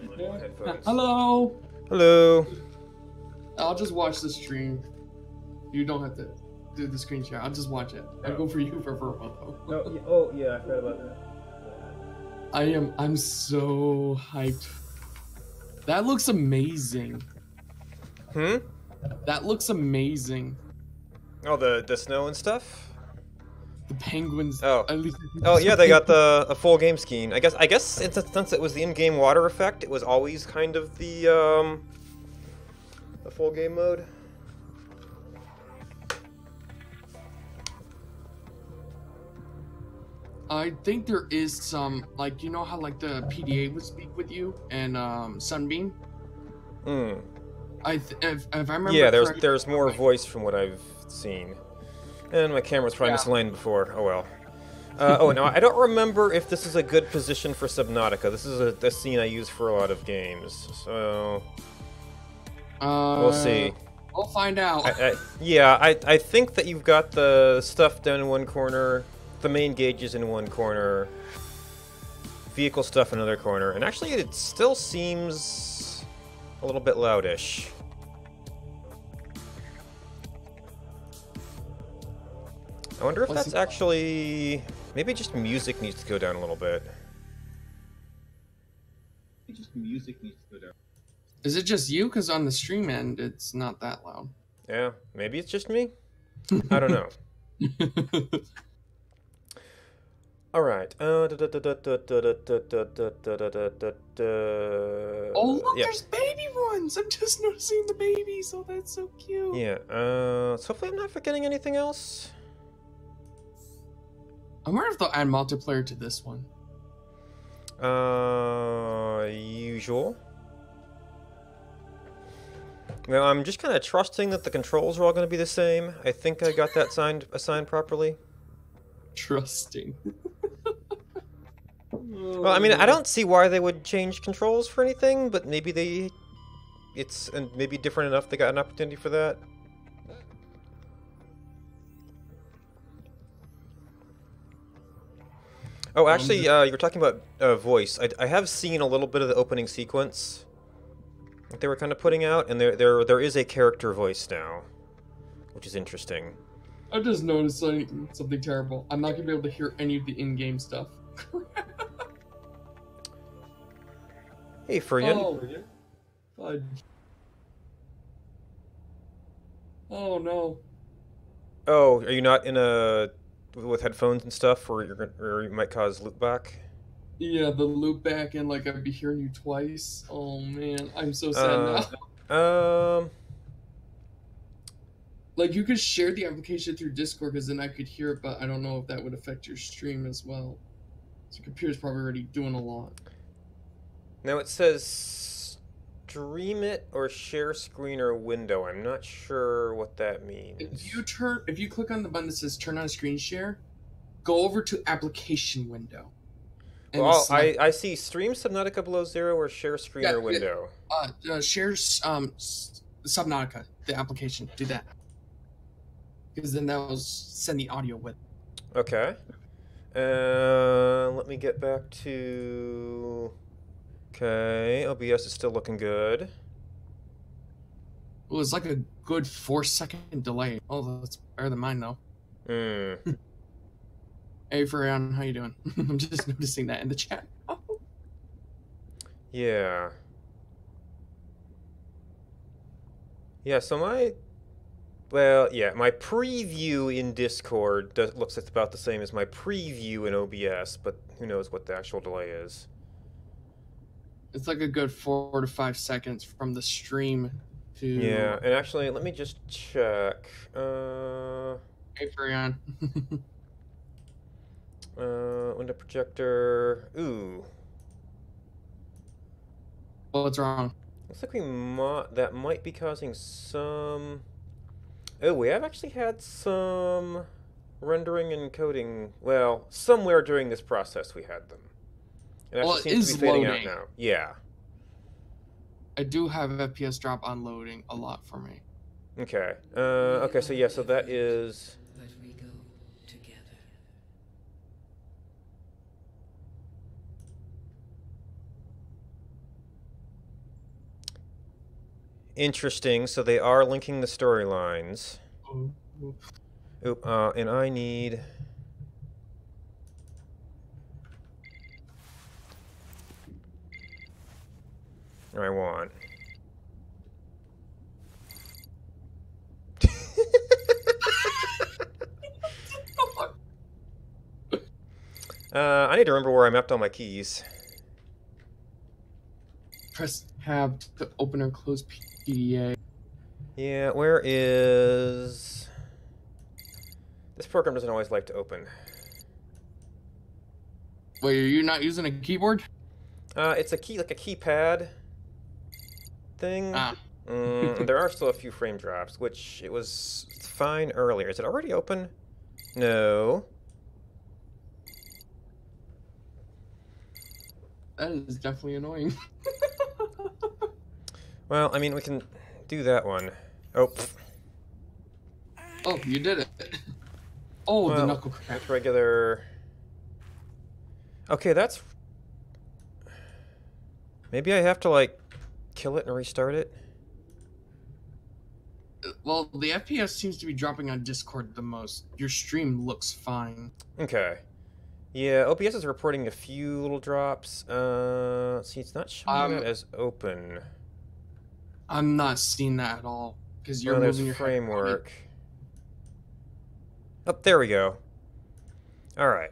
Headphones. Hello. Hello. I'll just watch the stream. You don't have to do the screen share. I'll just watch it. I'll go for you for verbal though. Oh yeah, I forgot about that. I'm so hyped. That looks amazing. Hmm? That looks amazing. Oh, the snow and stuff? The penguins. Oh. At least Oh yeah, they got the full game scheme. I guess since it was the in-game water effect, it was always kind of the full game mode. I think there is some, like, you know how like the PDA would speak with you and Sunbeam. Hmm. If I remember. Yeah, correctly, there's more voice from what I've seen, and my camera's probably misaligned before. Oh well. Oh no, I don't remember if this is a good position for Subnautica. This is a scene I use for a lot of games, so we'll see. We'll find out. I think that you've got the stuff down in one corner, the main gauges in one corner, vehicle stuff in another corner, and actually it still seems a little bit loudish. I wonder if that's actually... Maybe just music needs to go down a little bit. Is it just you? Because on the stream end, it's not that loud. Yeah, maybe it's just me? I don't know. Alright. Oh, look, there's baby ones! I'm just noticing the babies. Oh, that's so cute. Yeah, so hopefully I'm not forgetting anything else. I wonder if they'll add multiplayer to this one. Usual. Well, I'm just kind of trusting that the controls are all going to be the same. I think I got that assigned properly. Trusting. Well, I mean, I don't see why they would change controls for anything, but maybe it's maybe different enough they got an opportunity for that. Oh, actually, you were talking about voice. I have seen a little bit of the opening sequence that they were kind of putting out, and there is a character voice now, which is interesting. I just noticed something terrible. I'm not gonna be able to hear any of the in-game stuff. Hey, Frian. Oh, fudge. Oh no. Oh, are you not in with headphones and stuff, or you might cause loopback? Yeah, the loop back and like I'd be hearing you twice. Oh man, I'm so sad now. Like you could share the application through Discord because then I could hear it, but I don't know if that would affect your stream as well. So your computer's probably already doing a lot. Now it says stream it or share screen or window. I'm not sure what that means. If you click on the button that says turn on screen share, go over to application window. Well, I see stream Subnautica below zero or share screen or window. Share Subnautica, the application. Do that. Because then that will send the audio with. Okay. Let me get back to... Okay, OBS is still looking good. It was like a good 4-second delay. Oh, that's better than mine, though. Hey, Furion, how you doing? I'm just noticing that in the chat. Yeah. Yeah, so my preview in Discord looks it's about the same as my preview in OBS, but who knows what the actual delay is. It's like a good 4 to 5 seconds from the stream to... Yeah, and actually, let me just check. Hey, Furion. Window projector. Ooh. What's wrong? Looks like that might be causing some... Oh, we have actually had some rendering and coding. Well, somewhere during this process we had them. It actually seems to be fading out now. Yeah. I do have FPS drop on loading a lot for me. Okay. Okay, so yeah, so that is... Let we go together. Interesting. So they are linking the storylines. Oop. And I need. I want. I need to remember where I mapped all my keys. Press tab to open or close PDA. Yeah, where is... This program doesn't always like to open. Wait, are you not using a keyboard? It's a key, like a keypad thing. Ah. There are still a few frame drops, which it was fine earlier. Is it already open? No. That is definitely annoying. Well, I mean, we can do that one. Oh. Oh, you did it. Oh, Well, the knuckle crap. that's regular. Okay, that's... Maybe I have to, like, kill it and restart it? Well, the FPS seems to be dropping on Discord the most. Your stream looks fine. Okay. Yeah, OBS is reporting a few little drops. See, it's not showing that as open. I'm not seeing that at all because you're Oh, there's moving your framework. Oh, there we go. All right.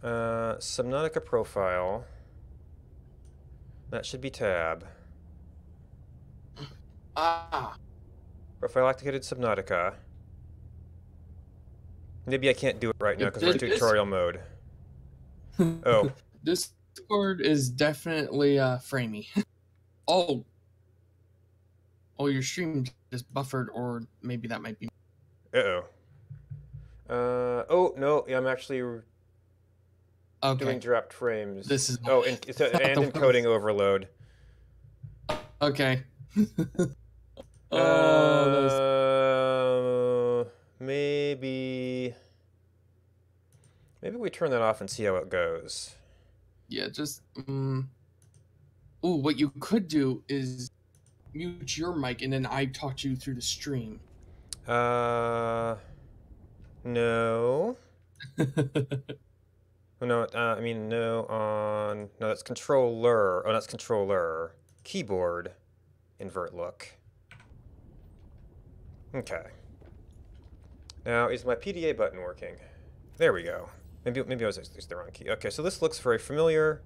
Subnautica profile. That should be tab. Ah. Profile activated Subnautica. Maybe I can't do it right now because we're in tutorial mode. Oh. Discord is definitely framey. Oh. Oh, your stream just buffered, or maybe that might be. Uh-oh. Oh, no, I'm actually doing dropped frames. This is and encoding overload. Okay. Maybe we turn that off and see how it goes. Yeah, just Ooh, what you could do is mute your mic and then I talk to you through the stream. No. No, I mean, no on... No, that's controller. Oh, that's controller. Keyboard. Invert look. Okay. Now, is my PDA button working? There we go. Maybe I was using the wrong key. Okay, so this looks very familiar.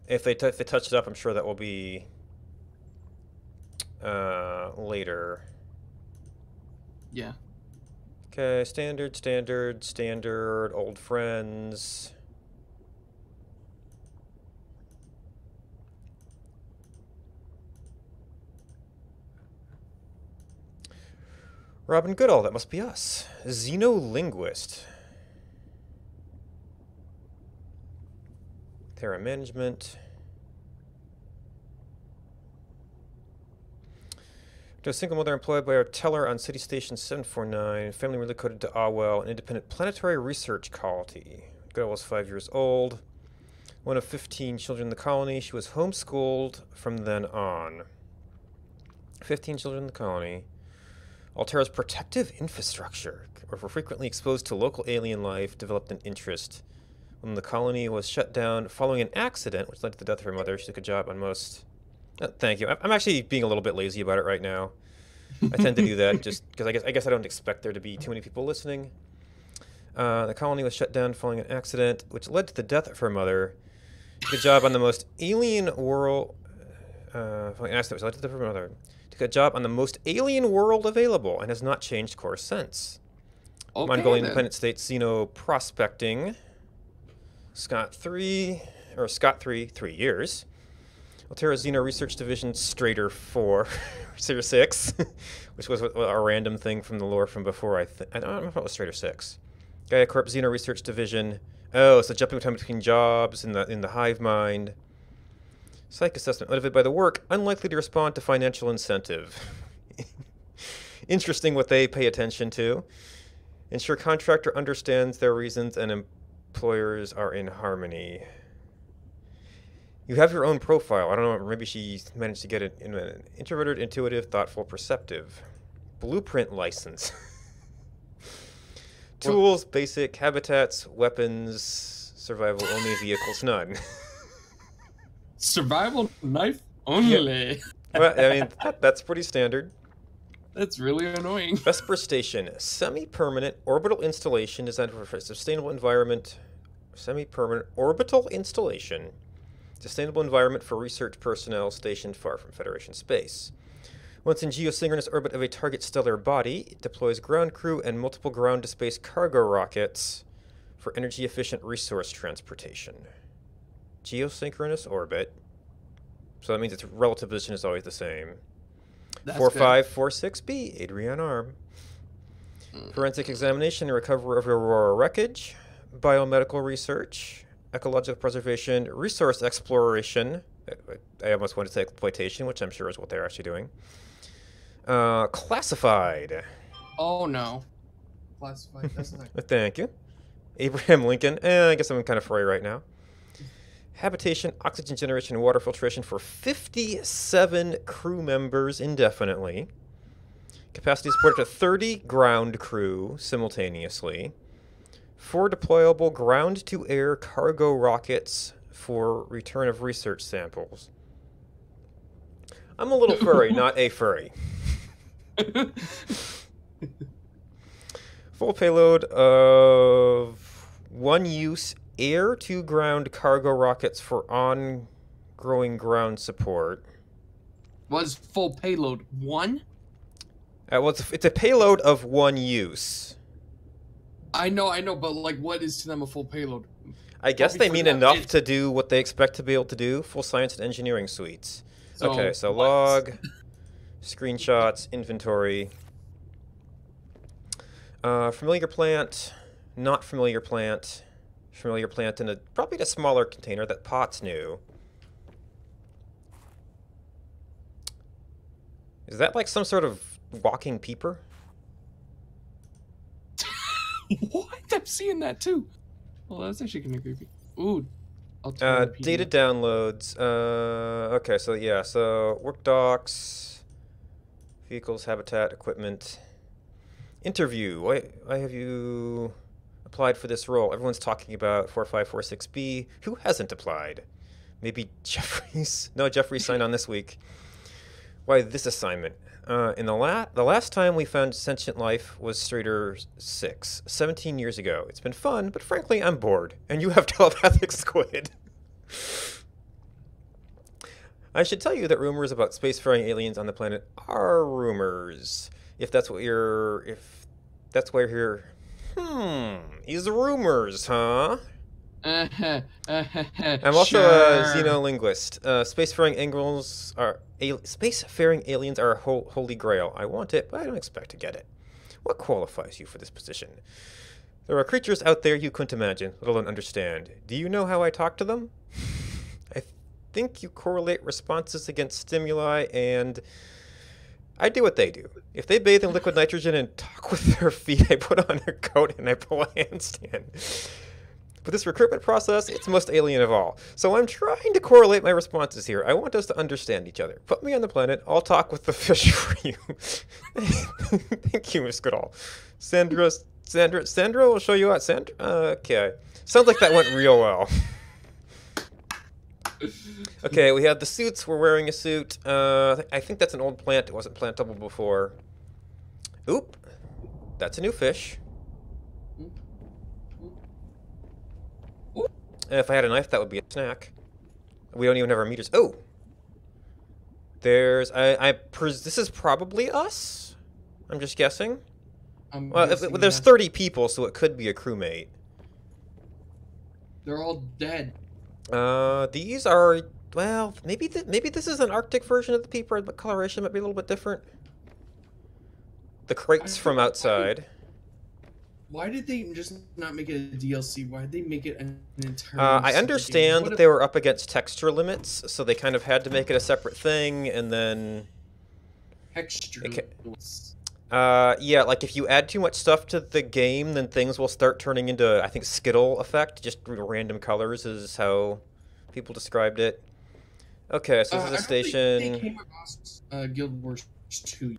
If they touch it up, I'm sure that will be later. Yeah. Okay, standard, old friends. Robin Goodall, that must be us. Xenolinguist. Terra Management. To a single mother employed by our teller on City Station 749, family relocated to Awell, an independent planetary research colony. Goodall was 5 years old. One of 15 children in the colony. She was homeschooled from then on. 15 children in the colony. Alterra's protective infrastructure, or were frequently exposed to local alien life, developed an interest. When the colony was shut down following an accident, which led to the death of her mother, she took a job on most... thank you. I'm actually being a little bit lazy about it right now. I tend to do that just because I guess I don't expect there to be too many people listening. The colony was shut down following an accident, which led to the death of her mother. She took a job on the most alien world... following an accident, which led to the death of her mother. Took a job on the most alien world available and has not changed course since. Okay, Mongolian Independent States Xeno prospecting. Scott 3, 3 years. Alterra Xeno Research Division Strader 4, Strader 6, which was a random thing from the lore from before, I don't know if it was Strader 6. Gaia Corp Xeno Research Division. Oh, so jumping time between jobs in the hive mind. Psych assessment motivated by the work, unlikely to respond to financial incentive. Interesting what they pay attention to. Ensure contractor understands their reasons and employers are in harmony. You have your own profile. I don't know, maybe she managed to get it in an introverted, intuitive, thoughtful, perceptive. Blueprint license. Tools, basic, habitats, weapons, survival only, vehicles none. Survival knife only. Yeah. Well, I mean, that's pretty standard. That's really annoying. Vesper Station, semi-permanent orbital installation designed for a sustainable environment. Semi-permanent orbital installation. Sustainable environment for research personnel stationed far from Federation space. Once in geosynchronous orbit of a target stellar body, it deploys ground crew and multiple ground-to-space cargo rockets for energy-efficient resource transportation. Geosynchronous orbit. So that means its relative position is always the same. 4546B, Adrian Arm. Forensic examination and recovery of Aurora wreckage. Biomedical research. Ecological preservation. Resource exploration. I almost want to say exploitation, which I'm sure is what they're actually doing. Classified. Oh no. Classified. That's not. Thank you. Abraham Lincoln. I guess I'm kind of fray right now. Habitation, oxygen generation, and water filtration for 57 crew members indefinitely. Capacity supported to 30 ground crew simultaneously. 4 deployable ground-to-air cargo rockets for return of research samples. I'm a little furry, not a furry. Full payload of 1-use air-to-ground cargo rockets for ongoing ground support. Was full payload 1? Well, it's a payload of 1 use. I know, but like, what is to them a full payload? I guess they mean enough to do what they expect to be able to do. Full science and engineering suites. So okay, so what? log, screenshots, inventory. Familiar plant, not familiar plant. Familiar plant in probably a smaller container that Potts knew. Is that like some sort of walking peeper? What? I'm seeing that too. Well, that's actually kind of creepy. Ooh. Data downloads. Okay, so yeah, so work docs, vehicles, habitat, equipment. Interview. Why have you applied for this role? Everyone's talking about 4546B. Who hasn't applied? Maybe Jeffries? No, Jeffries signed on this week. Why this assignment? In the last time we found sentient life was Strader 6, 17 years ago. It's been fun, but frankly, I'm bored. And you have telepathic squid. I should tell you that rumors about spacefaring aliens on the planet are rumors. If that's what you're... If that's why you're here... Is rumors, huh? I'm also a xenolinguist. Spacefaring aliens are a holy grail. I want it, but I don't expect to get it. What qualifies you for this position? There are creatures out there you couldn't imagine, let alone understand. Do you know how I talk to them? I think you correlate responses against stimuli, and I do what they do. If they bathe in liquid nitrogen and talk with their feet, I put on a coat and I pull a handstand. For this recruitment process, it's most alien of all. So I'm trying to correlate my responses here. I want us to understand each other. Put me on the planet. I'll talk with the fish for you. Thank you, Miss Goodall. Sandra will show you out. Sandra? Okay. Sounds like that went real well. Okay, we have the suits. We're wearing a suit. I think that's an old plant. It wasn't plantable before. Oop. That's a new fish. If I had a knife, that would be a snack. We don't even have our meters. Oh! There's... this is probably us? I'm just guessing. There's 30 people, so it could be a crewmate. They're all dead. These are... Well, maybe this is an Arctic version of the peeper, but coloration might be a little bit different. The crates from outside. Why did they just not make it a DLC? Why did they make it an entire... I understand that they were up against texture limits, so they kind of had to make it a separate thing, and then... Texture limits? Yeah, like if you add too much stuff to the game, then things will start turning into, I think, Skittle effect. Just random colors is how people described it. Okay, so this is a I don't think station. they came across Guild Wars 2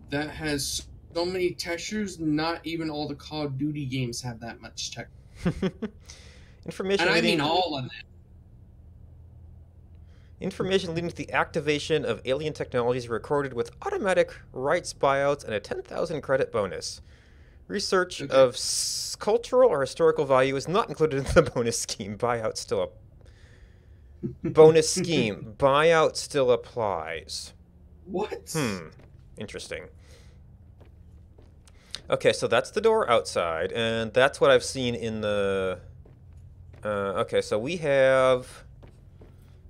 that has so many textures. Not even all the Call of Duty games have that much texture. Information And I leading mean all of them. Information leading to the activation of alien technologies recorded with automatic rights buyouts and a 10,000 credit bonus. Research of cultural or historical value is not included in the bonus scheme. Buyout still bonus scheme. Buyout still applies. What? Interesting. Okay, so that's the door outside, and that's what I've seen in the... okay, so we have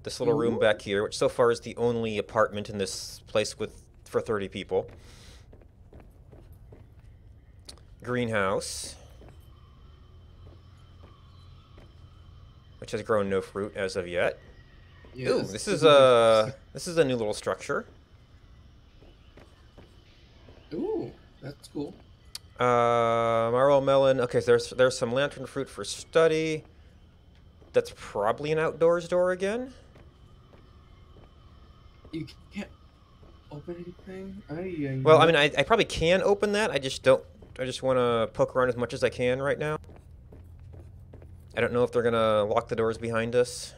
this little room back here, which so far is the only apartment in this place for 30 people. Greenhouse, which has grown no fruit as of yet. Yes, ooh, this is a new little structure. Ooh, that's cool. Marrow melon. Okay, so there's some lantern fruit for study. That's probably an outdoors door again. You can't open anything? Well, I mean, I probably can open that. I just don't. I just want to poke around as much as I can right now. I don't know if they're going to lock the doors behind us.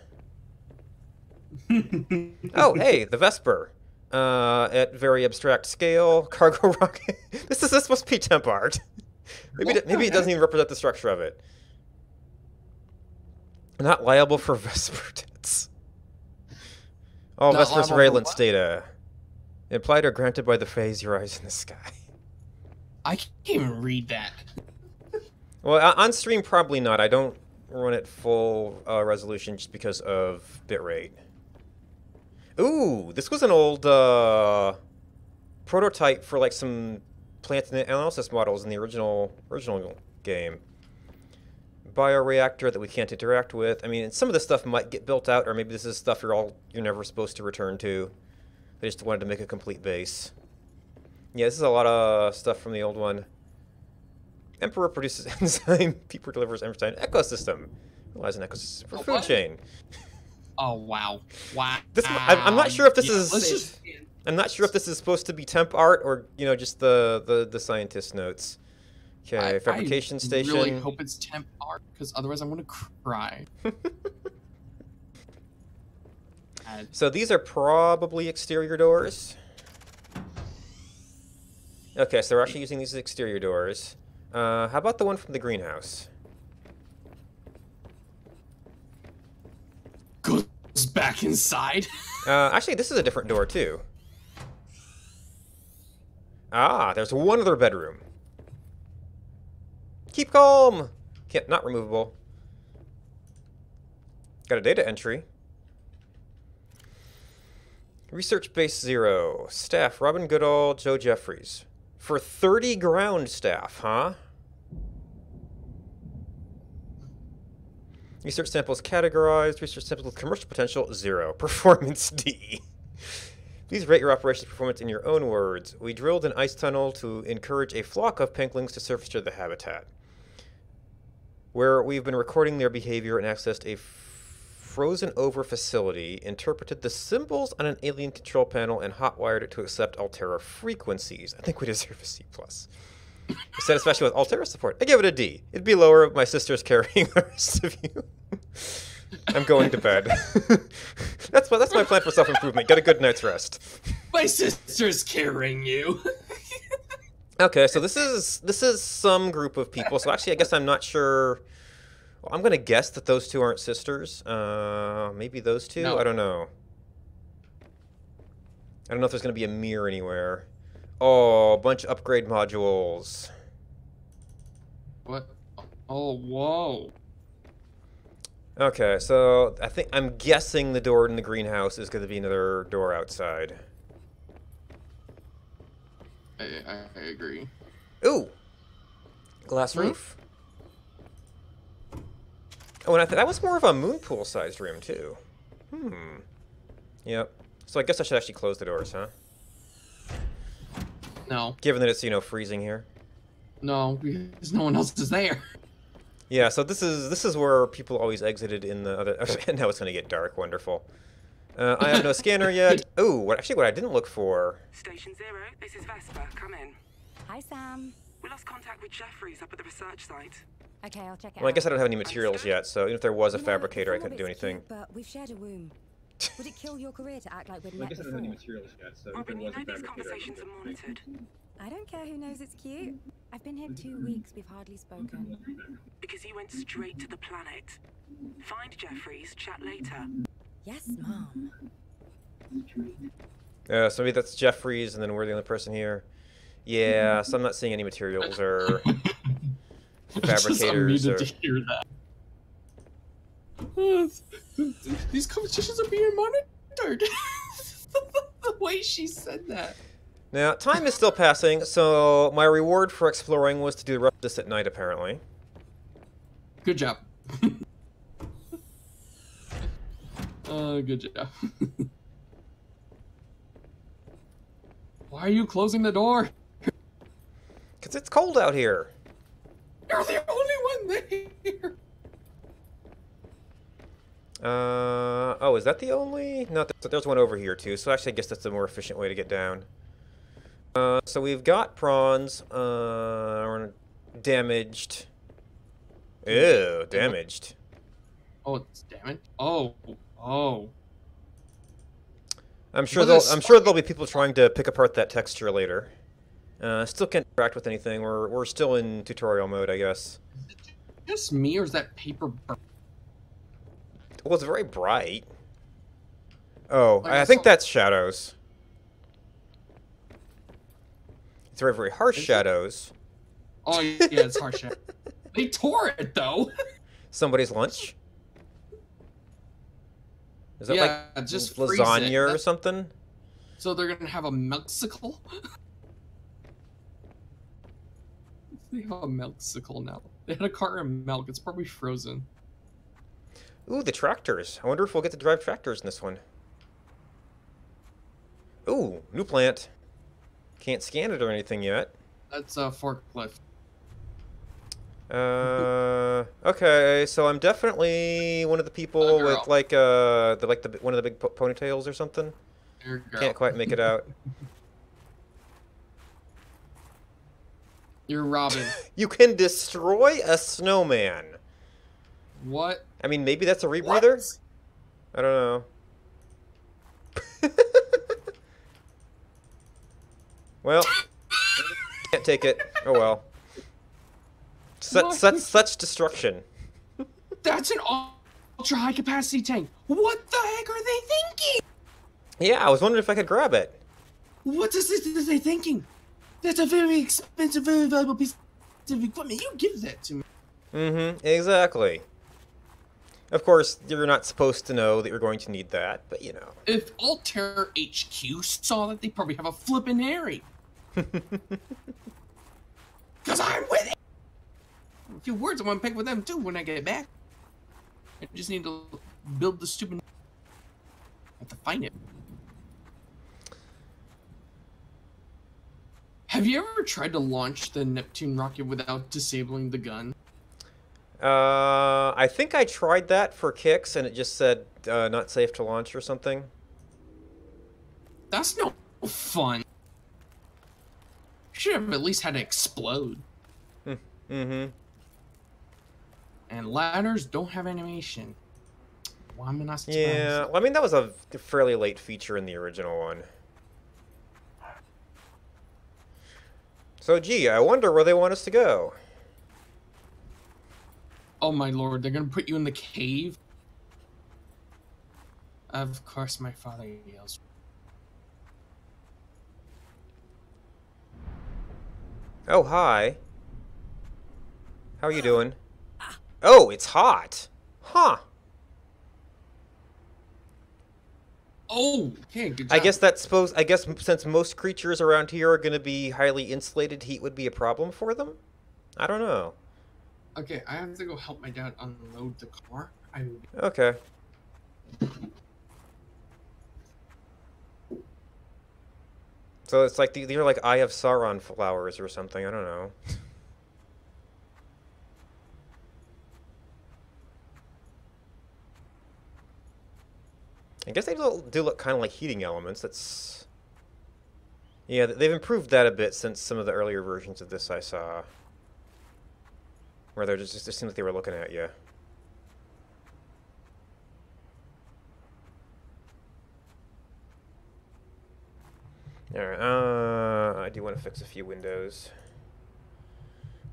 Oh, hey, the Vesper. At very abstract scale. Cargo rocket. This supposed to be temp art. Maybe it doesn't even represent the structure of it. Not liable for Vesper debts. All Vesper surveillance data. Implied or granted by the phase your eyes in the sky. I can't even read that. Well, on stream, probably not. I don't run at full resolution just because of bitrate. Ooh, this was an old prototype for like some plant analysis models in the original game. Bioreactor that we can't interact with. I mean, some of this stuff might get built out, or maybe this is stuff you're never supposed to return to. They just wanted to make a complete base. Yeah, this is a lot of stuff from the old one. Emperor produces enzyme. Peeper delivers enzyme ecosystem. Realize an ecosystem for food chain. Oh wow! Wow. I'm not sure if this is. I'm not sure if this is supposed to be temp art or just the scientist notes. Okay, fabrication station. I really hope it's temp art because otherwise I'm gonna cry. So these are probably exterior doors. Okay, so we're actually using these as exterior doors. How about the one from the greenhouse? Goes back inside. Actually, this is a different door too. Ah, there's one other bedroom. Keep calm. Not removable. Got a data entry. Research base 0. Staff Robin Goodall, Joe Jeffries. For 30 ground staff, huh? Research samples categorized. Research samples with commercial potential 0. Performance D. Please rate your operations performance in your own words. We drilled an ice tunnel to encourage a flock of pinklings to surface to the habitat, where we've been recording their behavior and accessed a frozen over facility, interpreted the symbols on an alien control panel, and hotwired it to accept Altera frequencies. I think we deserve a C+. Satisfaction with Altera support. I give it a D. It'd be lower if my sister's carrying the rest of you. I'm going to bed. That's my plan for self-improvement. Get a good night's rest. My sister's carrying you. Okay, so this is some group of people. So actually, I guess I'm not sure. Well, I'm gonna guess that those two aren't sisters. Maybe those two. No. I don't know. I don't know if there's gonna be a mirror anywhere. Oh, a bunch of upgrade modules. What? Oh, whoa. Okay, so I'm guessing the door in the greenhouse is gonna be another door outside. I agree. Ooh! Glass roof. Oh, and that was more of a moon pool-sized room, too. Yep. So I guess I should actually close the doors, huh? No. Given that it's, freezing here. No, because no one else is there. Yeah, so this is where people always exited in the other... Now it's going to get dark. Wonderful. I have no scanner yet. Ooh, what I didn't look for. Station 0, this is Vesper. Come in. Hi, Sam. We lost contact with Jeffries up at the research site. Okay, I'll check it Well, I out. guess I don't have any materials yet, so even if there was a You know, fabricator, I some of couldn't do it's anything. cute, but we've shared a womb. Would it kill your career to act like we'd Well, I met guess I don't have any before? materials yet, so if Robin, there you was know a these fabricator, I conversations could are do anything. monitored. I don't care who knows it's cute. I've been here 2 weeks. We've hardly spoken. Because you went straight to the planet. Find Jeffries, chat later. Yes, Mom. So maybe that's Jeffries, and then we're the only person here. Yeah, so I'm not seeing any materials or fabricators. Just Or... to hear that. These conversations are being monitored. The way she said that. Now, time is still passing, so my reward for exploring was to do the rest of this at night, apparently. Good job. Good job. Why are you closing the door? Because it's cold out here. You're the only one there. Oh, is that the only? No, there's one over here, too, so actually I guess that's the more efficient way to get down. So we've got prawns, damaged. Ew, damaged. Oh, it's damaged. Oh. I'm sure Well, there'll be people trying to pick apart that texture later. Still can't interact with anything. We're still in tutorial mode, I guess. Just me, or is that paper burn? Well, it's very bright. Oh, Like I I think saw- that's shadows. It's very, very harsh Is it? shadows. Oh yeah, it's harsh. They tore it though. Somebody's lunch? Is that Yeah, like just freeze lasagna it. or That's- something? So they're gonna have a milksicle. They have a milksicle now. They had a carton of milk. It's probably frozen. Ooh, the tractors. I wonder if we'll get to drive tractors in this one. Ooh, new plant. Can't scan it or anything yet. That's a forklift. Okay, so I'm definitely one of the people girl. with like one of the big ponytails or something. There, girl. Can't quite make it out. You're Robin. You can destroy a snowman. What? I mean, maybe that's a rebreather? What? I don't know. Well, can't take it. Oh well. Such destruction. That's an ultra high capacity tank. What the heck are they thinking? Yeah, I was wondering if I could grab it. What is this? Are they thinking? That's a very expensive, very valuable piece of equipment. You give that to me. Mm-hmm, exactly. Of course, you're not supposed to know that you're going to need that, but you know. If Altair HQ saw that, they probably have a flippin' Harry. Cause I'm with it. A few words I want to pick with them too when I get back. I just need to build the stupid. I have to find it. Have you ever tried to launch the Neptune rocket without disabling the gun? I think I tried that for kicks, and it just said not safe to launch or something. That's no fun. Should have at least had it explode. Mm-hmm. And ladders don't have animation. Why am I not surprised? Yeah, well, I mean, that was a fairly late feature in the original one. So, gee, I wonder where they want us to go. Oh my lord, they're gonna put you in the cave? Of course my father yells. Oh, hi. How are you doing? Oh, it's hot. Huh. Oh, okay, good job. I guess since most creatures around here are going to be highly insulated, heat would be a problem for them? I don't know. Okay, I have to go help my dad unload the car. Okay. So it's like these are like Eye of Sauron flowers or something. I don't know. I guess they do look kind of like heating elements. That's... Yeah, they've improved that a bit since some of the earlier versions of this I saw. Where they're just it seems like they were looking at you. Alright, I do want to fix a few windows.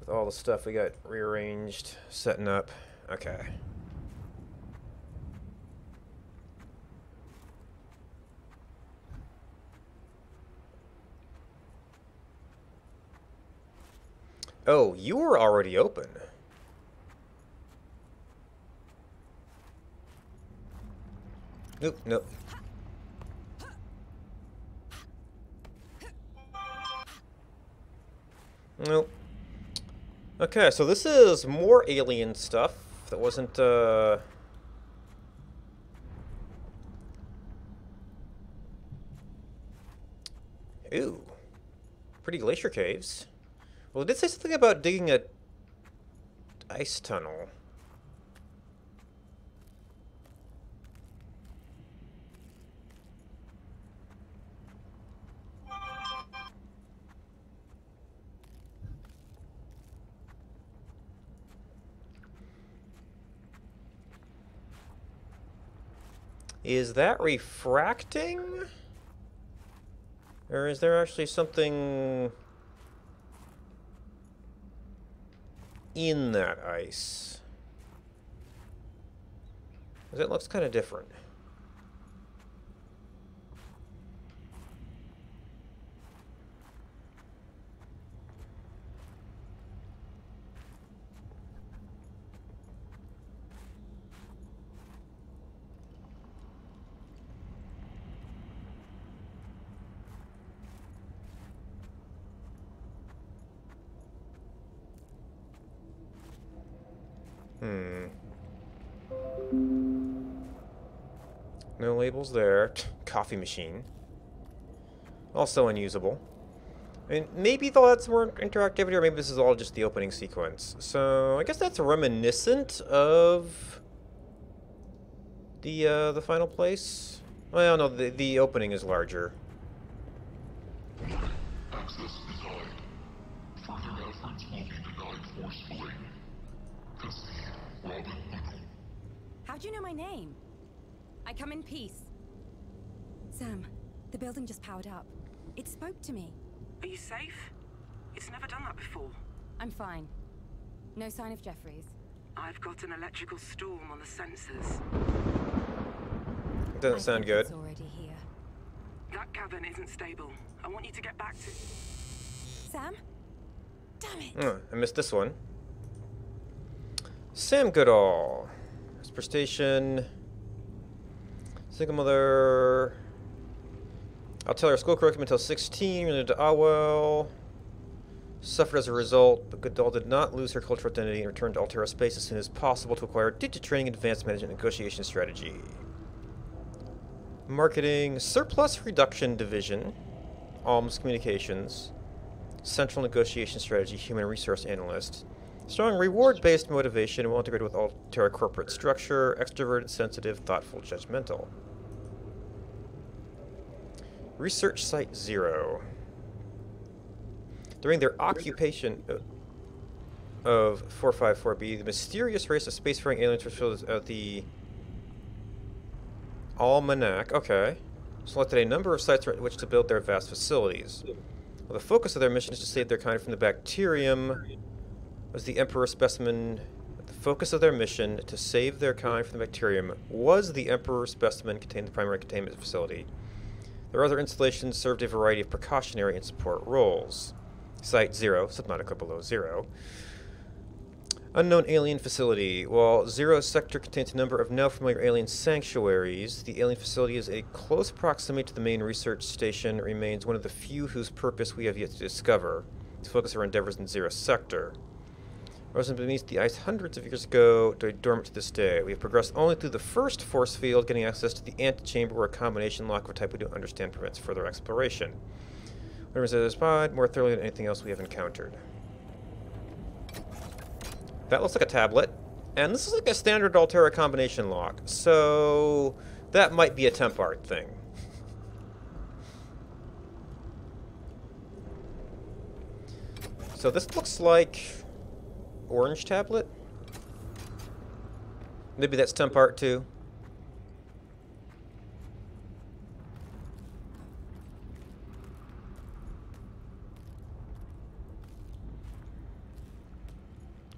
With all the stuff we got rearranged, setting up. Okay. Oh, you were already open. Nope, nope. Nope. Okay, so this is more alien stuff that wasn't, Ooh. Pretty glacier caves. Well, it did say something about digging a ice tunnel. Is that refracting? Or is there actually something in that ice? Because it looks kind of different. No labels there. Coffee machine. Also unusable. I mean, maybe they'll add some more interactivity, or maybe this is all just the opening sequence. So, I guess that's reminiscent of the final place. Well, no, the opening is larger. Access denied. Further efforts will be denied forcefully. Robin. How'd you know my name? I come in peace. Sam, the building just powered up. It spoke to me. Are you safe? It's never done that before. I'm fine. No sign of Jeffries. I've got an electrical storm on the sensors. Doesn't sound good. It's already here. That cavern isn't stable. I want you to get back to... Sam? Damn it! Oh, I missed this one. Sam Goodall. Esper Station. Single mother. I'll tell her school curriculum until 16. Related to Awell. Suffered as a result, but Goodall did not lose her cultural identity and returned to Altera Space as soon as possible to acquire digit training, advanced management, negotiation strategy. Marketing, Surplus Reduction Division, Alms Communications, Central Negotiation Strategy, Human Resource Analyst. Strong reward-based motivation, well integrated with Altera corporate structure, extroverted, sensitive, thoughtful, judgmental. Research Site 0. During their occupation of 454B, the mysterious race of spacefaring aliens revealed at the Almanac, okay, selected a number of sites at which to build their vast facilities. Well, the focus of their mission is to save their kind from the bacterium. Was the Emperor specimen. The focus of their mission to save their kind from the bacterium was the Emperor specimen contained in the primary containment facility. Their other installations served a variety of precautionary and support roles. Site 0, Subnautica below 0. Unknown alien facility. While 0 sector contains a number of now familiar alien sanctuaries, the alien facility is a close proximity to the main research station. It remains one of the few whose purpose we have yet to discover. To focus our endeavors in 0 sector. Frozen beneath the ice hundreds of years ago, dormant to this day. We have progressed only through the first force field, getting access to the antechamber where a combination lock of a type we don't understand prevents further exploration. Whatever is spot more thoroughly than anything else we have encountered. That looks like a tablet. And this is like a standard Altera combination lock. So That might be a temp art thing. So this looks like orange tablet. Maybe that's temp art too.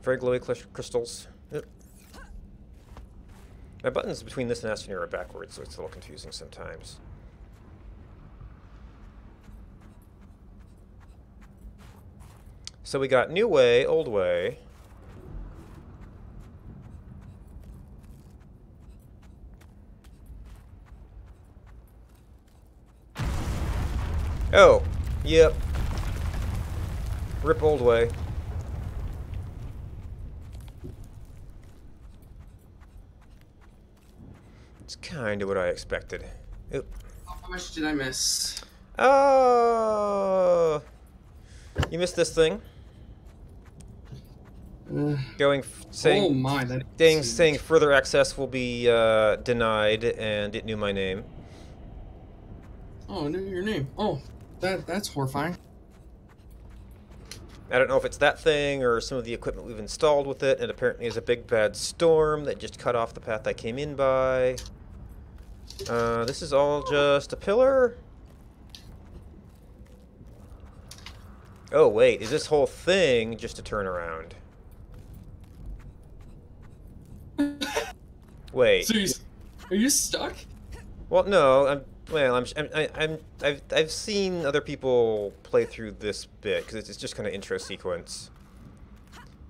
Very glowy crystals. Yep. My buttons between this and Astroneer are backwards, so it's a little confusing sometimes. So we got new way, old way. Oh, yep. Rip old way. It's kind of what I expected. Oop. How much did I miss? Oh, you missed this thing. Saying, oh my, that's saying further access will be denied, and it knew my name. Oh, I knew your name. Oh, that's horrifying. I don't know if it's that thing or some of the equipment we've installed with it. It apparently is a big bad storm that just cut off the path I came in by. This is all just a pillar? Oh wait, is this whole thing just a turnaround? Wait. So are you stuck? Well, no. I've seen other people play through this bit because it's just kind of intro sequence.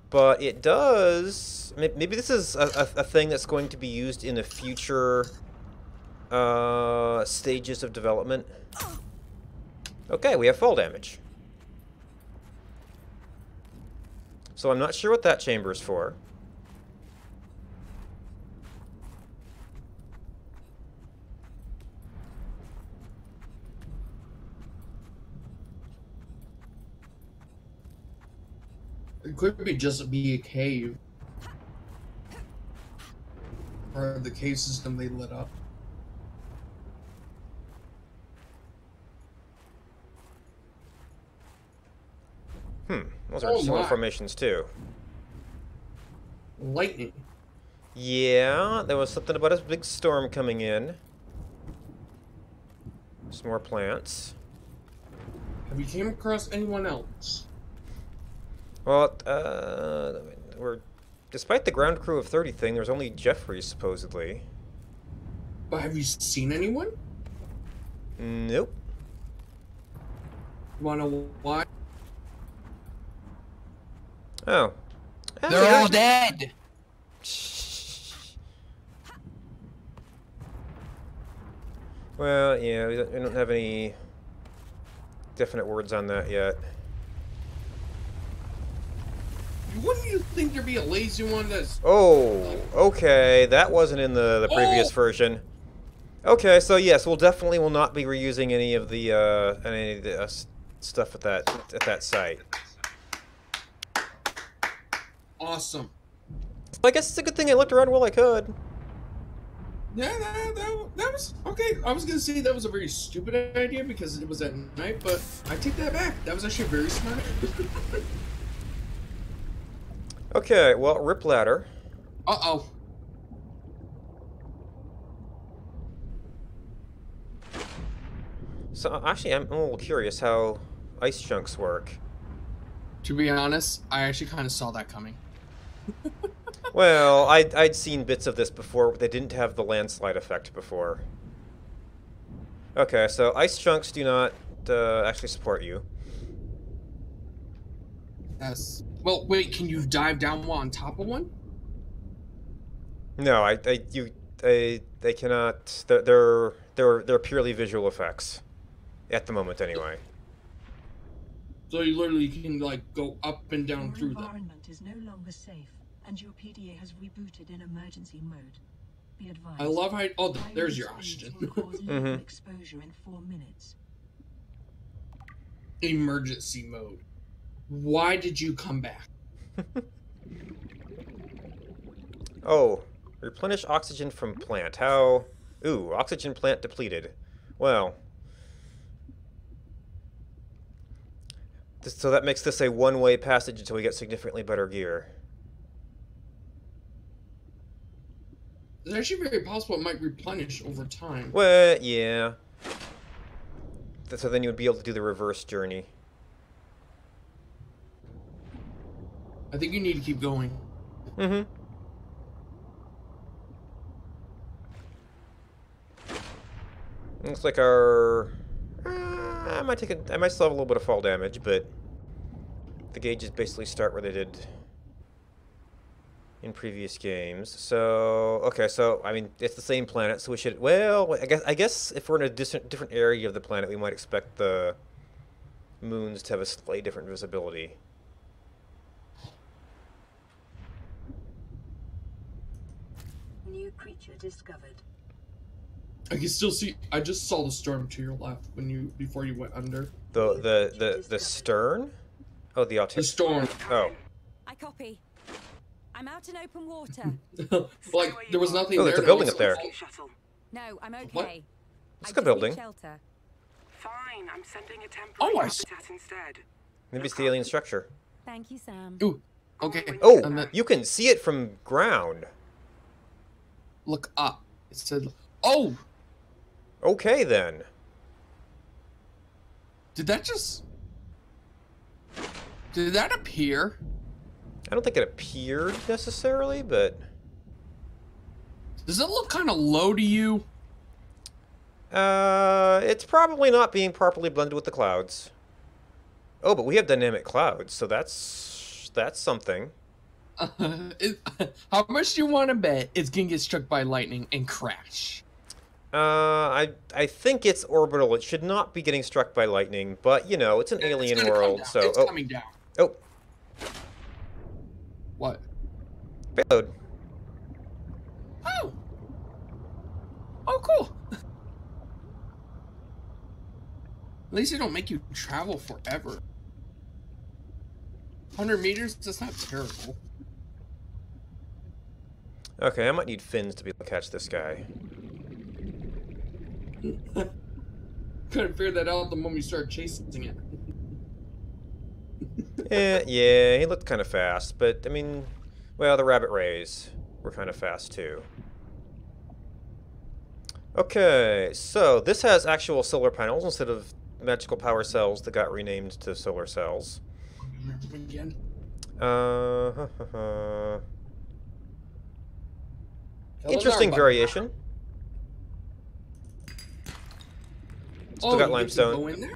But it does. Maybe this is a thing that's going to be used in the future stages of development. Okay, we have fall damage. So I'm not sure what that chamber is for. It could be just be a cave. Or the cave system they lit up. Those are similar formations too. Lightning. Yeah, there was something about a big storm coming in. Some more plants. Have you came across anyone else? Well, despite the ground crew of 30 thing, there's only Jeffrey, supposedly. But have you seen anyone? Nope. Wanna why? Oh. They're all dead! Well, yeah, we don't have any definite words on that yet. Wouldn't you think there'd be a lazy one that's... Oh, okay, that wasn't in the previous version. Okay, so yes, we'll definitely will not be reusing any of the stuff at that site. Awesome. I guess it's a good thing I looked around while I could. Yeah, that was okay. I was gonna say that was a very stupid idea because it was at night, but I take that back. That was actually very smart. Okay, well, rip ladder. Uh-oh. So actually, I'm a little curious how ice chunks work. To be honest, I actually kind of saw that coming. Well, I'd seen bits of this before, but they didn't have the landslide effect before. Okay, so ice chunks do not actually support you. Yes. Well, wait. Can you dive down on top of one? No, they cannot. They're purely visual effects, at the moment anyway. So you literally can like go up and down Your through them. environment is no longer safe, and your PDA has rebooted in emergency mode. Be advised. I love how. Oh, high there's your risk oxygen. foods will cause lethal exposure in 4 minutes. Emergency mode. Why did you come back? Oh, replenish oxygen from plant. How Ooh, oxygen plant depleted. Well. So that makes this a one-way passage until we get significantly better gear. It's actually very possible it might replenish over time. Well, yeah. So then you would be able to do the reverse journey. I think you need to keep going. Mm-hmm. Looks like our... I might still have a little bit of fall damage, but the gauges basically start where they did in previous games. So, okay, so, I mean, it's the same planet, so we should... Well, I guess if we're in a different area of the planet, we might expect the moons to have a slightly different visibility. New creature discovered. I can still see. I just saw the storm to your left before you went under. The stern? Oh, the The storm. Oh. I copy. I'm out in open water. Like there was nothing Oh, there. there's a building up there. Shuttle. No, I'm okay. What? It's a I good just building. need shelter. Fine, I'm sending a temporary Oh, I see. habitat instead. Maybe it's the alien structure. Thank you, Sam. Ooh. Okay. Oh, And then you can see it from ground. look up. It said. Oh, Okay, then. did that just? Did that appear? I don't think it appeared necessarily, but... Does it look kind of low to you? It's probably not being properly blended with the clouds. Oh, but we have dynamic clouds, so that's something. How much do you want to bet it's gonna get struck by lightning and crash? I think it's orbital. It should not be getting struck by lightning, but you know, it's an alien gonna come world, down. so It's oh, coming down. oh, What? payload. Oh. Oh, cool. At least they don't make you travel forever. 100 meters? That's not terrible. Okay, I might need fins to be able to catch this guy. Couldn't figure that out the moment you started chasing it. Yeah, he looked kind of fast, but I mean, well, the rabbit rays were kind of fast too. Okay, so this has actual solar panels instead of magical power cells that got renamed to solar cells. Again. Interesting variation. Still got limestone. Go in there?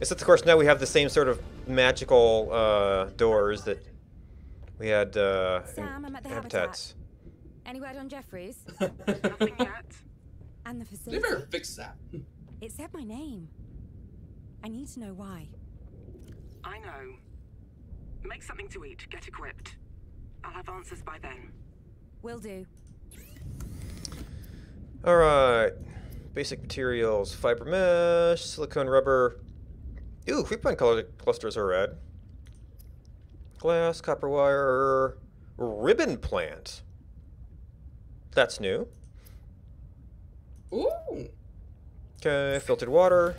Except, of course, now we have the same sort of magical doors that we had Sam, I'm at the habitats. Any word on Jeffries? Nothing yet. And the They facility? better fix that. It said my name. I need to know why. I know. Make something to eat. Get equipped. I'll have answers by then. Will do. Alright. Basic materials. Fiber mesh, silicone rubber. Ooh, creepvine clusters are red. Glass, copper wire, ribbon plant. That's new. Ooh. Okay, filtered water.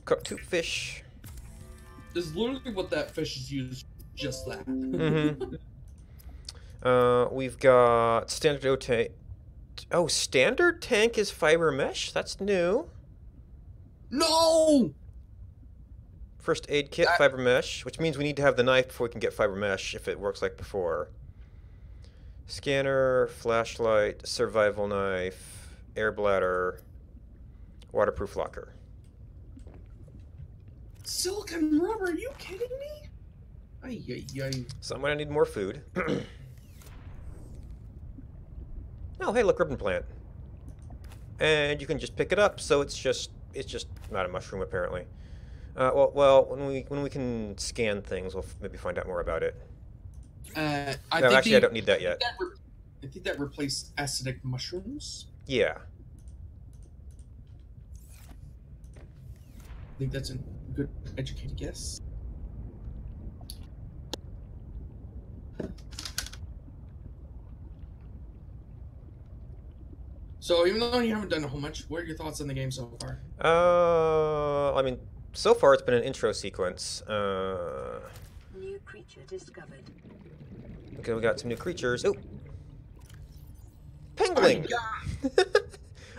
Cooked tube fish. This is literally what that fish is used. Just that. Mm-hmm. We've got standard tank. Oh, standard tank is fiber mesh? That's new. No! First aid kit, fiber mesh, which means we need to have the knife before we can get fiber mesh if it works like before. Scanner, flashlight, survival knife, air bladder, waterproof locker. Silicon rubber, are you kidding me? Ay, ay, ay. So I'm gonna need more food. Oh, hey, look, ribbon plant. And you can just pick it up, so it's just not a mushroom apparently. Well, when we can scan things, we'll maybe find out more about it. I don't need that yet. I think that replaced acidic mushrooms. Yeah. I think that's a good educated guess. So even though you haven't done a whole much, what are your thoughts on the game so far? I mean, so far it's been an intro sequence. New creature discovered. Okay, we got some new creatures. Ooh! Pangolin!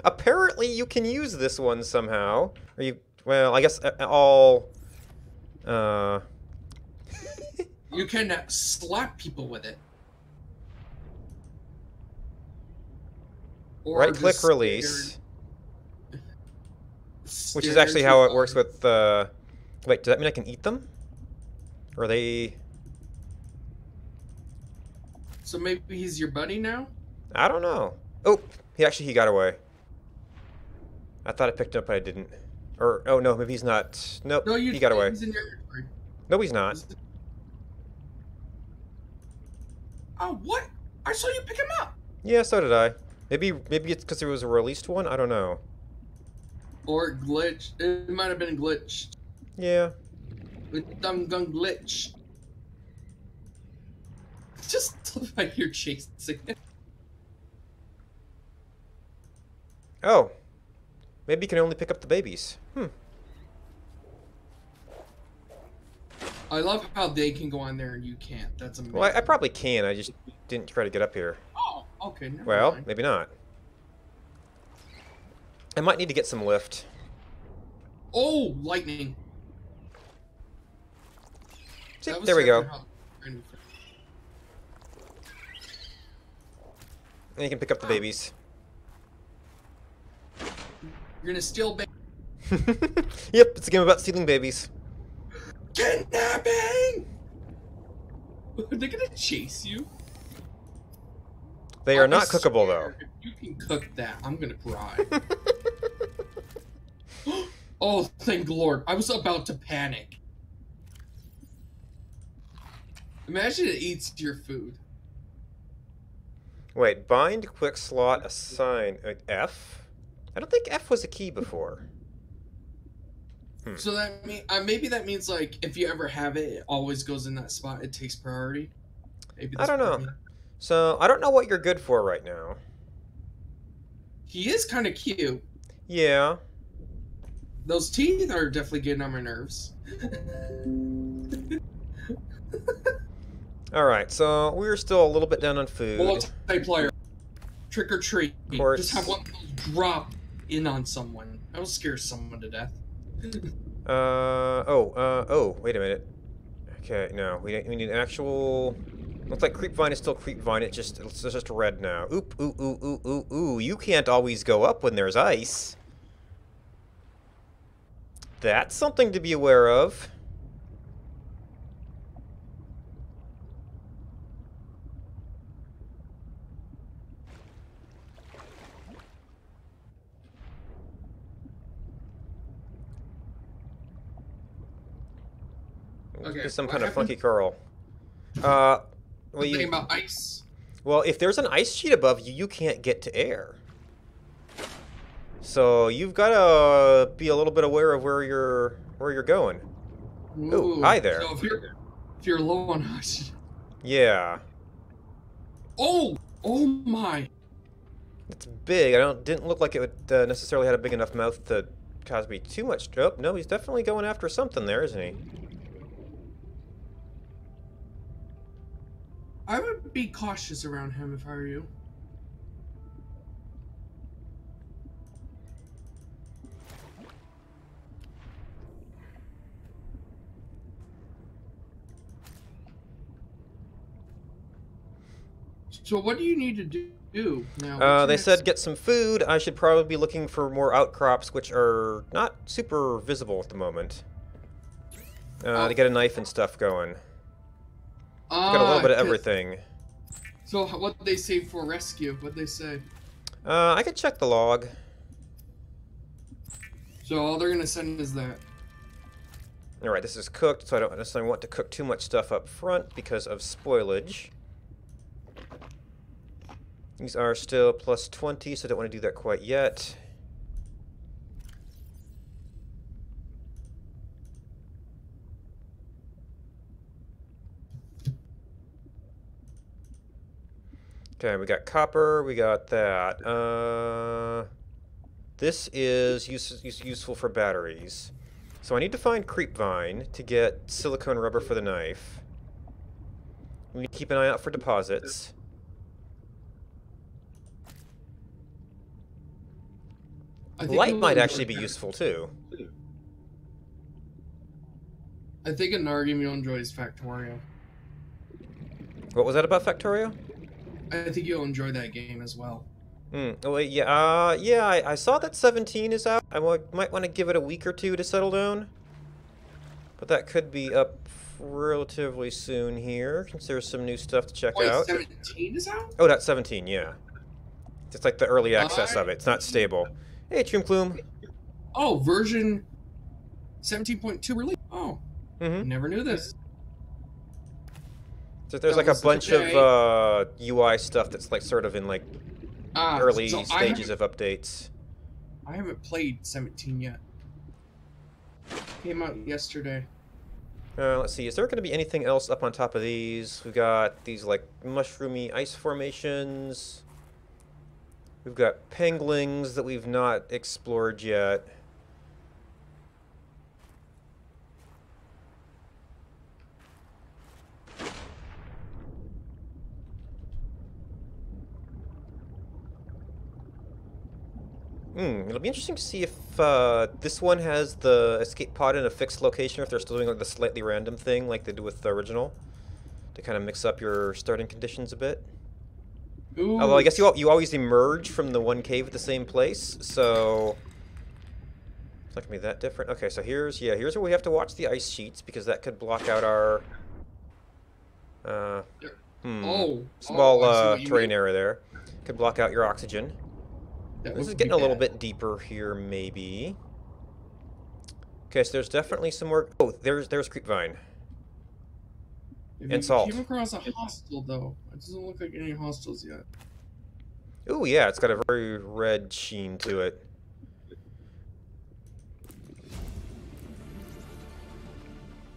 Apparently you can use this one somehow. Or you, well, I guess all, You can slap people with it. Or right-click just release. Which is stare actually into how a it works body. with, wait, does that mean I can eat them? Or are they... So maybe he's your buddy now? I don't know. Oh, he got away. I thought I picked him up, but I didn't. Or, oh no, maybe he's not. Nope, No, he got away. he's in your inventory. No, he's not. Oh, what? I saw you pick him up! Yeah, so did I. Maybe it's because it was a released one? I don't know. Or glitch. It might have been glitched. Yeah. With dumb gun glitch. Just like you're chasing it. Oh. Maybe you can only pick up the babies. I love how they can go on there and you can't. That's amazing. Well, I probably can. I just didn't try to get up here. Oh, okay. Never Well, mind. maybe not. I might need to get some lift. Oh, lightning. See, That was there we go. how- And you can pick up the babies. You're gonna steal Yep, it's a game about stealing babies. kidnapping. Are they gonna chase you? They are I'm not cookable, though. scared. If you can cook that, I'm gonna cry. Oh, thank Lord. I was about to panic. Imagine it eats your food. Wait, bind, quick slot, assign, F? I don't think F was a key before. So that maybe that means like if you ever have it, it always goes in that spot. It takes priority. Maybe I that's don't what know. means. So, I don't know what you're good for right now. He is kind of cute. Yeah. Those teeth are definitely getting on my nerves. Alright, so we're still a little bit down on food. Multiplayer. Trick or treat. Of course. Just have one of those drop in on someone. That'll scare someone to death. Oh, wait a minute. Okay, no, we need an actual... Looks like Creepvine is still Creepvine, it's just red now. Oop, ooh, ooh, ooh, ooh, ooh, you can't always go up when there's ice. That's something to be aware of. Okay, Some what kind of happened? funky curl. Well, Thinking about ice. well, if there's an ice sheet above you, you can't get to air. So you've got to be a little bit aware of where you're going. Ooh, hi there. So if you're low on oxygen. Yeah, Oh my! it's big. Didn't look like it would necessarily had a big enough mouth to cause me too much. Oh no, he's definitely going after something there, isn't he? I would be cautious around him if I were you. So what do you need to do now? What's your They next- said get some food. I should probably be looking for more outcrops, which are not super visible at the moment. To get a knife and stuff going. Got a little bit of everything. So what did they say for rescue? What they say? I could check the log. So all they're gonna send is that. Alright, this is cooked, so I don't necessarily want to cook too much stuff up front because of spoilage. These are still plus 20, so I don't want to do that quite yet. Okay, we got copper, we got that. This is useful for batteries. So I need to find creepvine to get silicone rubber for the knife. We need to keep an eye out for deposits. Light might actually be useful too. I think another game you'll enjoy is Factorio. What was that about Factorio? I think you'll enjoy that game as well. Oh, yeah, yeah, I saw that 17 is out. I might want to give it a week or two to settle down. But that could be up relatively soon here, since there's some new stuff to check out. 17 is out? Oh, that's 17, yeah. It's like the early access of it. It's not stable. Hey, Trim Plume. Oh, version 17.2 release. Oh, never knew this. So there's like a bunch of UI stuff that's like sort of in like early stages of updates. I haven't played 17 yet. Came out yesterday. Let's see, is there going to be anything else up on top of these? We've got these like mushroomy ice formations. We've got penguins that we've not explored yet. It'll be interesting to see if this one has the escape pod in a fixed location, or if they're still doing like the slightly random thing like they do with the original, to kind of mix up your starting conditions a bit. Ooh. Although I guess you always emerge from the one cave at the same place, so it's not gonna be that different. Okay, so here's where we have to watch the ice sheets, because that could block out our small terrain area there. Could block out your oxygen. This is getting a little bit deeper here, maybe. Okay, so there's definitely some more. Oh, there's creepvine. And salt. Came across a hostel though. It doesn't look like any hostels yet. Ooh, yeah, it's got a very red sheen to it.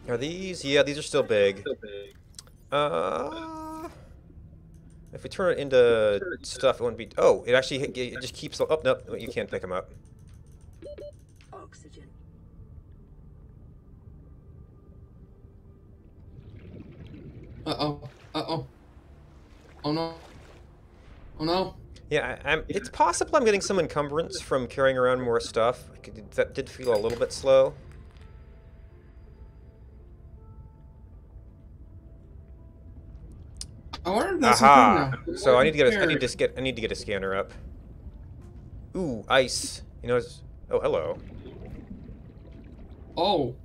Are these? Yeah, these are still big. If we turn it into stuff, it wouldn't be. Oh, it actually it just keeps. Oh, no, you can't pick them up. Oxygen. Uh-oh. Uh-oh. Oh no. Oh no. Yeah, it's possible I'm getting some encumbrance from carrying around more stuff. That did feel a little bit slow. I wonder if that's Aha! now. So I need to get a scanner up. Ooh, ice. You know, oh, hello. Oh.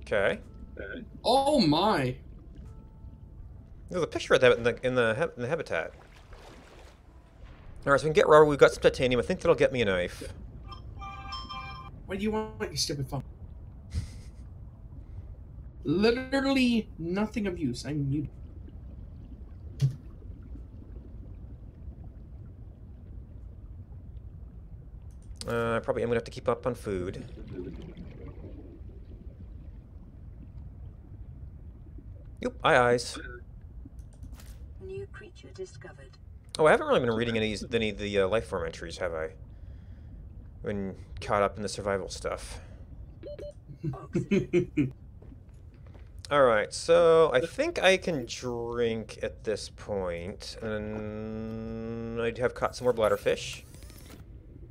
Okay. Oh my. There's a picture of that in the habitat. Alright, so we can get rubber. We've got some titanium. I think that'll get me a knife. What do you want, you stupid phone? Literally nothing of use. I'm muted. Probably am gonna have to keep up on food. Yep, eyes. New creature discovered. Oh, I haven't really been reading any of the life form entries, have I? Been caught up in the survival stuff. Alright, so I think I can drink at this point, and I have caught some more bladderfish.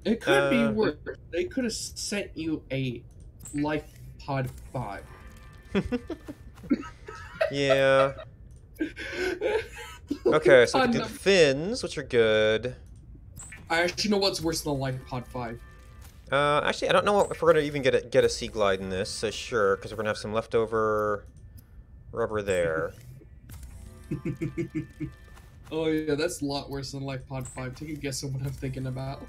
It could be worse. They could have sent you a life pod 5. Yeah. Okay, so we can do the fins, which are good. I actually know what's worse than a life pod 5. Actually, I don't know if we're gonna even get a sea glide in this. So sure, because we're gonna have some leftover rubber there. Oh yeah, that's a lot worse than life pod 5. Take a guess on what I'm thinking about.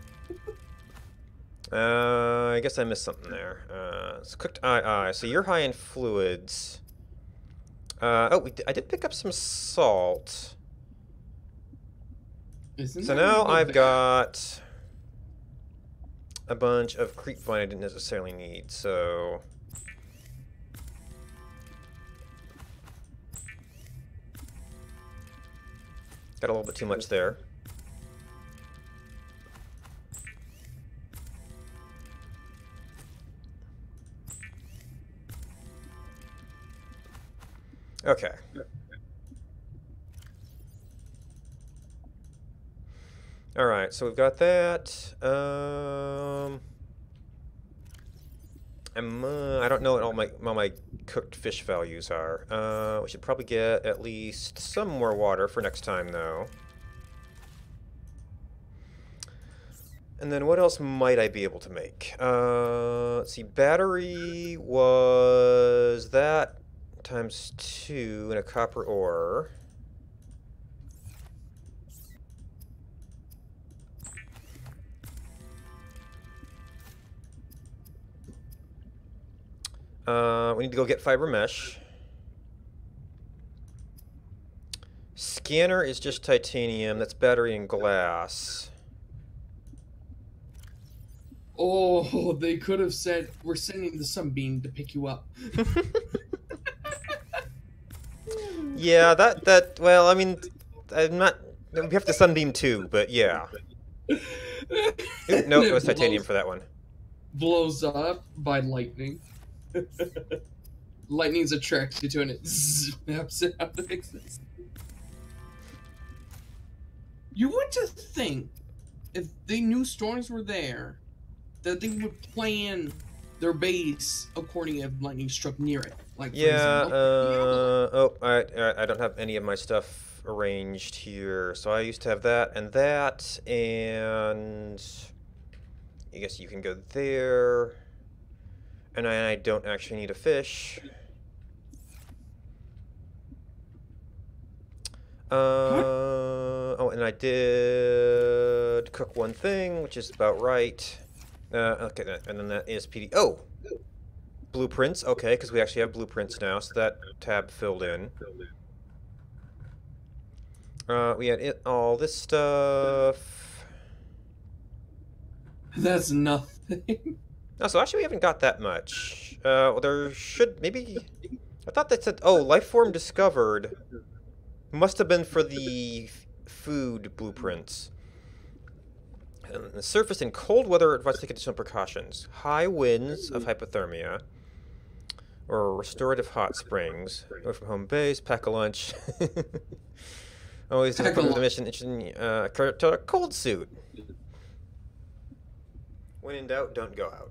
I guess I missed something there. So cooked eye. So you're high in fluids. Oh, I did pick up some salt. So now I've got a bunch of creepvine I didn't necessarily need, so... Got a little bit too much there. Okay. All right, so we've got that. I don't know what all my cooked fish values are. We should probably get at least some more water for next time, though. And then what else might I be able to make? Let's see, battery was that times 2 and a copper ore. We need to go get fiber mesh. Scanner is just titanium. That's battery and glass. Oh, they could have said, we're sending the Sunbeam to pick you up. Yeah, well, I mean, I'm not, we have the Sunbeam too, but yeah. Ooh, nope, it was titanium for that one. Blows up by lightning. Lightning's attracted to it and it snaps it out of existence. You would just think, if they knew storms were there, that they would plan their base according if lightning struck near it. Like, Yeah, example, I don't have any of my stuff arranged here. So I used to have that, and I guess you can go there. And I don't actually need a fish. Oh, and I did cook one thing, which is about right. Okay, and then that is PD. Oh! Blueprints, okay, because we actually have blueprints now, so that tab filled in. We had all this stuff. That's nothing. Oh, so actually we haven't got that much. There should, maybe... I thought that said, oh, life form discovered. Must have been for the food blueprints. And the surface in cold weather, advise take additional precautions. High winds of hypothermia. Or restorative hot springs. Away from home base, pack a lunch. Always Pack a the lunch. mission, to a cold suit. When in doubt, don't go out.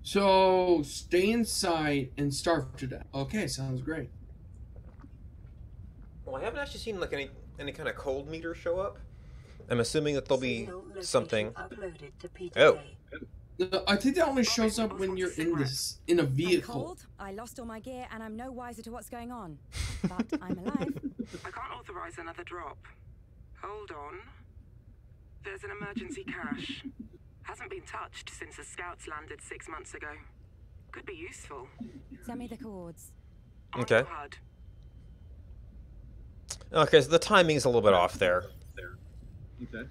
So, stay inside and starve to death. Okay, sounds great. Well, I haven't actually seen like any kind of cold meter show up. I'm assuming that there'll be something. Uploaded to PTA. Oh. I think that only shows up when you're in a I'm vehicle. cold, I lost all my gear, and I'm no wiser to what's going on. But I'm alive. I can't authorize another drop. Hold on. There's an emergency cache. Hasn't been touched since the scouts landed 6 months ago. Could be useful. Send me the cords. On Okay. your HUD. Okay, so the timing's a little bit off there. Okay.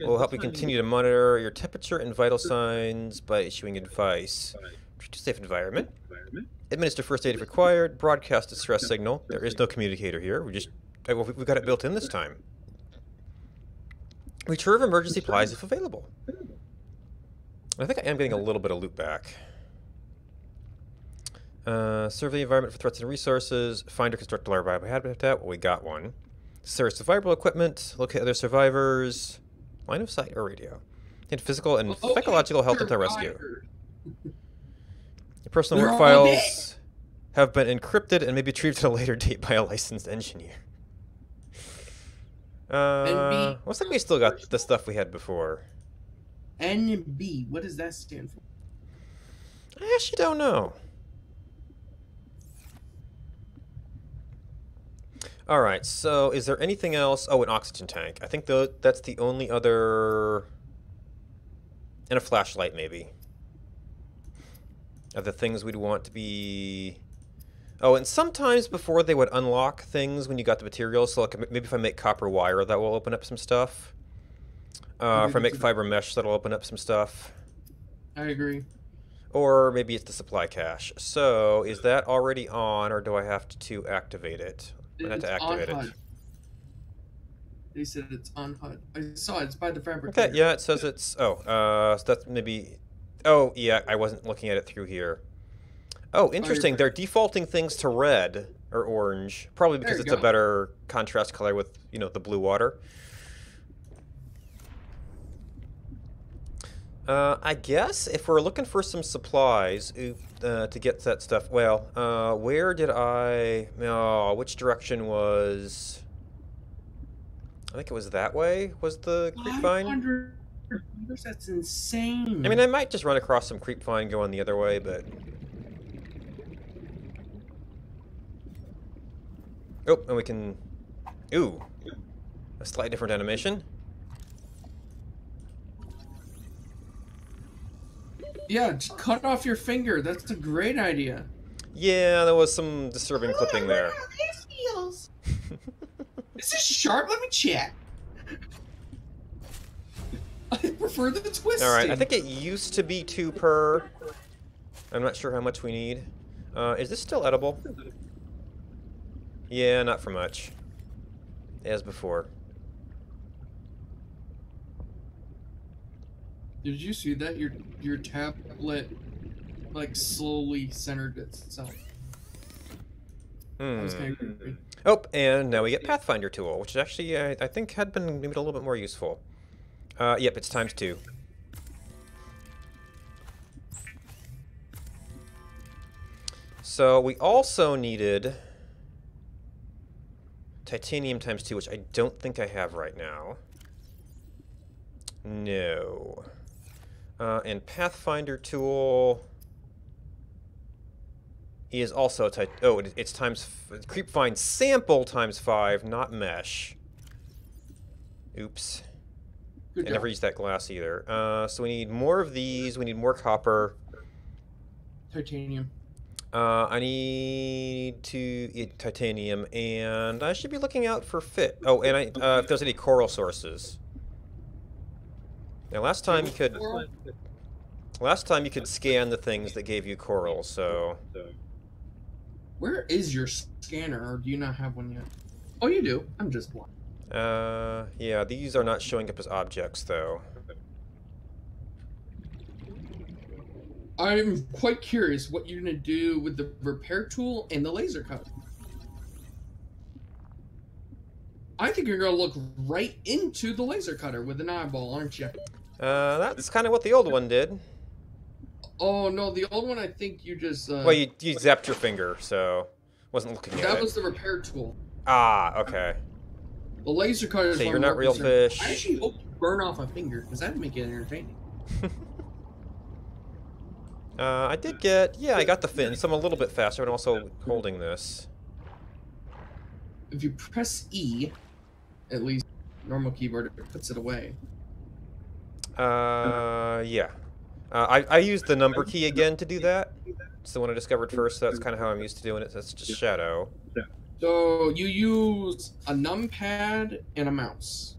We'll help you continue to monitor your temperature and vital signs by issuing advice. Treat a safe environment. Administer first aid if required. Broadcast distress signal. There is no communicator here. We've got it built in this time. Retrieve emergency supplies if available. I think I am getting a little bit of loot back. Survey the environment for threats and resources. Find or construct a larvae habitat. Well, we got one. Search survivable equipment. Locate other survivors. Line of sight or radio. And physical and psychological help until rescue. Your personal work files have been encrypted and may be retrieved at a later date by a licensed engineer. Looks like we still got the stuff we had before. NB, what does that stand for? I actually don't know. Alright, so is there anything else? Oh, an oxygen tank. I think that's the only other... And a flashlight, maybe. Of the things we'd want to be... Oh, and sometimes before they would unlock things when you got the materials, so like maybe if I make copper wire, that will open up some stuff. If I make fiber mesh, that'll open up some stuff. I agree. Or maybe it's the supply cache. So, is that already on, or do I have to activate it? I have to activate it. They said it's on HUD. I saw it. It's by the fabricator. Okay, yeah, it says it's... Oh, so that's maybe... Oh, yeah, I wasn't looking at it through here. Oh, interesting. They're defaulting things to red or orange. Probably because it's a better contrast color with, you know, the blue water. I guess if we're looking for some supplies to get that stuff... Well, where did I... Oh, which direction was... I think it was that way, was the creep vine? 500 meters, that's insane. I mean, I might just run across some creep vine going the other way, but... Oh, and we can... Ooh. A slightly different animation. Yeah, just cut off your finger. That's a great idea. Yeah, there was some disturbing clipping there. Is this sharp? Let me check. I prefer the twisting. Alright, I think it used to be 2 per. I'm not sure how much we need. Is this still edible? Yeah, not for much. As before. Did you see that? Your tablet, like, slowly centered itself. That was kind of creepy. Oh, and now we get Pathfinder tool, which actually I think had been maybe a little bit more useful. Yep, it's ×2. So we also needed titanium ×2, which I don't think I have right now. No. And Pathfinder tool is also it's creep vine sample ×5, not mesh. Oops. I never used that glass either. So we need more of these. We need more copper. Titanium. I need to eat titanium, and I should be looking out for fit. Oh, and if there's any coral sources. Now, last time you could scan the things that gave you coral. So. Where is your scanner, or do you not have one yet? Oh, you do. I'm just blind. Yeah, these are not showing up as objects, though. I'm quite curious what you're going to do with the repair tool and the laser cutter. I think you're going to look right into the laser cutter with an eyeball, aren't you? That's kind of what the old one did. Oh, no, the old one, I think you just... Well, you zapped your finger, so wasn't looking at it. That was the repair tool. Ah, okay. The laser cutter is... So you're not real fish. I actually hope you burn off a finger, because that'd make it entertaining. I did get... Yeah, I got the fin, so I'm a little bit faster, and also holding this. If you press E, at least normal keyboard, it puts it away. Yeah. I used the number key again to do that. It's the one I discovered first, so that's kind of how I'm used to doing it. That's just shadow. So you use a numpad and a mouse.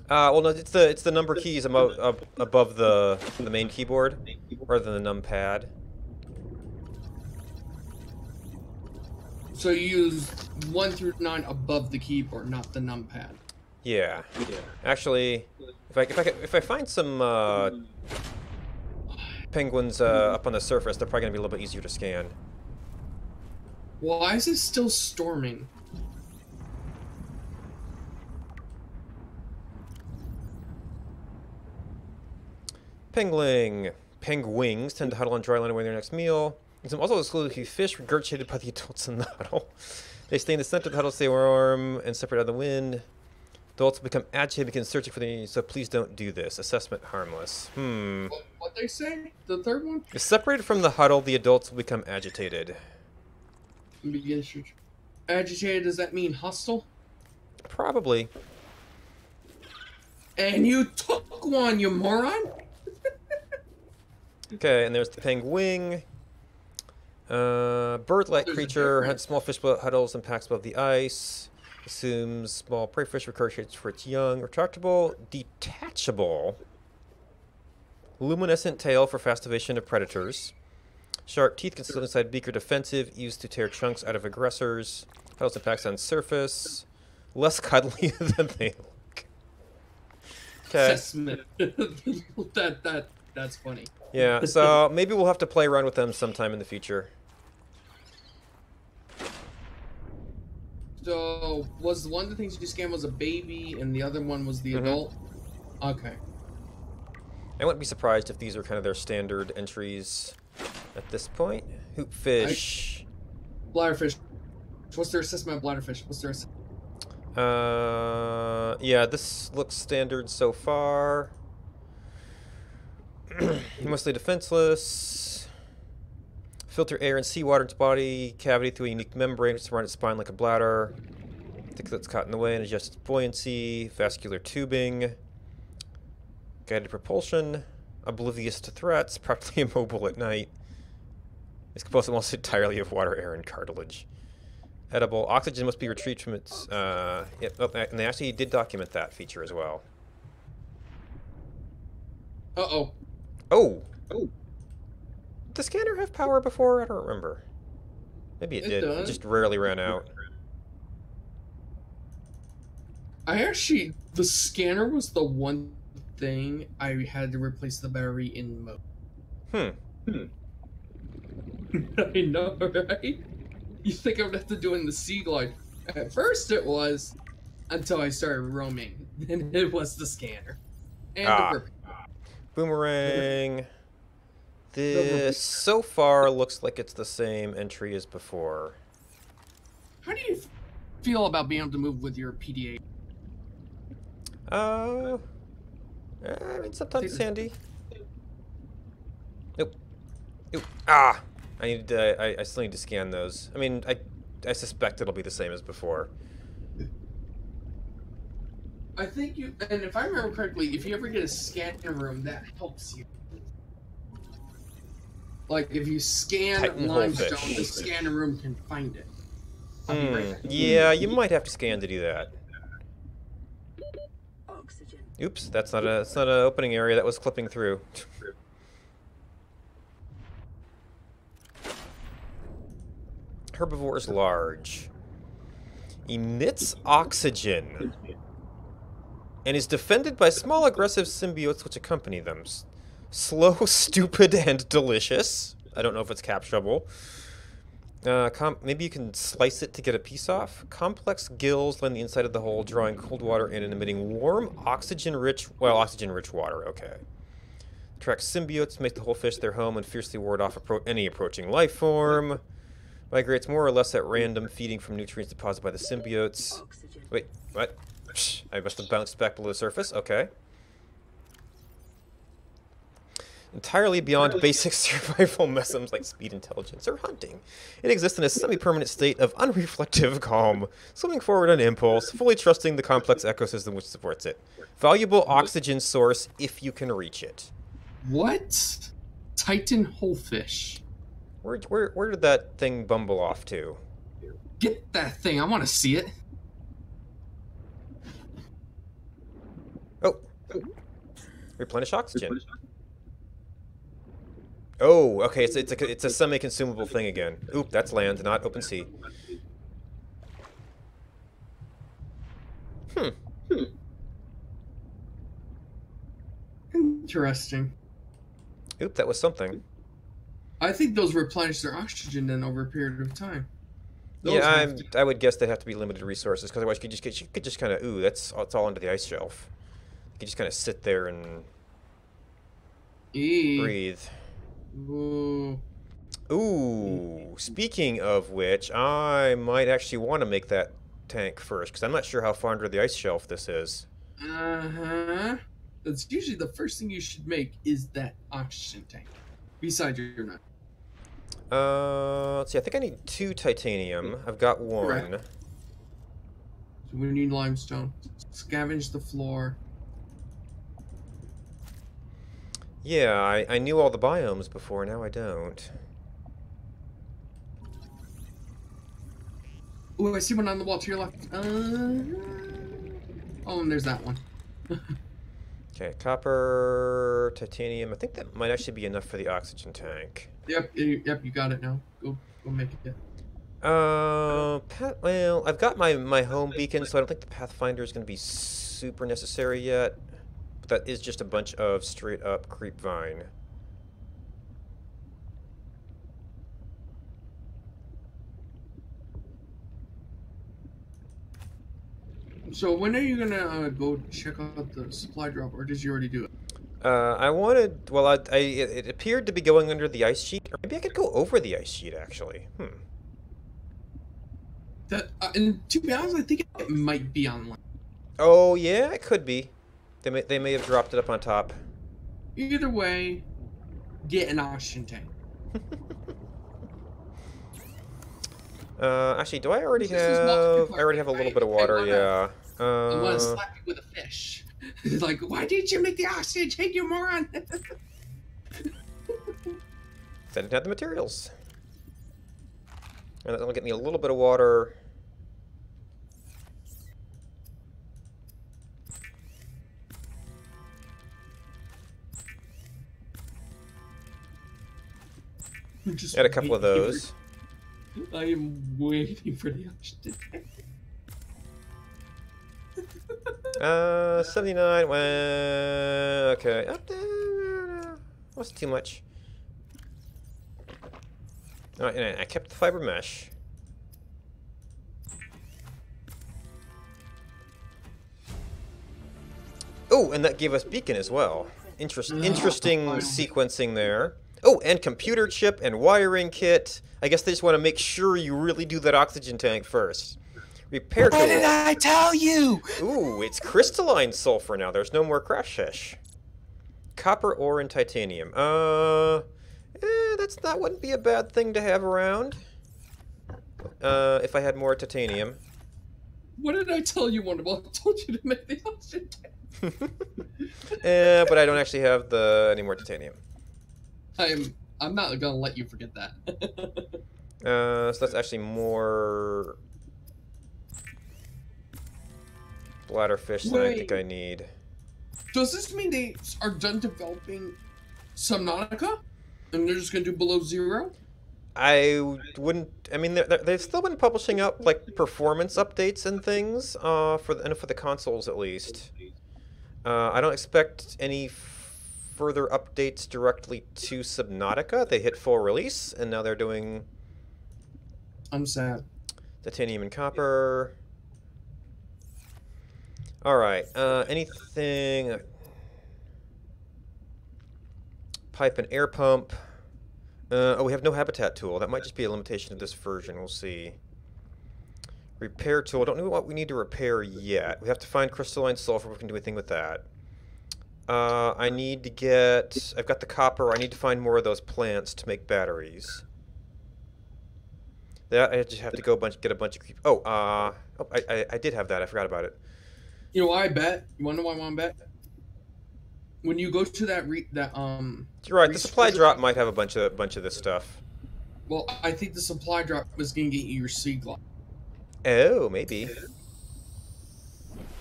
Well, no, it's the number keys above the main keyboard, rather than the numpad. So you use 1 through 9 above the keyboard, not the numpad. Yeah. Actually, if I find some penguins up on the surface, they're probably gonna be a little bit easier to scan. Why is it still storming? Penguins tend to huddle on dry land away their next meal. And some also exclusively fish regurgitated by the adults in the huddle. They stay in the center of the huddle, stay warm, and separate out of the wind. Adults become agitated, begin searching for the... So please don't do this. Assessment harmless. What they say? The third one? If separated from the huddle, the adults will become agitated. Begin search. Agitated, does that mean hostile? Probably. And you took one, you moron! Okay, and there's the penguin. Bird-like creature, hunts small fish huddles and packs above the ice. Assumes small prey fish, regurgitates for its young. Retractable, detachable. Luminescent tail for fast evasion of predators. Sharp teeth concealed inside beaker defensive, used to tear chunks out of aggressors. Health impacts on surface. Less cuddly than they look. Okay. Assessment. That's funny. Yeah, so maybe we'll have to play around with them sometime in the future. So, was one of the things you scanned was a baby, and the other one was the adult? Okay. I wouldn't be surprised if these are kind of their standard entries at this point. Hoopfish. Bladderfish. What's their assessment of bladderfish? What's their assessment? Yeah, this looks standard so far. Mostly defenseless. Filter air and seawater in its body cavity through a unique membrane surrounding its spine like a bladder. Thick that's caught in the way and adjusts its buoyancy. Vascular tubing. Guided propulsion. Oblivious to threats. Practically immobile at night. It's composed almost entirely of water, air, and cartilage. Edible. Oxygen must be retrieved from its... and they actually did document that feature as well. Uh-oh. Oh! Did the scanner have power before? I don't remember. Maybe it did. does. It just rarely ran out. The scanner was the one thing I had to replace the battery in mode. I know, right? You think I would have to do it in the sea glide. At first it was, until I started roaming. Then it was the scanner. And the rip. Boomerang. This so far looks like it's the same entry as before. How do you feel about being able to move with your PDA? I mean, sometimes it's handy. Nope. Ah! I still need to scan those. I mean, I suspect it'll be the same as before. I think and if I remember correctly, if you ever get a scanner room, that helps you. Like, if you scan Titan limestone, Holefish. the scanner room can find it. I'll be right back. Yeah, you might have to scan to do that. Oxygen. Oops, that's not an opening area that was clipping through. Herbivore is large. Emits oxygen. And is defended by small aggressive symbiotes which accompany them. Slow, stupid, and delicious. I don't know if it's capturable. Maybe you can slice it to get a piece off. Complex gills line the inside of the hole, drawing cold water in and emitting warm, oxygen-rich water. Okay. Attracts symbiotes, make the whole fish their home, and fiercely ward off any approaching life form. Migrates more or less at random, feeding from nutrients deposited by the symbiotes. Oxygen. Wait, what? I must have bounced back below the surface. Okay. Entirely beyond basic survival mechanisms like speed, intelligence, or hunting. It exists in a semi-permanent state of unreflective calm, swimming forward on impulse, fully trusting the complex ecosystem which supports it. Valuable oxygen source if you can reach it. What? Titan Holefish. Where did that thing bumble off to? Get that thing. I want to see it. Oh. Replenish oxygen. Oh, okay, it's a semi-consumable thing again. Oop, that's land, not open sea. Interesting. Oop, that was something. I think those replenish their oxygen then over a period of time. Those Yeah, have to- I would guess they have to be limited resources, because otherwise you could just kind of, ooh, it's all under the ice shelf. You could just kind of sit there and breathe. Ooh. Ooh, speaking of which, I might actually want to make that tank first, because I'm not sure how far under the ice shelf this is. Uh-huh. That's usually the first thing you should make is that oxygen tank. Besides your nut. Let's see, I think I need 2 titanium. I've got 1. Correct. So we need limestone. Scavenge the floor. Yeah, I knew all the biomes before, now I don't. Ooh, I see one on the wall to your left. Oh, and there's that one. Okay, copper, titanium. I think that might actually be enough for the oxygen tank. Yep, you got it now. Go make it. Well, I've got my home beacon, so I don't think the Pathfinder is going to be super necessary yet. But that is just a bunch of straight up creep vine. So when are you gonna go check out the supply drop, or did you already do it? I wanted. Well, it appeared to be going under the ice sheet, or maybe I could go over the ice sheet actually. That and to be honest, I think it might be online. Oh yeah, it could be. They may have dropped it up on top. Either way, get an oxygen tank. Actually, do I already have? I already have a little bit of water. Yeah. I want to slap you with a fish. Like, why didn't you make the oxygen tank, you moron? I didn't have the materials. And that'll get me a little bit of water. Add a couple of those. I am waiting for the oxygen tank. 79. Well, okay. Up there. Wasn't too much. All right, and I kept the fiber mesh. Oh, and that gave us beacon as well. Interesting sequencing there. Oh, and computer chip and wiring kit. I guess they just want to make sure you really do that oxygen tank first. Repair tool. What did I tell you? Ooh, it's crystalline sulfur now. There's no more crash fish. Copper ore and titanium. That wouldn't be a bad thing to have around. If I had more titanium. What did I tell you, Wonderful? I told you to make the oxygen tank. But I don't actually have any more titanium. I'm not gonna let you forget that. So that's actually more bladderfish than I think I need. Does this mean they are done developing Subnautica, and they're just gonna do below zero? I wouldn't. I mean, they've still been publishing up like performance updates and things for the consoles at least. I don't expect any further updates directly to Subnautica. They hit full release, and now they're doing. I'm sad. Titanium and copper. All right. Anything? Pipe and air pump. Oh, we have no habitat tool. That might just be a limitation of this version. We'll see. Repair tool. Don't know what we need to repair yet. We have to find crystalline sulfur. We can do anything with that. I need to get... I've got the copper. I need to find more of those plants to make batteries. That I just have to go get a bunch of creep... I did have that. I forgot about it. You know why I bet? You wanna know why I want to bet? When you go to that You're right. The supply drop might have a bunch of this stuff. Well, I think the supply drop was gonna get you your sea glide. Oh, maybe.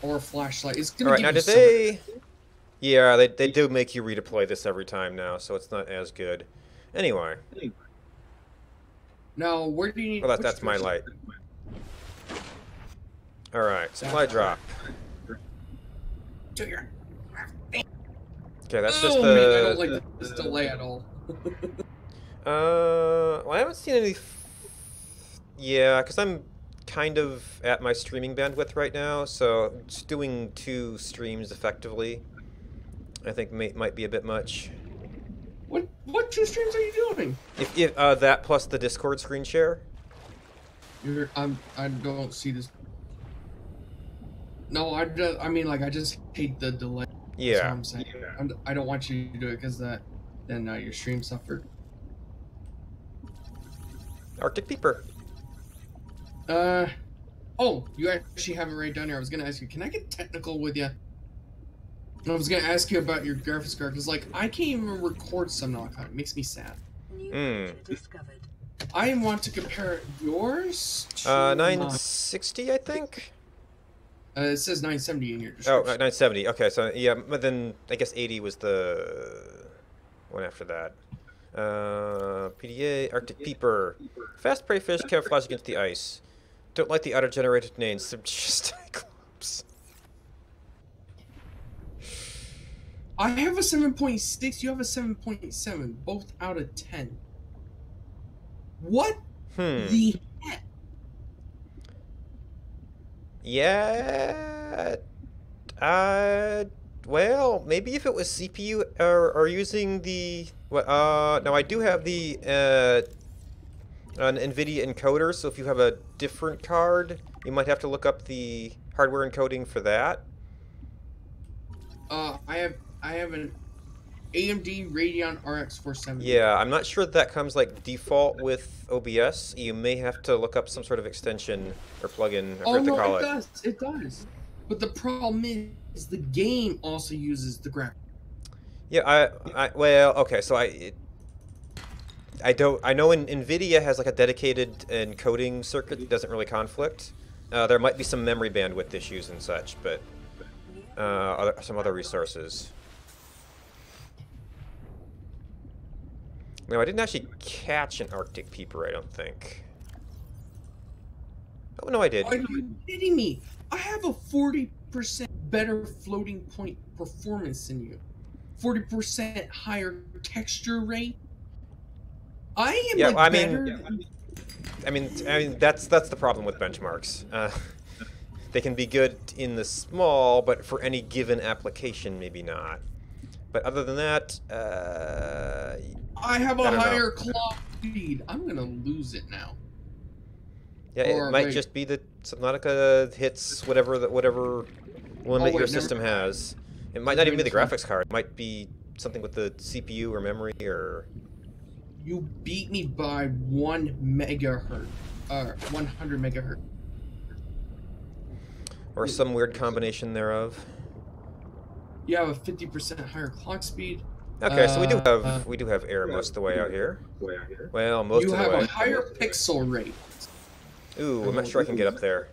Or a flashlight. It's gonna. All right. Now, did they? Yeah, they do make you redeploy this every time now, so it's not as good. Anyway. Now, where do you need? Well, that's my light. All right, supply drop. Okay, that's just the... Man, I don't like this delay at all. Well, I haven't seen any... Yeah, because I'm kind of at my streaming bandwidth right now, so just doing 2 streams effectively, I think might be a bit much. What 2 streams are you doing? If that plus the Discord screen share. I don't see this. No, I mean, like, I just hate the delay. Yeah. That's what I'm saying. I don't want you to do it because then your stream suffered. Arctic Peeper. Oh, you actually have it right down here. I was gonna ask you, can I get technical with you? I was gonna ask you about your graphics card because, like, I can't even record Subnautica. It makes me sad. Discovered. I want to compare yours to 960, I think. It says 970 in your Oh, description. 970. Okay, so yeah, but then I guess 80 was the one after that. PDA, Arctic Peeper. Fast prey fish camouflage against the ice. Don't like the auto-generated names. Cyclops. I have a 7.6, you have a 7.7, both out of 10. What the heck? Yeah. Well, maybe if it was CPU or using the no, I do have the an NVIDIA encoder, so if you have a different card, you might have to look up the hardware encoding for that. I have an AMD Radeon RX 470. Yeah, I'm not sure that comes like default with OBS. You may have to look up some sort of extension or plugin. I forget to call it. It does. But the problem is the game also uses the graphics. Yeah, well, okay, so I know NVIDIA has like a dedicated encoding circuit that doesn't really conflict. There might be some memory bandwidth issues and such, but some other resources. No, I didn't actually catch an Arctic Peeper, I don't think. Oh, no, I did. Are you kidding me? I have a 40% better floating point performance than you. 40% higher texture rate. I am I mean that's the problem with benchmarks. They can be good in the small, but for any given application, maybe not. But other than that, I have a higher clock speed. I'm gonna lose it now. Yeah, it might just be that Subnautica hits whatever limit your system has. It might not even be the graphics card. It might be something with the CPU or memory or. You beat me by 1 megahertz, 100 megahertz. Or some weird combination thereof. You have a 50% higher clock speed. Okay, so we do have air most of the way out here. Well, most of the way. You have a higher pixel rate. Ooh, I'm not sure I can get up there.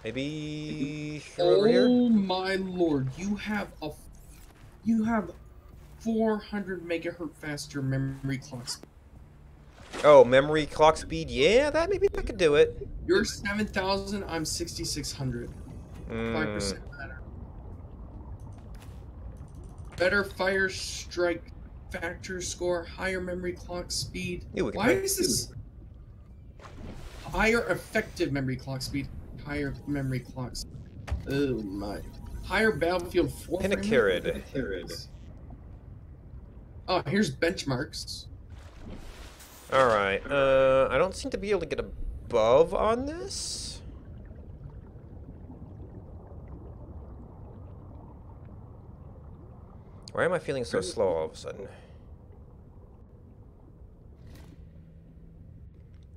Maybe over here? Oh my lord, you have 400 megahertz faster memory clock speed. Oh, memory clock speed? Yeah, that maybe I could do it. You're 7,000, I'm 6,600. 5% better. Better fire strike factor score, higher memory clock speed. Why is this? Higher effective memory clock speed, higher memory clock speed. Oh my. Higher Battlefield 4 Pinacarid. Oh, here's benchmarks. Alright, I don't seem to be able to get above on this. Why am I feeling so slow all of a sudden?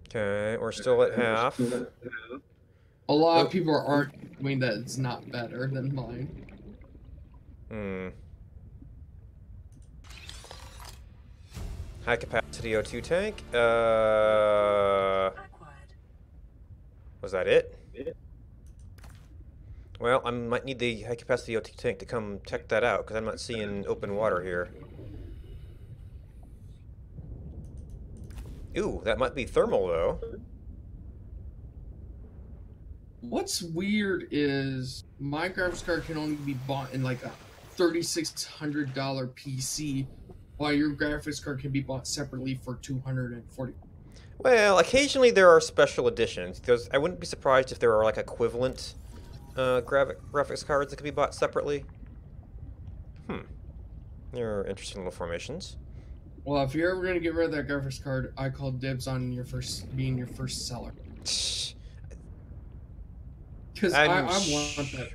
Okay, we're still at half. A lot of people are arguing that it's not better than mine. High capacity O2 tank. Was that it? Well, I might need the high capacity O2 tank to come check that out because I'm not seeing open water here. Ooh, that might be thermal though. What's weird is my graphics card can only be bought in like a $3,600 PC, while your graphics card can be bought separately for $240. Well, occasionally there are special editions. I wouldn't be surprised if there are like equivalent graphics cards that could be bought separately. They're interesting little formations. Well, if you're ever gonna get rid of that graphics card, I call dibs on being your first seller. Because I want that.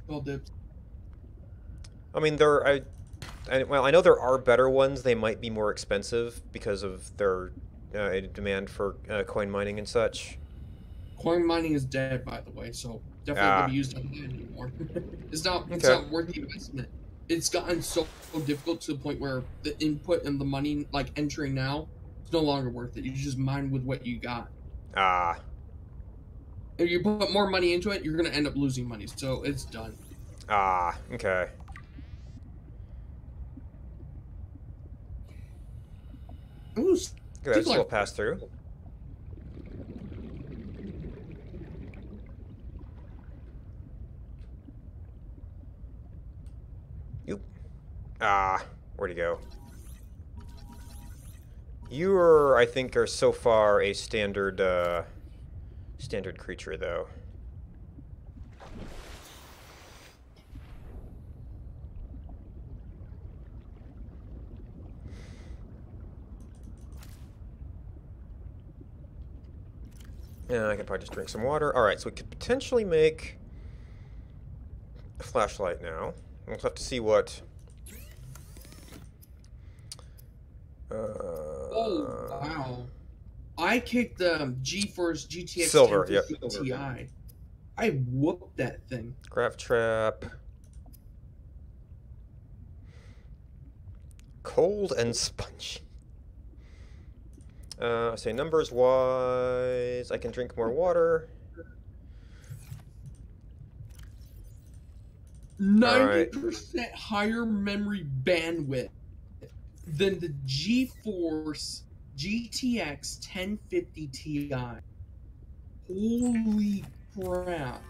Call dibs. I mean, well, I know there are better ones. They might be more expensive because of their demand for coin mining and such. Coin mining is dead, by the way, so definitely don't be used on that anymore. It's not worth the investment. It's gotten so difficult to the point where the input and the money, like entering now, is no longer worth it. You just mine with what you got. If you put more money into it, you're gonna end up losing money. So it's done. Ah, okay. Ooh, Good, that's a little pass through. Yoop. Ah, where'd he go? You are, I think, are so far a standard, standard creature, though. Yeah, I can probably just drink some water. Alright, so we could potentially make a flashlight now. We'll have to see what... Oh, wow. I kicked the GeForce GTX Silver, 1050 Ti. I whooped that thing. Grav trap. Cold and spongy. Say numbers wise, I can drink more water. 90% higher memory bandwidth than the GeForce GTX 1050 Ti. Holy crap.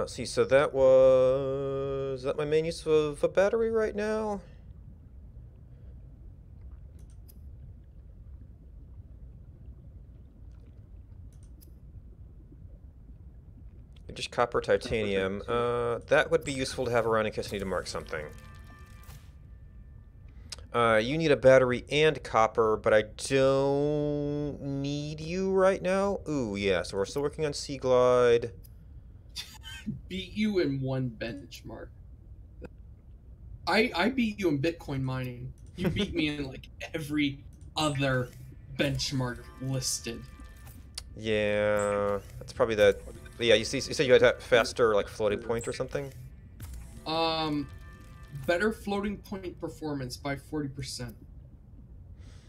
See, so that was... Is that my main use of a battery right now? Just copper, titanium. That would be useful to have around in case I need to mark something. You need a battery and copper, but I don't need you right now. Ooh, yeah, so we're still working on Sea Glide. Beat you in one benchmark. I beat you in Bitcoin mining. You beat me in like every other benchmark listed. Yeah, that's probably that. Yeah, you said you had that faster like floating point or something. Better floating point performance by 40%.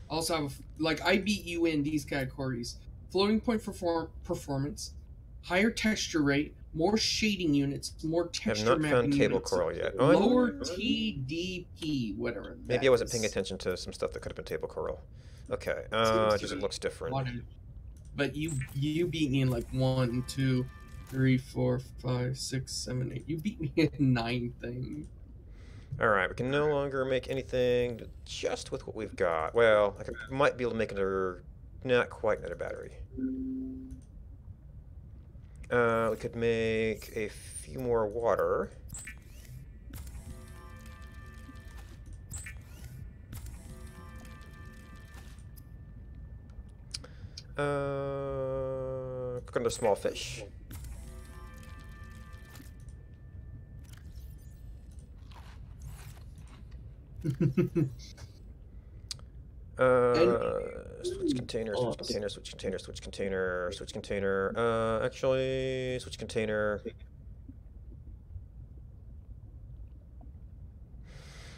Also have like I beat you in these categories: floating point performance, higher texture rate, more shading units, more texture mapping. Have not found table units, coral yet. lower TDP, whatever. Maybe I wasn't paying attention to some stuff that could have been table coral. Okay, just it looks different. But you beat me in like 1, 2, 3, 4, 5, 6, 7, 8. You beat me in 9 things. Alright, we can no longer make anything just with what we've got. Well, might be able to make another... Not quite another battery. We could make a few more water. Cook under small fish. Switch container, switch container, switch container, switch container, switch container. Actually, switch container.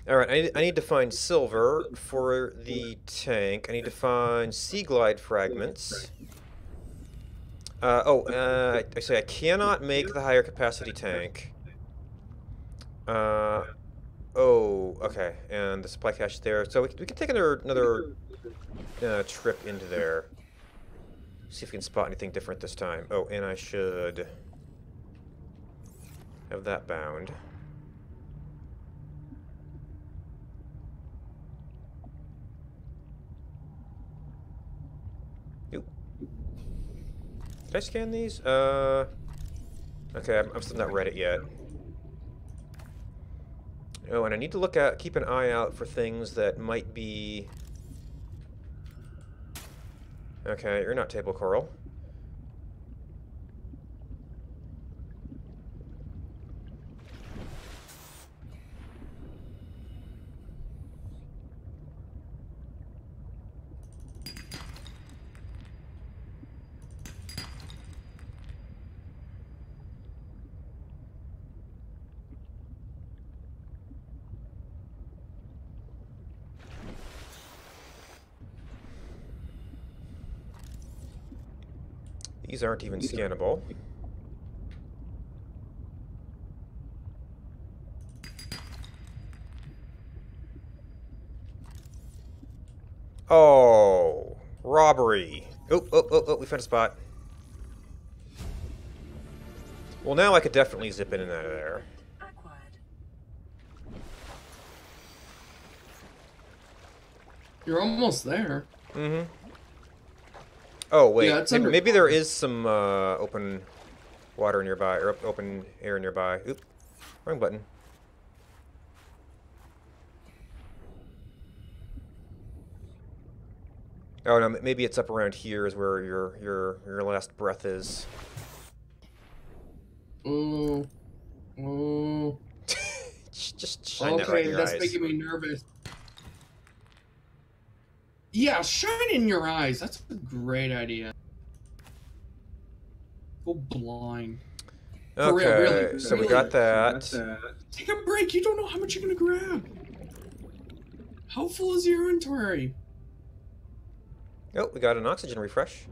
Alright, I need to find silver for the tank. I need to find Sea Glide fragments. I say I cannot make the higher capacity tank. Oh, okay, and the supply cache there. So we can take another trip into there. See if we can spot anything different this time. Oh, and I should have that bound. Oop. Did I scan these? Okay, I'm still not read it yet. Oh, and I need to keep an eye out for things that might be... Okay, you're not table coral. These aren't even scannable. Oh, robbery. Oh, we found a spot. Well, now I could definitely zip in and out of there. Acquired. You're almost there. Mm-hmm. Oh, wait. Yeah, Maybe there is some open water nearby, or open air nearby. Oop. Wrong button. Oh no, maybe it's up around here is where your last breath is. Oh. Just shine that right in your eyes. That's making me nervous. Yeah, shine in your eyes. That's a great idea. Go blind. Okay, really. So we got that. Take a break. You don't know how much you're gonna grab. How full is your inventory? Oh, we got an oxygen refresh.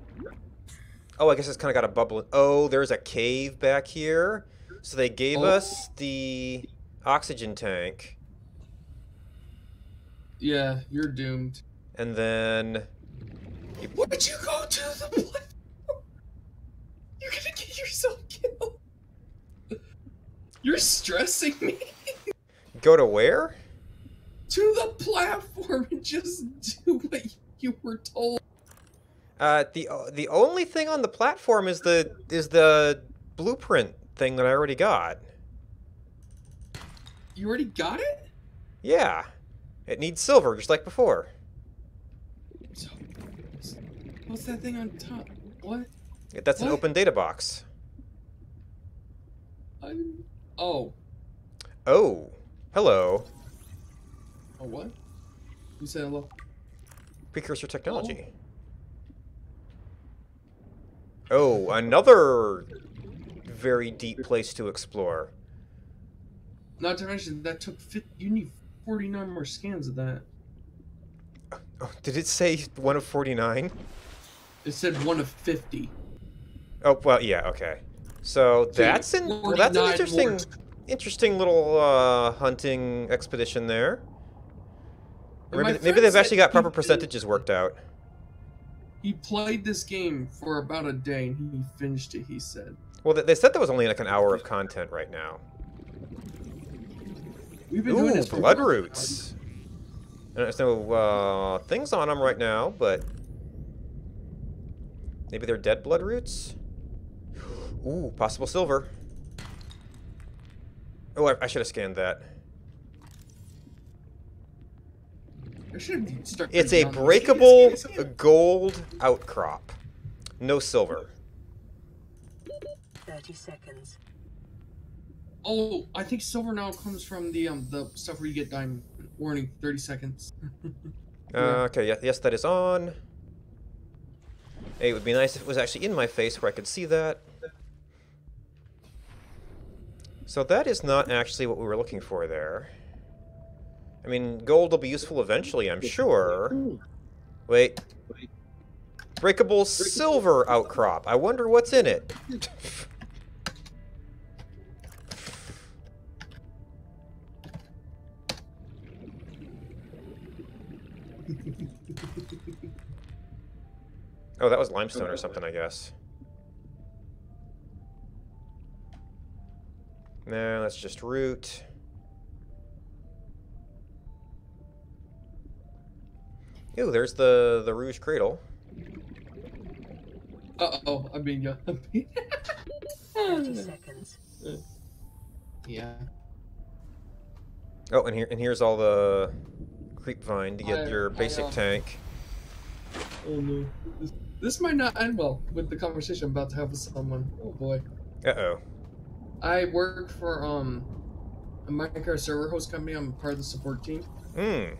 Oh, I guess it's kind of got a bubble. Oh, there's a cave back here. So they gave us the oxygen tank. Yeah, you're doomed. And then... What did you go to the platform? You're gonna get yourself killed. You're stressing me. Go to where? To the platform and just do what you were told. The only thing on the platform is the blueprint thing that I already got. You already got it? Yeah. It needs silver, just like before. So, what's that thing on top? What? That's an open data box. Oh. Oh. Hello. Oh, what? You said hello? Precursor technology. Oh, another very deep place to explore. Not to mention, that took you need 49 more scans of that. Oh, did it say 1 of 49? It said 1 of 50. Oh, well, yeah, okay. So that's an interesting little hunting expedition there. Maybe they've actually got proper percentages worked out. He played this game for about a day and he finished it, he said. Well, they said there was only like an hour of content right now. We've been doing this for blood roots. There's no things on them right now, but maybe they're dead blood roots? Ooh, possible silver. Oh, I should have scanned that. It's a breakable gold outcrop. No silver. 30 seconds. Oh, I think silver now comes from the stuff where you get diamond. Warning, 30 seconds. Okay, yes, that is on. Hey, it would be nice if it was actually in my face where I could see that. So that is not actually what we were looking for there. I mean, gold will be useful eventually, I'm sure. Wait. Breakable silver outcrop. I wonder what's in it. Oh, that was limestone or something, I guess. No, that's just root. Ooh, there's the Rouge Cradle. Uh-oh, I mean, yeah. 30 seconds. Yeah. Oh, and here's all the creep vine to get your basic tank. Oh no. This might not end well with the conversation I'm about to have with someone. Oh boy. Uh-oh. I work for a Minecraft server host company. I'm part of the support team. Hmm.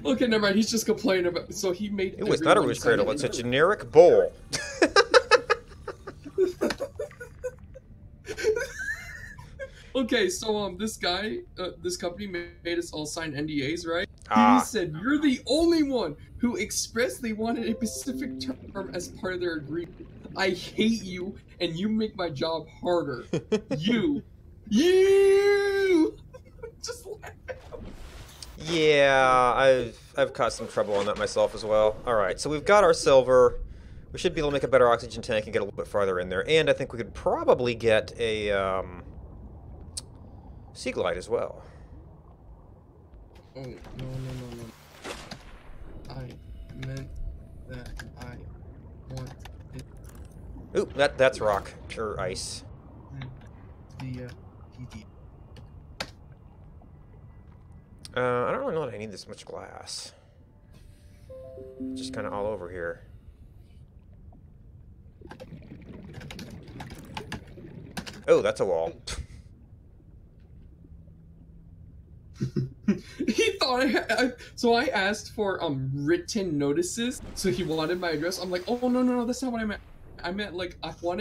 Okay, never mind. He's just complaining about. So he made. It was not a Rouge Cradle. It's a generic bowl. Okay, so this guy, this company made us all sign NDAs, right? Ah. He said you're the only one who expressly wanted a specific term as part of their agreement. I hate you, and you make my job harder. you. Just laugh at him. Yeah, I've caused some trouble on that myself as well. All right, so we've got our silver. We should be able to make a better oxygen tank and get a little bit farther in there. And I think we could probably get a sea glide as well. Oh, no. I meant that I want it. Oop, that's rock or ice. The PD. I don't really know that I need this much glass. Just kind of all over here. Oh, that's a wall. He thought so I asked for written notices, so he wanted my address. I'm like, oh no, that's not what I meant. I meant like I want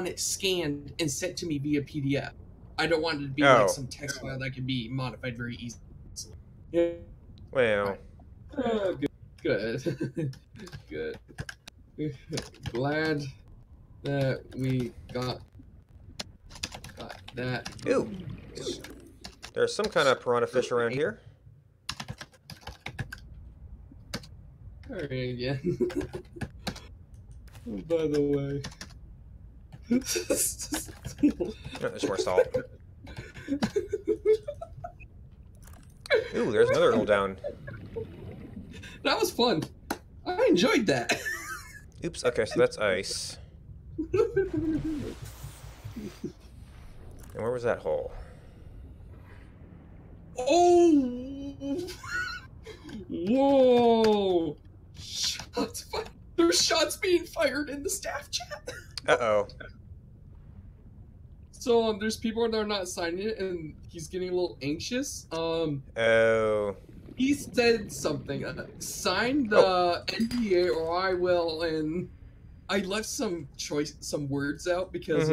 it scanned and sent to me via PDF. I don't want it to be like some text file that can be modified very easily. Yeah. Well. Good. Good. Glad that we got that. Ooh. There's some kind of piranha fish around here. Alright, again. By the way. Oh, there's more salt. Ooh, there's another hole down. That was fun. I enjoyed that. Oops, okay, so that's ice. And where was that hole? Oh! Whoa! Shots fired. There's shots being fired in the staff chat. Uh-oh. So there's people that are not signing it, and he's getting a little anxious. Oh. He said something. Sign the NDA, or I will. And I left some words out because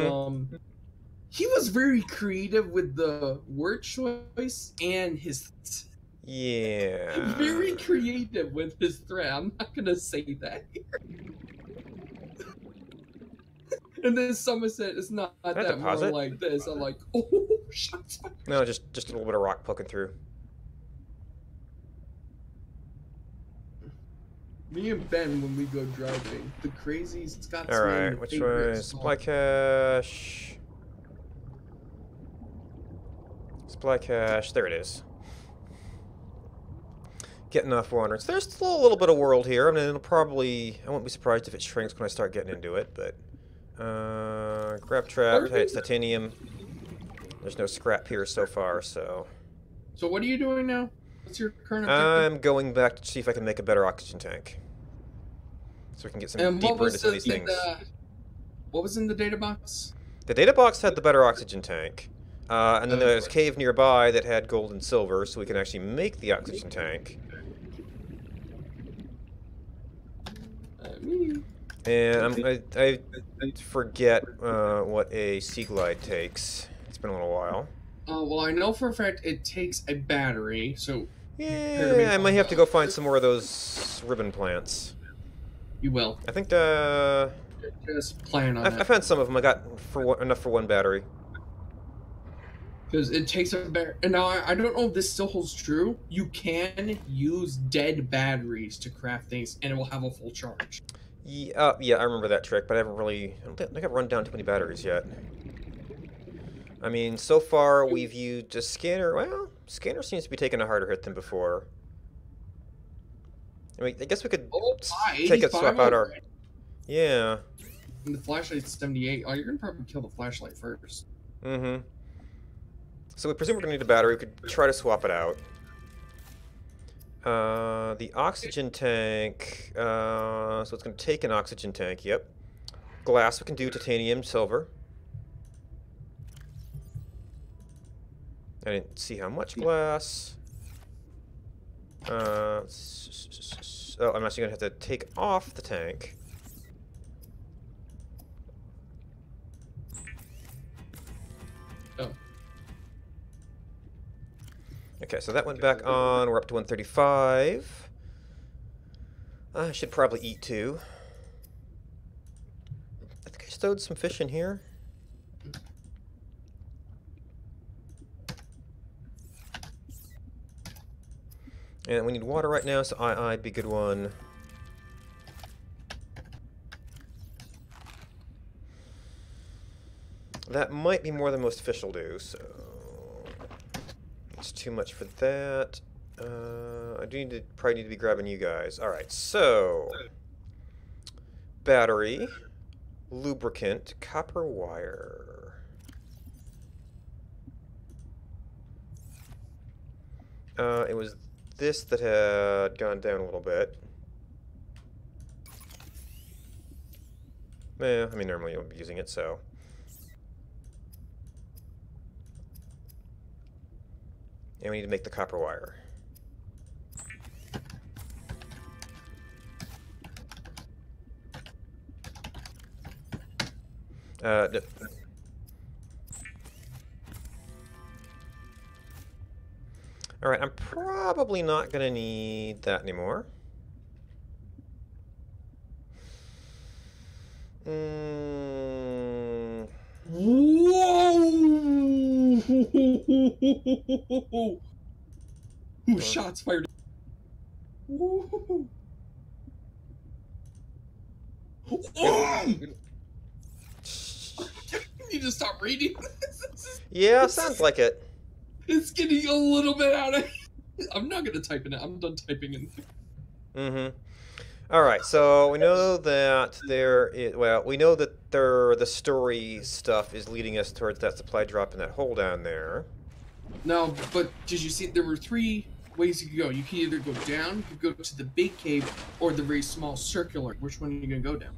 he was very creative with the word choice and his. Yeah. Very creative with his threat. I'm not gonna say that here. And then someone said it's not that more like this. I'm like, oh, shots fired. No, just a little bit of rock poking through. Me and Ben, when we go driving, the crazy Scotsman. All right, which way? Supply cache. Supply cache. There it is. Getting off water. So there's still a little bit of world here. I mean, it'll probably. I won't be surprised if it shrinks when I start getting into it, but. Grab trap. Hey, it's titanium. There's no scrap here so far, so. So what are you doing now? What's your current objective? I'm going back to see if I can make a better oxygen tank. So we can get some deeper into some of these things. What was in the data box? The data box had the better oxygen tank. And then there's a cave nearby that had gold and silver, so we can actually make the oxygen tank. And I forget what a sea glide takes. It's been a little while. Well, I know for a fact it takes a battery, so... Yeah, I might have to go find some more of those ribbon plants. You will. I think just plan on I found some of them. I got enough for one battery. Because it takes a battery. And now, I don't know if this still holds true. You can use dead batteries to craft things, and it will have a full charge. Yeah, I remember that trick, but I don't think I've run down too many batteries yet. I mean, so far we've used a scanner. Well, scanner seems to be taking a harder hit than before. I mean, I guess we could take a swap out our... Yeah. And the flashlight's 78. Oh, you're going to probably kill the flashlight first. Mm-hmm. So we presume we're going to need a battery. We could try to swap it out. The oxygen tank... so it's going to take an oxygen tank, yep. Glass, we can do titanium, silver. I didn't see how much glass. Oh, I'm actually going to have to take off the tank. Oh. Okay, so that went back on. We're up to 135. I should probably eat too. I think I stowed some fish in here. And we need water right now, so I'd be a good one. That might be more than most fish will do, so it's too much for that. I do probably need to be grabbing you guys. All right, so battery, lubricant, copper wire. It was this that had gone down a little bit. I mean, normally you'll be using it, so. And we need to make the copper wire. Alright, I'm probably not going to need that anymore. Whoa! Ooh, shots fired. Woo. Oh! You need to stop reading. Yeah, sounds like it. It's getting a little bit out of. I'm not gonna type in it. I'm done typing in. Mm-hmm. All right, so we know that we know that the story stuff is leading us towards that supply drop in that hole down there. No, but did you see there were 3 ways you could go? You can either go down, you could go to the big cave, or the very small circular. Which one are you gonna go down?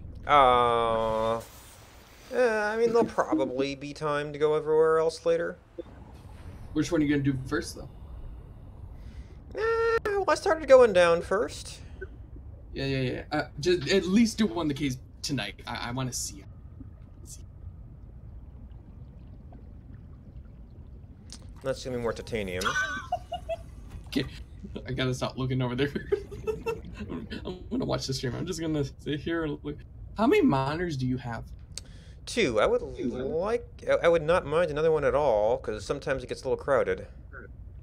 I mean, there'll probably be time to go everywhere else later. Which one are you gonna do first, though? Well, I started going down first. Yeah. Just at least do one of the caves tonight. I want to see it. That's gonna be more titanium. Okay, I gotta stop looking over there. I'm gonna watch the stream. I'm just gonna sit here and look. How many monitors do you have? 2. I would not mind another one at all, because sometimes it gets a little crowded.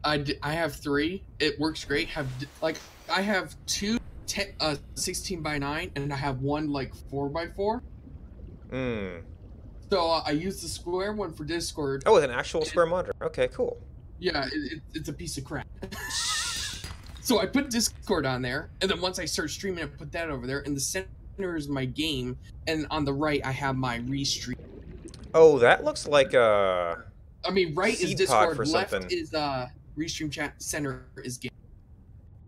I have 3. It works great. I have 2 16:9, and I have 1 like 4x4. So I use the square one for Discord. Oh, with an actual square monitor. Okay, cool. Yeah, it's a piece of crap. So I put Discord on there, and then once I start streaming, I put that over there. In the center is my game, and on the right I have my restream. Oh, that looks like a. I mean, right is seed Discord, pod for left something. is restream chat, center is game.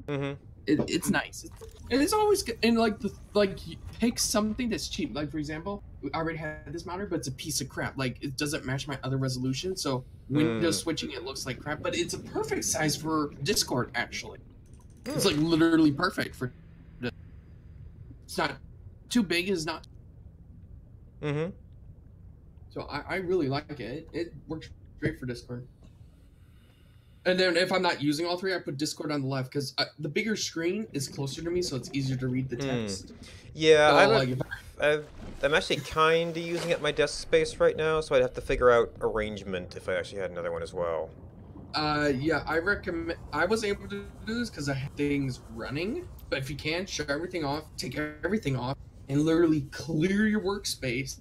Mm-hmm. It's nice. And it's always good. And you pick something that's cheap. Like, for example, I already had this monitor, but it's a piece of crap. Like, it doesn't match my other resolution, so window switching it looks like crap. But it's a perfect size for Discord, actually. It's like literally perfect for. It's not too big. It's not. Mm-hmm. So I really like it. It works great for Discord. And then if I'm not using all 3, I put Discord on the left, because the bigger screen is closer to me, so it's easier to read the text. Yeah, so I'm actually kind of using up my desk space right now, so I'd have to figure out arrangement if I actually had another one as well. Yeah, I recommend. I was able to do this because I had things running, but if you can, shut everything off, take everything off, and literally clear your workspace,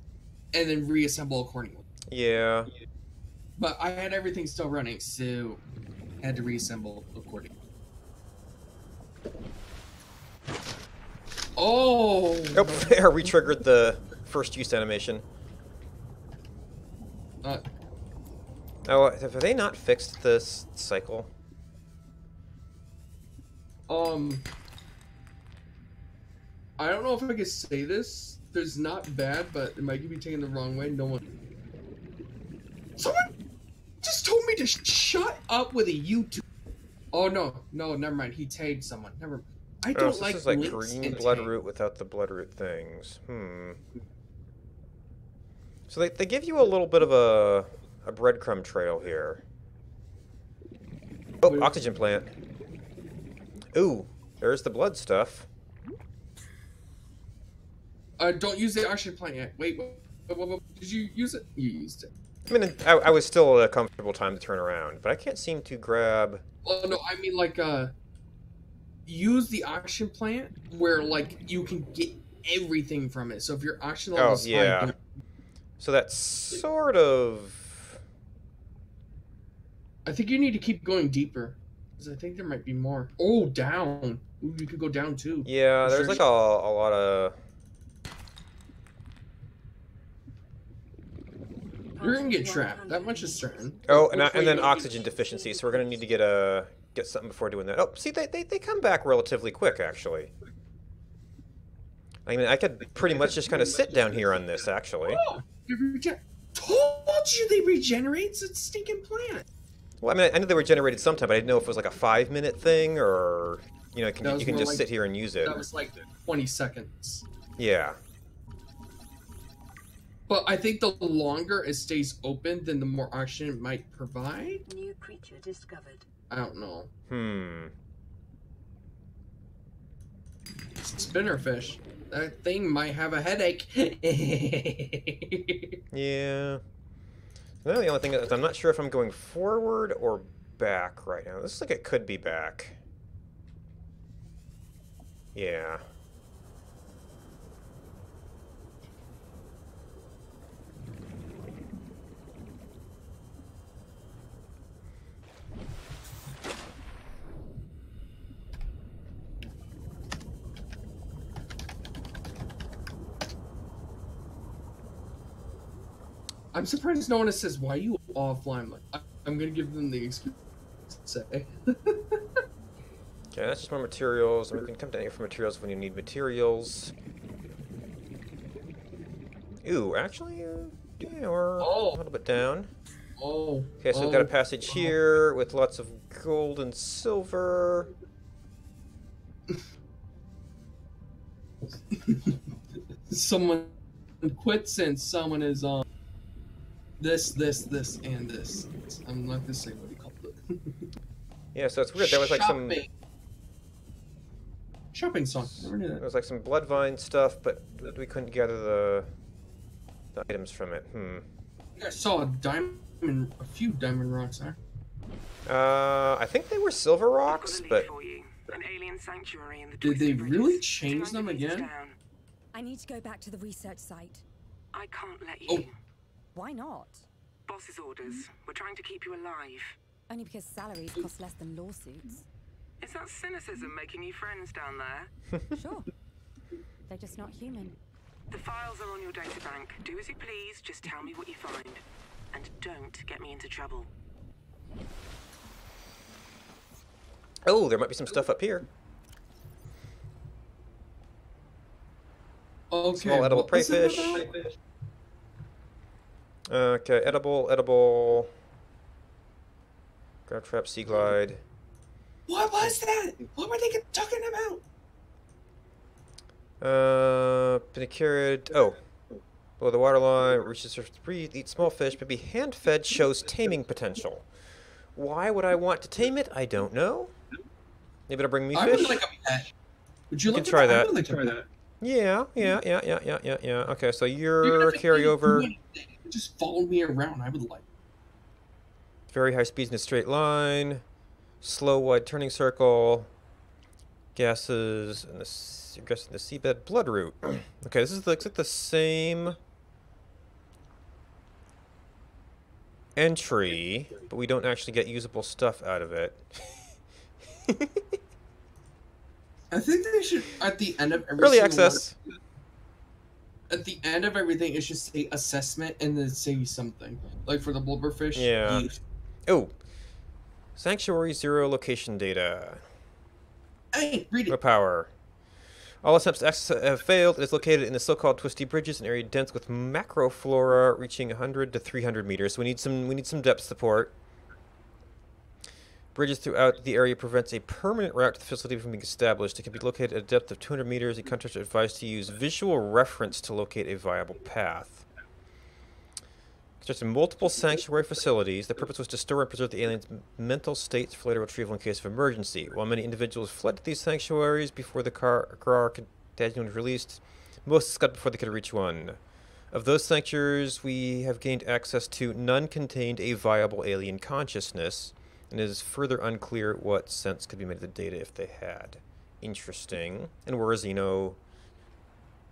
and then reassemble accordingly. Yeah. But I had everything still running, so I had to reassemble accordingly. Oh! Nope, there, we triggered the first use animation. Oh, have they not fixed this cycle? I don't know if I can say this. It's not bad, but it might be taken the wrong way. No one. Someone just told me to shut up with a YouTube. Oh no, never mind. He tagged someone. Never mind. I don't so like. This is like green bloodroot without the bloodroot things. So they give you a little bit of a breadcrumb trail here. Oh, oxygen plant. Ooh, there's the blood stuff. Don't use the oxygen plant yet. Wait, did you use it? You used it. I mean, I was still at a comfortable time to turn around, but I can't seem to grab... Oh, no, I mean, like, use the oxygen plant where, like, you can get everything from it. So if your oxygen level is yeah. high, So that's sort of... I think you need to keep going deeper. Because I think there might be more. Oh, down. Ooh, you could go down, too. Yeah, there's like a lot of... You're gonna get trapped. That much is certain. Oh, and then oxygen deficiency, so we're gonna need to get something before doing that. Oh, see, they come back relatively quick, actually. I mean, I could pretty much just kind of sit down here on this, actually. Oh, told you they regenerate. It's a stinking plant. Well, I mean, I knew they were generated sometime, but I didn't know if it was like a 5-minute thing, or, you know, you can just like, sit here and use it. That was like 20 seconds. Yeah. But I think the longer it stays open, then the more oxygen it might provide. New creature discovered. I don't know. Spinnerfish. That thing might have a headache. Yeah. Now the only thing is I'm not sure if I'm going forward or back right now. This looks like it could be back. Yeah. I'm surprised no one says, why are you offline? Like, I'm gonna give them the excuse to say. Okay, that's just more materials. And we can come down here for materials when you need materials. Ooh, actually, yeah, we're a little bit down. Oh. Okay, so we've got a passage here with lots of gold and silver. Someone quits and someone is on this, and this. I'm not gonna say what he called it. Yeah, so it's weird. There was like some shopping song. Never knew that. There was like some bloodvine stuff, but we couldn't gather the items from it. I saw a few diamond rocks there. I think they were silver rocks, but an alien sanctuary in the did they really change them again? I need to go back to the research site. I can't let you. Oh. Why not? Boss's orders. We're trying to keep you alive. Only because salaries cost less than lawsuits. Is that cynicism making you friends down there? Sure. They're just not human. The files are on your databank. Do as you please, just tell me what you find. And don't get me into trouble. oh, there might be some stuff up here. Okay. Small edible prey fish. Okay, edible. Grab trap, sea glide. What was that? What were they talking about? Pinacurid. Oh. Below the waterline, reaches surface to breathe, eat small fish, but be hand-fed, shows taming potential. Why would I want to tame it? I don't know. Maybe it'll bring me fish. I would like a pet. Would you can like try that. I would like to try that. Yeah. Okay, so you're carryover. Just follow me around. I would like. Very high speeds in a straight line. Slow, wide turning circle. Gases and the seabed blood root. Okay, this looks like the same entry, but we don't actually get usable stuff out of it. I think they should, at the end of every early access. At the end of everything, it should say assessment and then say something. Like for the blubberfish. Yeah. Oh. Sanctuary 0 location data. Hey, read it. No power. All attempts to access have failed. It is located in the so-called twisty bridges, an area dense with macroflora reaching 100 to 300 meters. So we need some depth support. Bridges throughout the area prevents a permanent route to the facility from being established. It can be located at a depth of 200 meters. The contractor advised to use visual reference to locate a viable path. Constructed multiple sanctuary facilities. The purpose was to store and preserve the aliens' mental states for later retrieval in case of emergency. While many individuals fled to these sanctuaries before the Krar contagion was released, most escaped before they could reach one. Of those sanctuaries we have gained access to, none contained a viable alien consciousness, and it is further unclear what sense could be made of the data if they had. Interesting. And we're a Xeno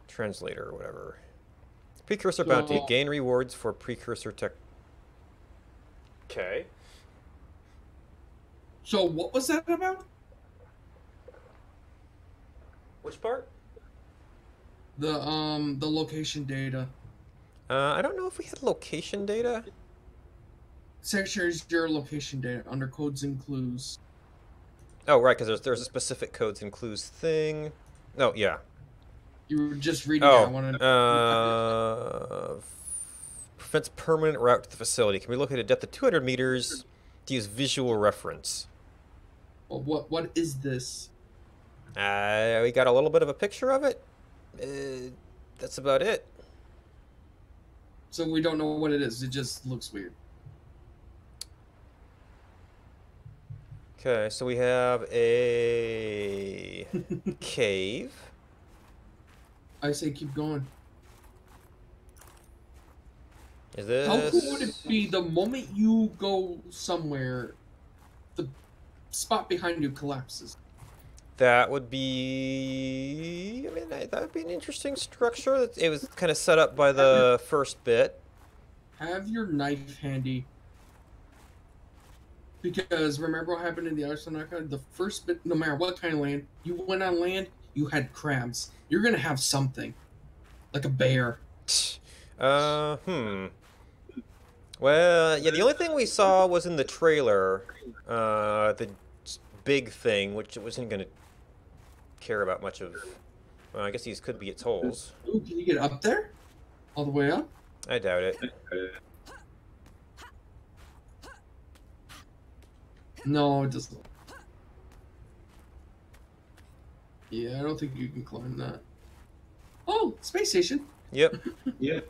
translator or whatever. Precursor bounty. Gain rewards for precursor tech. Okay. So what was that about? Which part? The location data. I don't know if we had location data. Sanctuary's your location data under codes and clues. Oh, right, because there's a specific codes and clues thing. Oh, yeah. You were just reading that. I wanted prevents permanent route to the facility. Can be located at a depth of 200 meters to use visual reference. Well, what is this? We got a little bit of a picture of it. That's about it. So we don't know what it is. It just looks weird. Okay, so we have a cave. I say keep going. Is this... How cool would it be the moment you go somewhere, the spot behind you collapses? That would be... I mean, that would be an interesting structure. It was kind of set up by the first bit. Have your knife handy. Because remember what happened in the Subnautica? The first bit, no matter what kind of land, you went on land, you had crabs. You're going to have something. Like a bear. Well, yeah, the only thing we saw was in the trailer, the big thing, which it wasn't going to care about much of. Well, I guess these could be its holes. Ooh, can you get up there? All the way up? I doubt it. No, it doesn't. Yeah, I don't think you can climb that. Oh, space station. Yep. Yeah.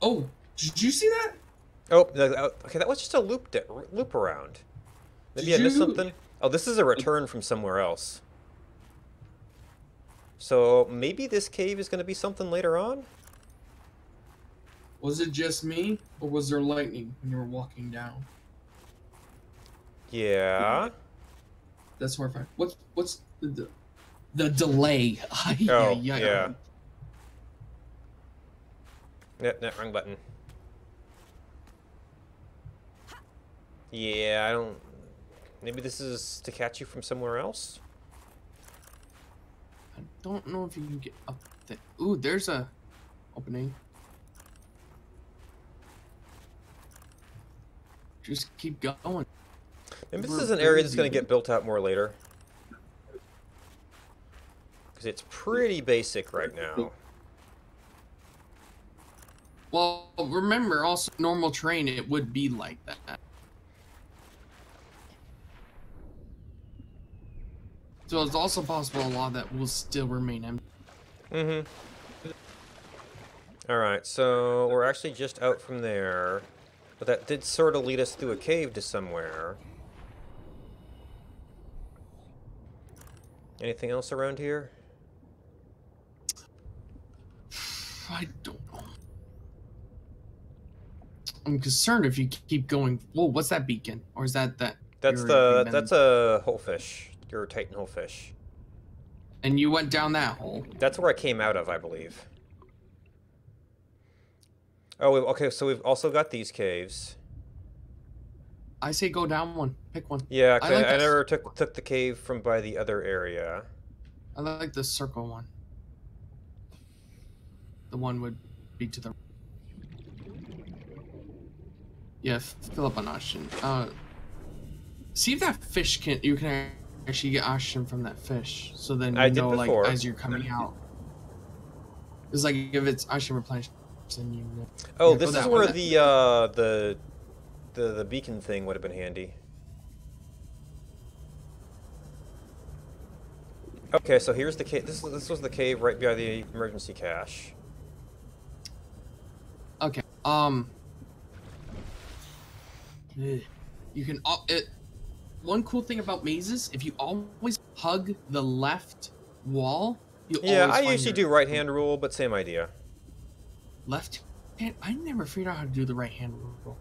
Oh, did you see that? Oh, okay, that was just a loop around. Maybe I missed something. Oh, this is a return from somewhere else. So maybe this cave is going to be something later on? Was it just me, or was there lightning when you were walking down? Yeah. That's horrifying. What's the delay? Oh, yeah. No, wrong button. Yeah, I don't... Maybe this is to catch you from somewhere else? I don't know if you can get up there. Ooh, there's a opening. Just keep going. Maybe this is an area that's going to get built out more later. Because it's pretty basic right now. Well, remember, also normal terrain, it would be like that. So it's also possible a lot of that will still remain empty. Mm-hmm. Alright, so we're actually just out from there. But that did sort of lead us through a cave to somewhere. Anything else around here? I don't know. I'm concerned if you keep going. Whoa, what's that beacon? Or is that that? That's a holefish. Your Titan holefish. And you went down that hole. That's where I came out of, I believe. Oh, okay, so we've also got these caves. I say go down one. Pick one. Yeah, I never took the cave from by the other area. I like the circle one. The one would be to the... Yeah, fill up on oxygen. See if that fish you can actually get oxygen from that fish. So then you know, like, as you're coming out. It's like, if it's oxygen replenished, then you know. Oh, this is where the beacon thing would have been handy. Okay, so here's the cave. This was the cave right by the emergency cache. You can one cool thing about mazes, if you always hug the left wall, you Yeah, always I find usually do right hand rule, but same idea. left hand. I never figured out how to do the right hand rule.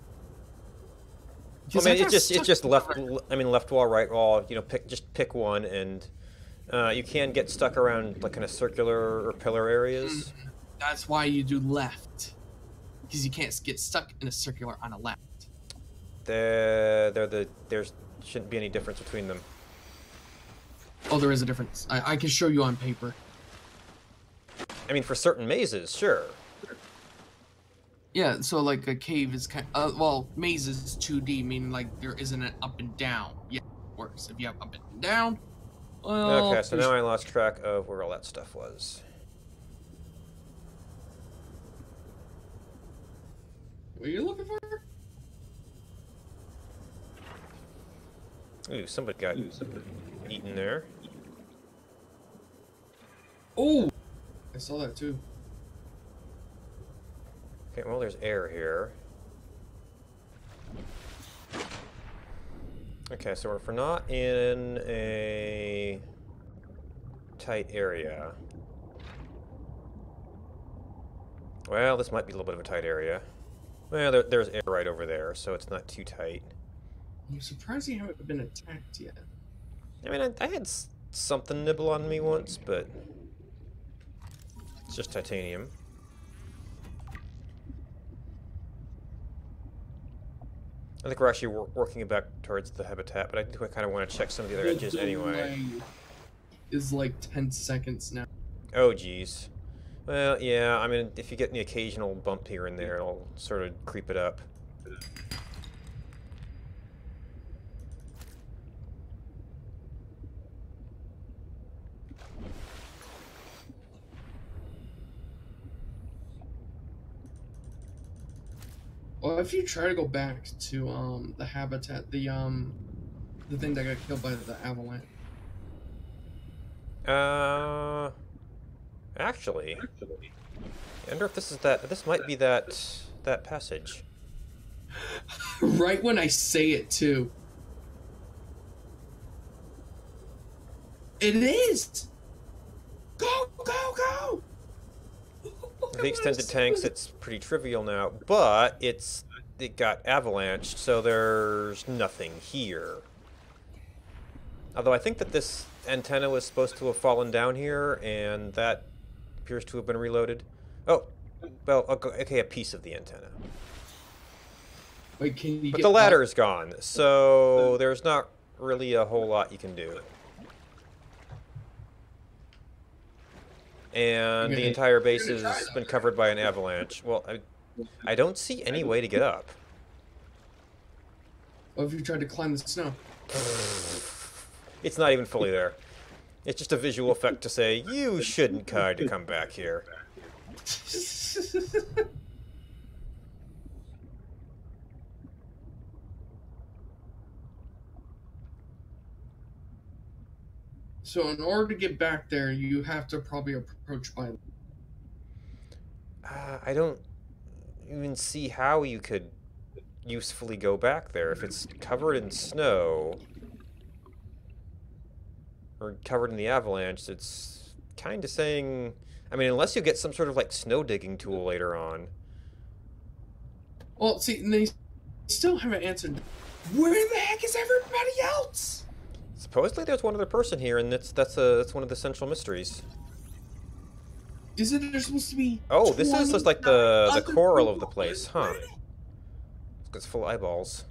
I mean, it's just left. I mean, left wall, right wall. You know, just pick one, and you can get stuck around like kind of circular or pillar areas. That's why you do left, because you can't get stuck in a circular on a left. There shouldn't be any difference between them. Oh, there is a difference. I can show you on paper. I mean, for certain mazes, sure. Yeah, so like a cave is kind well, maze is 2D, meaning like there isn't an up and down. Yeah, it works. If you have up and down, well... Okay, so now I lost track of where all that stuff was. What are you looking for? Ooh, somebody got eaten there. Oh! I saw that too. Okay, well, there's air here. Okay, so if we're not in a tight area... Well, this might be a little bit of a tight area. Well, there's air right over there, so it's not too tight. I'm surprised you haven't been attacked yet. I mean, I had something nibble on me once, but it's just titanium. I think we're actually working back towards the habitat, but I do kind of want to check some of the other edges anyway. Is like 10 seconds now. Oh, geez. Well, yeah, I mean, if you get the occasional bump here and there, it'll sort of creep it up. Well, if you try to go back to the habitat, the thing that got killed by the avalanche. Actually, I wonder if this is that. This might be that passage. Right when I say it too. It is. Go, go, go! The extended tanks, it's pretty trivial now, but it got avalanched, so there's nothing here. Although I think that this antenna was supposed to have fallen down here, and that appears to have been reloaded. Oh, well, okay, a piece of the antenna. Wait, can you but the ladder's gone, so there's not really a whole lot you can do. And the entire base has been covered by an avalanche. Well, I don't see any way to get up. What if you tried to climb the snow? It's not even fully there. It's just a visual effect to say, you shouldn't kind of come back here. So in order to get back there, you have to probably approach by... I don't even see how you could usefully go back there. If it's covered in snow, or covered in the avalanche, it's kind of saying... I mean, unless you get some sort of, like, snow digging tool later on. Well, see, they still haven't answered... Where the heck is everybody else? Supposedly there's one other person here, and that's one of the central mysteries. Isn't there supposed to be... Oh, this is just like the coral of the place, huh? It's full of eyeballs.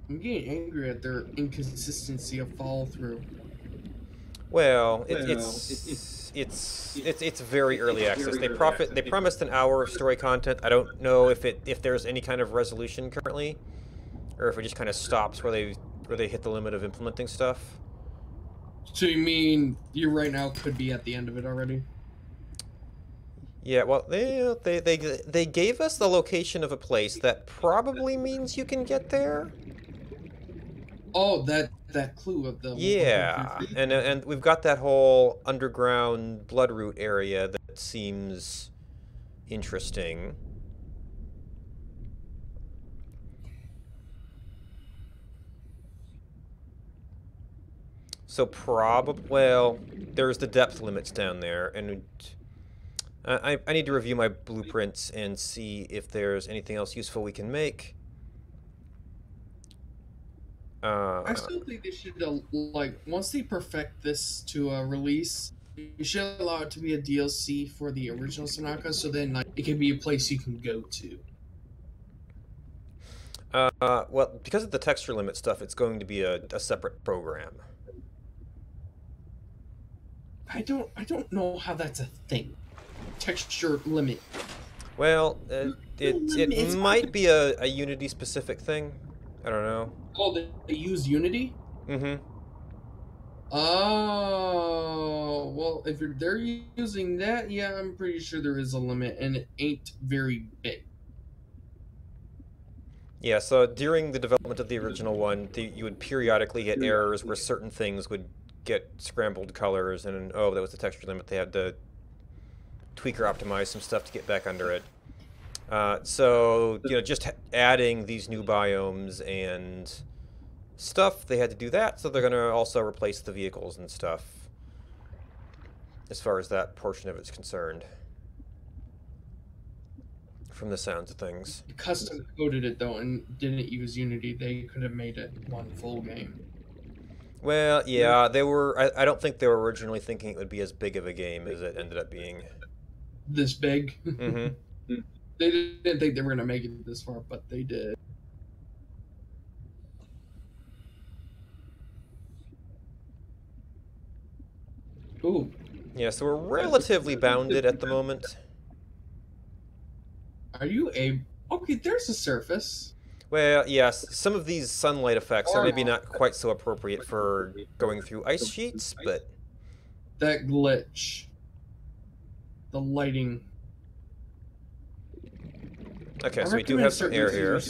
I'm getting angry at their inconsistency of follow through. Well, it's very early access. They promised an hour of story content. I don't know if there's any kind of resolution currently, or if it just kind of stops where they hit the limit of implementing stuff. So you mean you right now could be at the end of it already? Yeah, well, they gave us the location of a place that probably means you can get there. Oh, that clue of the Yeah, 1.33. and we've got that whole underground bloodroot area that seems interesting. So probably, well, there's the depth limits down there, and I need to review my blueprints and see if there's anything else useful we can make. I still think they should like once they perfect this to a release, you should allow it to be a DLC for the original Subnautica, so then like it can be a place you can go to. Well, because of the texture limit stuff, it's going to be a separate program. I don't know how that's a thing. Texture limit. Well, it might be a Unity specific thing. I don't know. Oh, they use Unity? Mm-hmm. Oh, well, if they're using that, yeah, I'm pretty sure there is a limit, and it ain't very big. Yeah, so during the development of the original one, you would periodically get errors where certain things would get scrambled colors, and oh, that was the texture limit. They had to tweak or optimize some stuff to get back under it. So, you know, just adding these new biomes and stuff, they had to do that, so they're going to also replace the vehicles and stuff, as far as that portion of it's concerned, from the sounds of things. Custom coded it, though, and didn't use Unity. They could have made it one full game. Well, yeah, they were. I don't think they were originally thinking it would be as big of a game as it ended up being. This big? Mm-hmm. They didn't think they were going to make it this far, but they did. Ooh. Yeah, so we're relatively bounded at the moment. Are you a... Okay, there's a surface. Well, yes, some of these sunlight effects are maybe not quite so appropriate for going through ice sheets, but... That glitch. The lighting. Okay, so we do have some air here.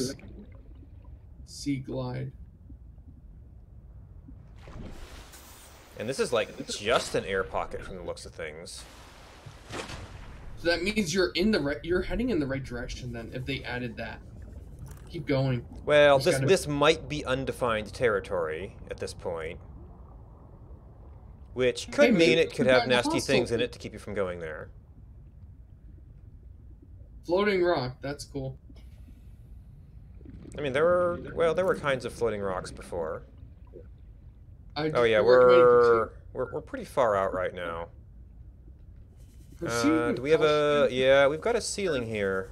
Sea glide. And this is like just an air pocket from the looks of things. So that means you're in the you're heading in the right direction then if they added that. Keep going. Well, this might be undefined territory at this point. Which could mean it could have nasty things in it to keep you from going there. Floating rock, that's cool. I mean, there were kinds of floating rocks before. Oh yeah, we're pretty far out right now. Do we have a... Yeah, we've got a ceiling here.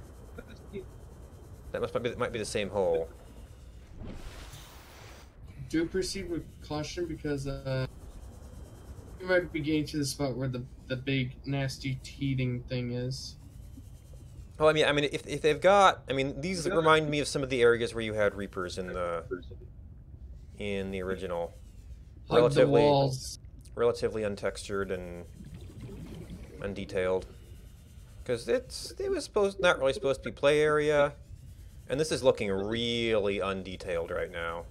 That might be the same hole. Do proceed with caution because you might be getting to the spot where the big nasty teething thing is. Well, I mean, if they've got... I mean, these remind me of some of the areas where you had Reapers in the original. Relatively untextured and undetailed. Because it was not really supposed to be play area, and this is looking really undetailed right now.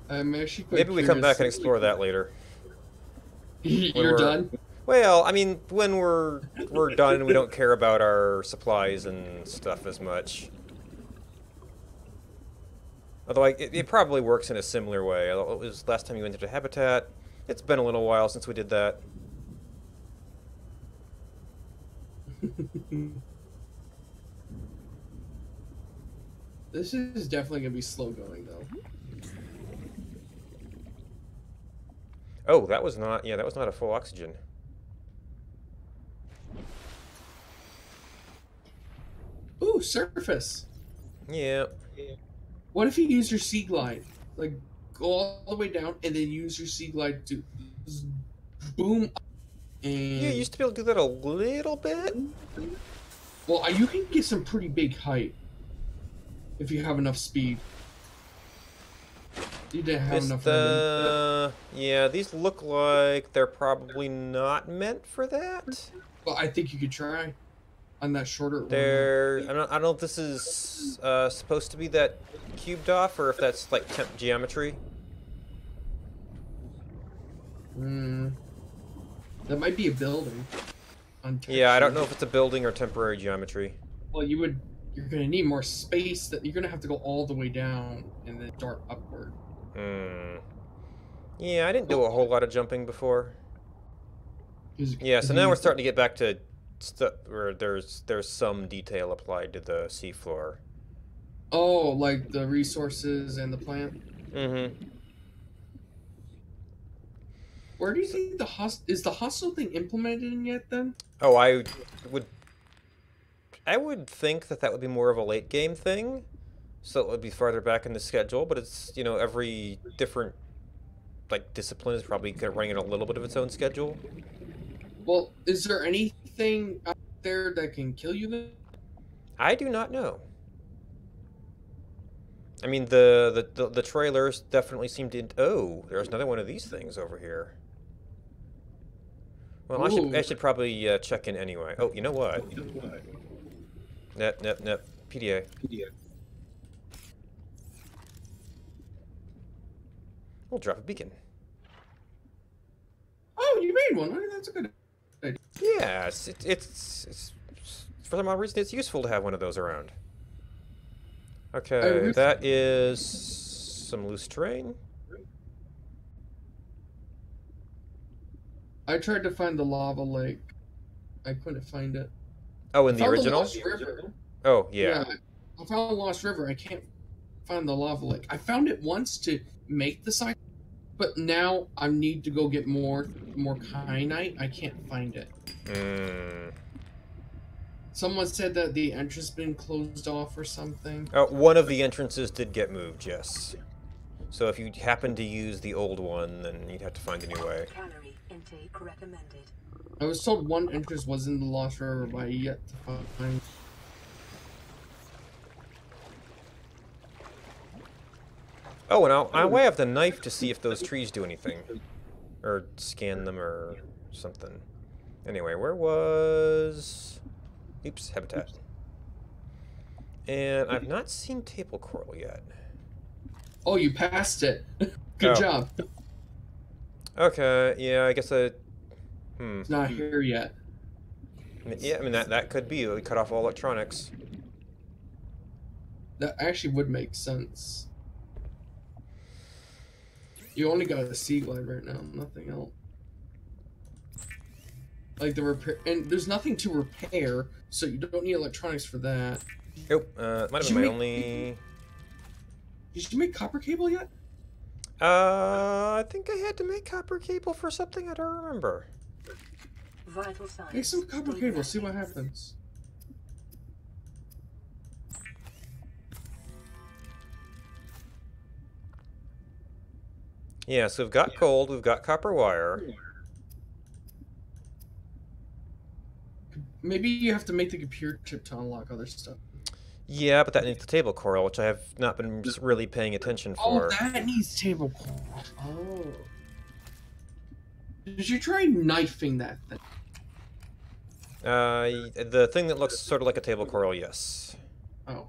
I'm actually quite Maybe we come back and explore that later. You're done? Well, I mean, when we're done and we don't care about our supplies and stuff as much. Although it probably works in a similar way. It was last time you went into Habitat. It's been a little while since we did that. This is definitely going to be slow going, though. Oh, that was not a full oxygen. Ooh, surface. Yeah. What if you use your sea glide? Like, go all the way down and then use your sea glide to boom up and... Yeah, you used to be able to do that a little bit. Well, you can get some pretty big height if you have enough speed. You didn't have enough. Yeah, these look like they're probably not meant for that. Well, I think you could try. on that shorter one. There, I don't know if this is supposed to be that cubed off or if that's like temp geometry. That might be a building. Yeah, I don't know if it's a building or temporary geometry. Well, you're gonna need more space. That you're gonna have to go all the way down and then dart upward. Yeah, I didn't do a whole lot of jumping before. Yeah, so now we're starting to get back to stuff where there's some detail applied to the seafloor. Oh, like the resources and the plant. Where do you think is the hostel thing implemented in yet? Then? Oh, I would think that would be more of a late game thing, so it would be farther back in the schedule. But it's, you know, every different like discipline is probably running in a little bit of its own schedule. Well, is there anything out there that can kill you then? I do not know. I mean, the trailers definitely seem to... Oh, there's another one of these things over here. Well, I should probably check in anyway. Oh, you know what? Nep. PDA. We'll drop a beacon. Oh, you made one. That's a good idea. Yeah, it's for some odd reason it's useful to have one of those around. Okay, that is some loose terrain. I tried to find the lava lake. I couldn't find it. Oh, in the original? Oh, yeah. I found the Lost River. I can't find the lava lake. I found it once to make the site, but now I need to go get more kyanite. I can't find it. Someone said that the entrance been closed off or something. One of the entrances did get moved, yes. So if you happen to use the old one, then you'd have to find a new way. Calorie intake recommended. I was told one entrance was in the Lost River, but I yet to find. Oh, and I way have the knife to see if those trees do anything. Or scan them or something. Anyway, where was... Oops, habitat. And I've not seen table coral yet. Oh, you passed it. Good job. Okay, yeah, I guess I... It's not here yet. Yeah, I mean, that could be. We cut off all electronics. That actually would make sense. You only got a sea glide right now, nothing else. Like the repair, and there's nothing to repair, so you don't need electronics for that. Nope, might have been my only... Did you make copper cable yet? I think I had to make copper cable for something I don't remember. Vital signs. Make some copper cable, see what happens. Yeah, so we've got gold, we've got copper wire. Maybe you have to make the computer chip to unlock other stuff. Yeah, but that needs the table coral, which I have not been really paying attention for. Oh, that needs table coral. Oh. Did you try knifing that thing? The thing that looks sort of like a table coral, yes. Oh.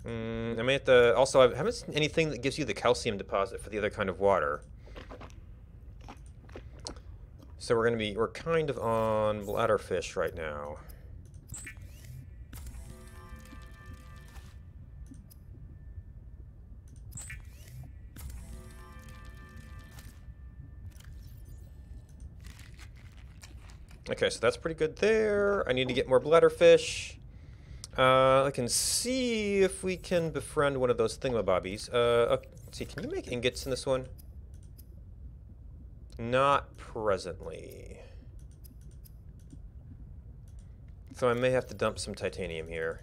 I may have to... Also, I haven't seen anything that gives you the calcium deposit for the other kind of water. So we're kind of on bladderfish right now. Okay, so that's pretty good there. I need to get more bladderfish. I can see if we can befriend one of those thingamabobbies. Okay, let's see, can you make ingots in this one? Not presently. So I may have to dump some titanium here.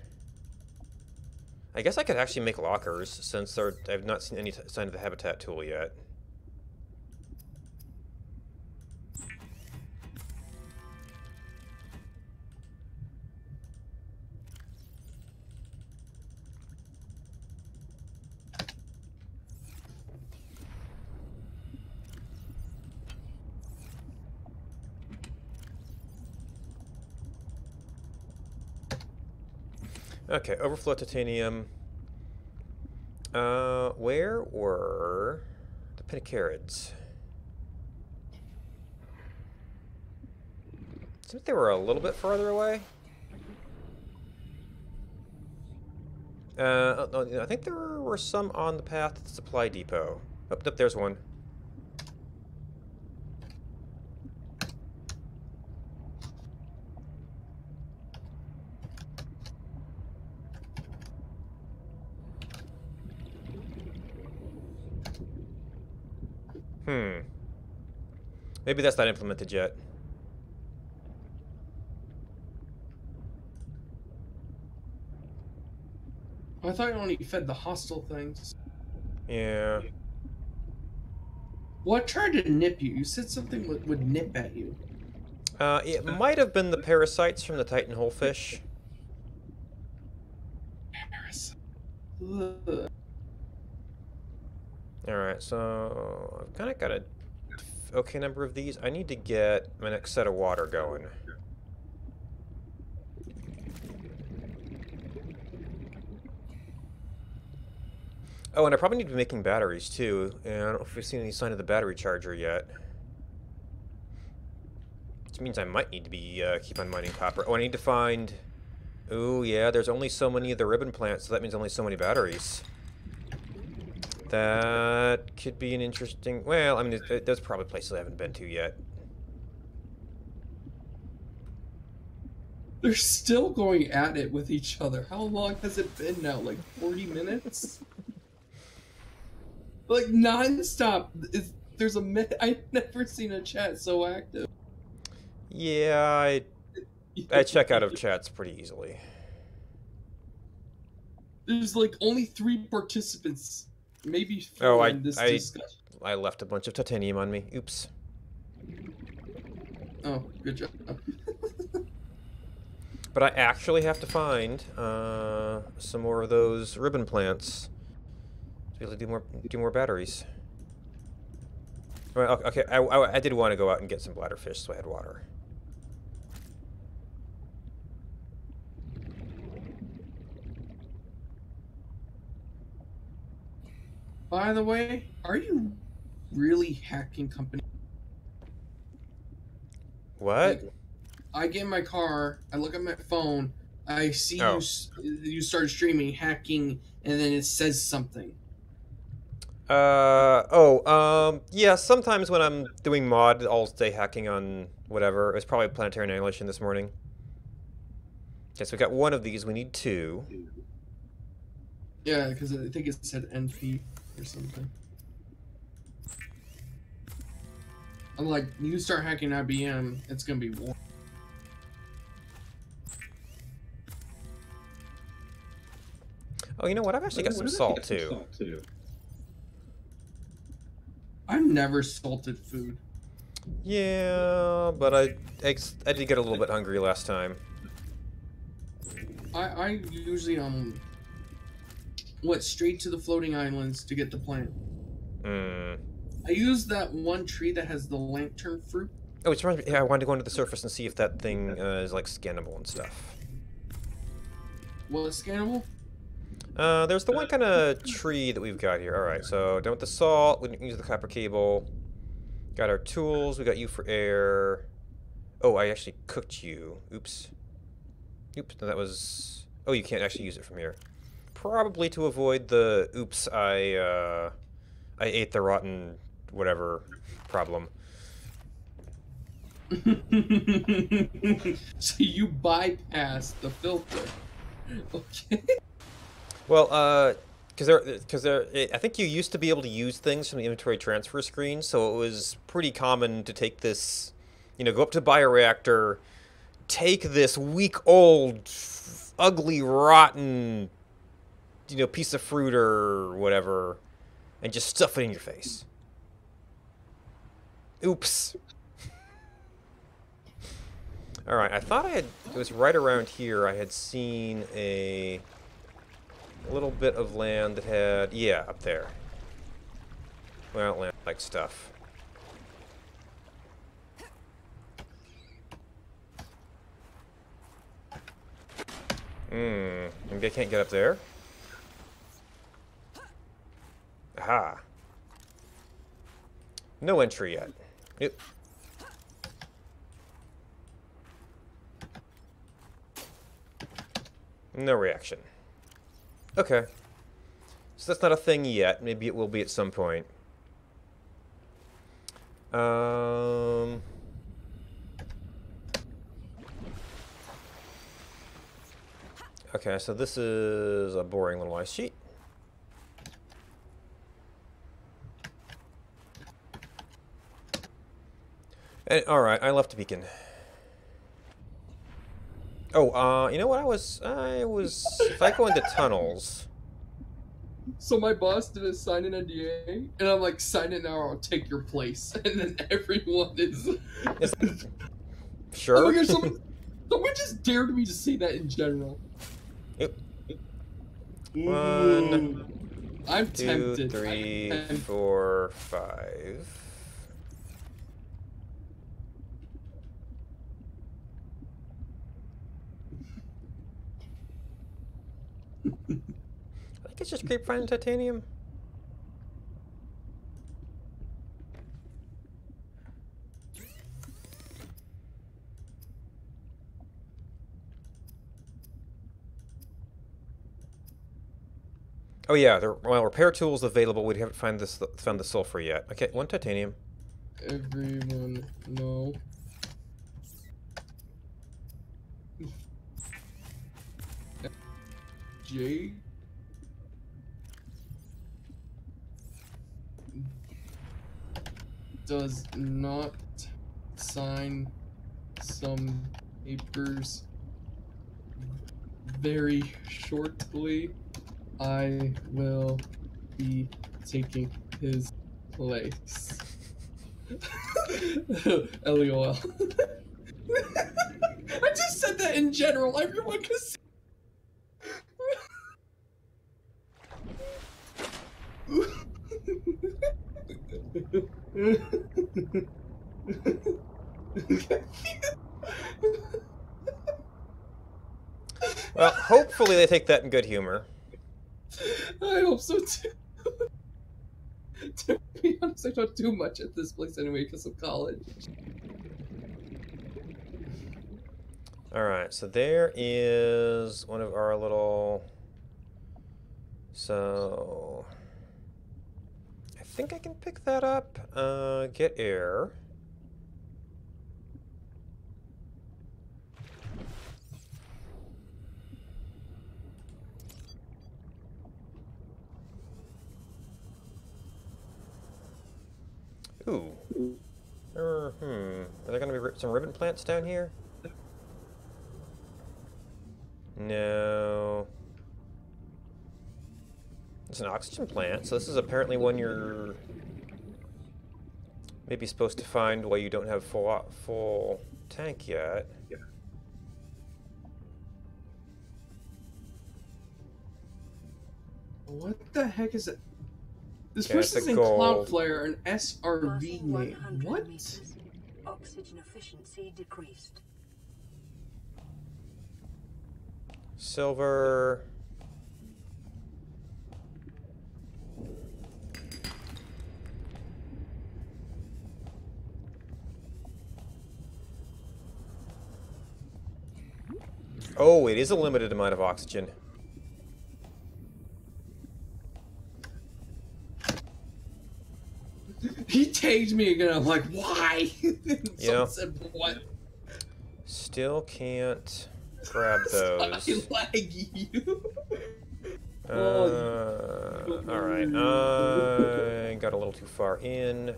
I guess I could actually make lockers, since I've not seen any sign of the habitat tool yet. Okay, overflow titanium. Where were the pinicarids? I think they were a little bit farther away. I think there were some on the path to the supply depot. Oh, nope, there's one. Maybe that's not implemented yet. I thought you only fed the hostile things. Yeah. What tried to nip you? You said something would nip at you. It might have been the parasites from the Titan Holefish. Alright, so I've kind of got a okay number of these. I need to get my next set of water going. Oh, and I probably need to be making batteries too. And I don't know if we've seen any sign of the battery charger yet. Which means I might need to be keep on mining copper. Oh, I need to find. Oh yeah, there's only so many of the ribbon plants, so that means only so many batteries. That could be an interesting... Well, I mean, there's probably places I haven't been to yet. They're still going at it with each other. How long has it been now? Like 40 minutes? Like non-stop. There's a minute. I've never seen a chat so active. Yeah, I check out of chats pretty easily. There's like only 3 participants. Maybe 4 in this discussion. I left a bunch of titanium on me. Oops. Oh, good job. But I actually have to find some more of those ribbon plants to be able to do more batteries. Well, okay, I did want to go out and get some bladderfish, so I had water. By the way, are you really hacking company? What? Like, I get in my car, I look at my phone, I see you start streaming, hacking, and then it says something. Yeah, sometimes when I'm doing mod, I'll stay hacking on whatever. It was probably Planetary Annihilation this morning. Okay, so we got one of these, we need 2. Yeah, because I think it said NP or something. I'm like, you start hacking IBM, it's gonna be war. Oh, you know what? I've actually got some salt, too. I've never salted food. Yeah, but I did get a little bit hungry last time. I usually, straight to the floating islands to get the plant. I use that one tree that has the lantern fruit. Oh, which reminds me, yeah, I wanted to go into the surface and see if that thing is, like, scannable and stuff. What's scannable? There's the one kind of tree that we've got here. Alright, so done with the salt, we didn't use the copper cable. Got our tools, we got you for air. Oh, I actually cooked you. Oops. Oops, no, that was... Oh, you can't actually use it from here. Probably to avoid the, oops, I ate the rotten whatever problem. So you bypass the filter. Okay. Well, I think you used to be able to use things from the inventory transfer screen, so it was pretty common to take this, you know, go up to the bioreactor, take this week-old, ugly, rotten, you know, piece of fruit or whatever, and just stuff it in your face. Oops. Alright, I thought it was right around here I had seen a little bit of land that had, yeah, up there. Well, land-like stuff. Maybe I can't get up there? Aha. No entry yet. Yep. No reaction. Okay. So that's not a thing yet. Maybe it will be at some point. Okay, so this is a boring little ice sheet. And, all right, I left a beacon. Oh, you know what? I was. If I go into tunnels. So my boss did a sign an NDA, and I'm like, sign it now or I'll take your place. And then everyone is... Sure. Oh my gosh, someone just dared me to say that in general. Yep. Ooh. 1, I'm 2, tempted. 3, 4, 5. I think it's just grapevine and titanium. Oh yeah, well, repair tools available. We haven't found the sulfur yet. Okay, 1 titanium. Everyone, no. J. Does not sign some papers very shortly. I will be taking his place. LOL. I just said that in general. Everyone can see. Well, hopefully they take that in good humor. I hope so too. To be honest, I don't do much at this place anyway because of college. Alright, so there is one of our little... So... I think I can pick that up. Get air. Ooh. Are there going to be some ribbon plants down here? No. It's an oxygen plant, so this is apparently one you're maybe supposed to find while you don't have full tank yet. Yeah. What the heck is it? This person's in Cloudflare, an SRV name. What? Meters. Oxygen efficiency decreased. Silver. Oh, it is a limited amount of oxygen. He tagged me again. I'm like, why? Yeah. Said, what? Still can't grab those. Laggy. Alright. I got a little too far in.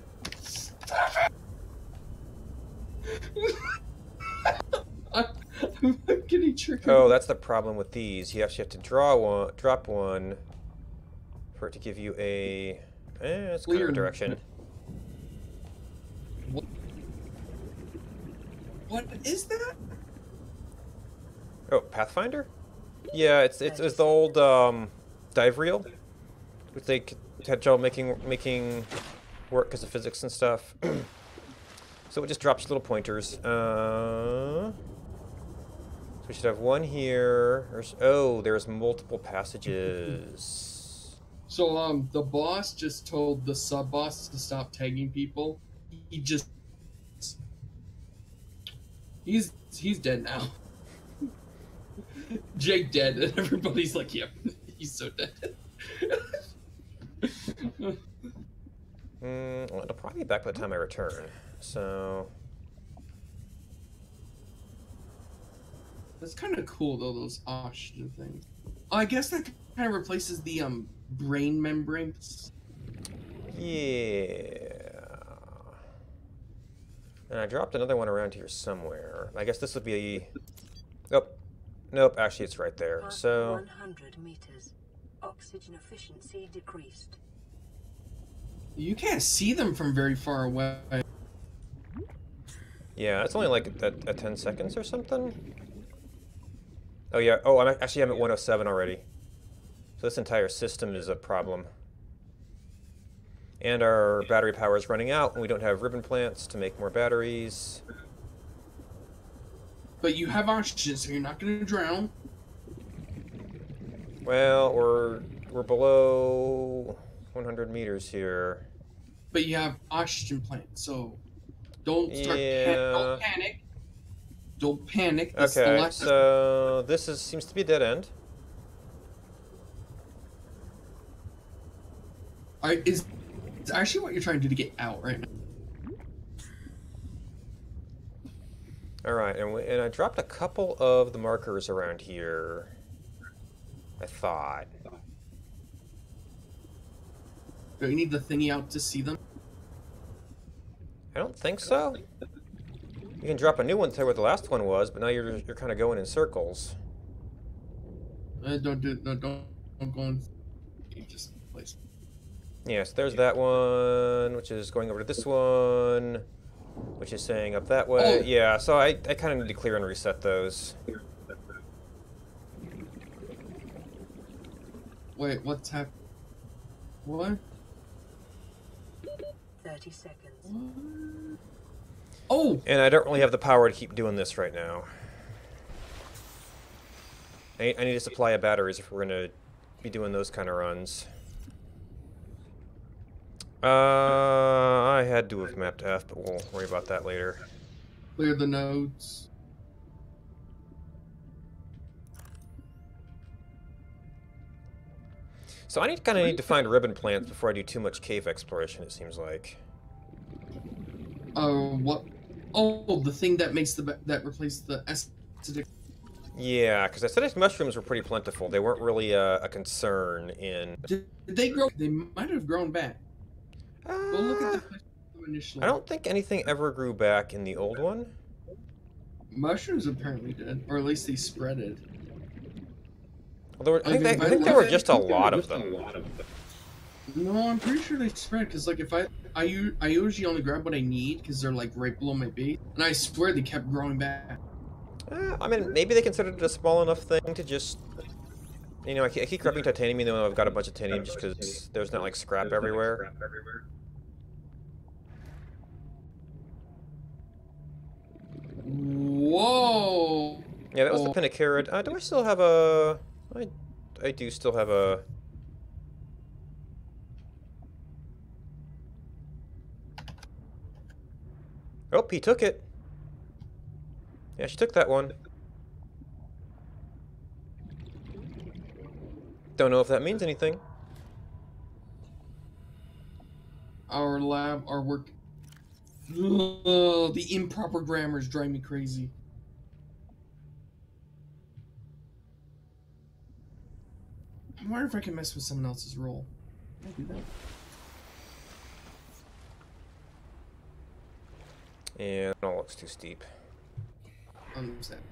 I'm getting triggered. Oh, that's the problem with these. You actually have to drop one for it to give you a it's clear direction. What is that? Oh, Pathfinder? Yeah, it's the old dive reel, which they had trouble making work because of physics and stuff. So it just drops little pointers. So we should have one here. There's multiple passages. So, the boss just told the sub-boss to stop tagging people. He's dead now. Jake dead, and everybody's like, yep, he's so dead. Well, it'll probably be back by the time I return, so... That's kind of cool, though, those oxygen things. I guess that kind of replaces the, brain membranes. Yeah. And I dropped another one around here somewhere. I guess this would be... Oh. Nope, actually it's right there. So... 100 meters. Oxygen efficiency decreased. You can't see them from very far away. Yeah, it's only like at 10 seconds or something. Oh yeah, I'm at 107 already. So this entire system is a problem. And our battery power is running out, and we don't have ribbon plants to make more batteries. But you have oxygen, so you're not going to drown. Well, we're below 100 meters here. But you have oxygen plants, so don't start don't panic. Don't panic. Okay, so this seems to be a dead end. It's actually what you're trying to do to get out right now. Alright, and I dropped a couple of the markers around here. I thought. Do you need the thingy out to see them? I don't think so. You can drop a new one to where the last one was, but now you're kind of going in circles. Don't go in. Just place. Yeah, so there's that one, which is going over to this one, which is saying up that way. Oh. Yeah, so I kind of need to clear and reset those. Wait, what's happening? What? 30 seconds. Oh! And I don't really have the power to keep doing this right now. I need a supply of batteries if we're going to be doing those kind of runs. I had to have mapped F, but we'll worry about that later. Clear the nodes. So I kind of need to find ribbon plants before I do too much cave exploration, it seems like. What? Oh, the thing that makes that replaced the acidic. Yeah, because acidic mushrooms were pretty plentiful. They weren't really a concern in... Did they grow? They might have grown back. Well, look at the initially. I don't think anything ever grew back in the old one. Mushrooms apparently did, or at least they spreaded. Well, I think there were just a lot of them. No, I'm pretty sure they spread, because like if I usually only grab what I need, because they're like right below my base, and I swear they kept growing back. I mean, maybe they considered it a small enough thing to just... You know, I keep grabbing titanium even though I've got a bunch of titanium just because there's not like scrap everywhere. Whoa! Yeah, that was the Pentacarad. Do I still have a... I do still have a... Oh, he took it. Yeah, she took that one. Don't know if that means anything. Our lab, our work... Ugh, the improper grammars drive me crazy. I wonder if I can mess with someone else's role. Can I do that? Yeah, it all looks too steep. Understand.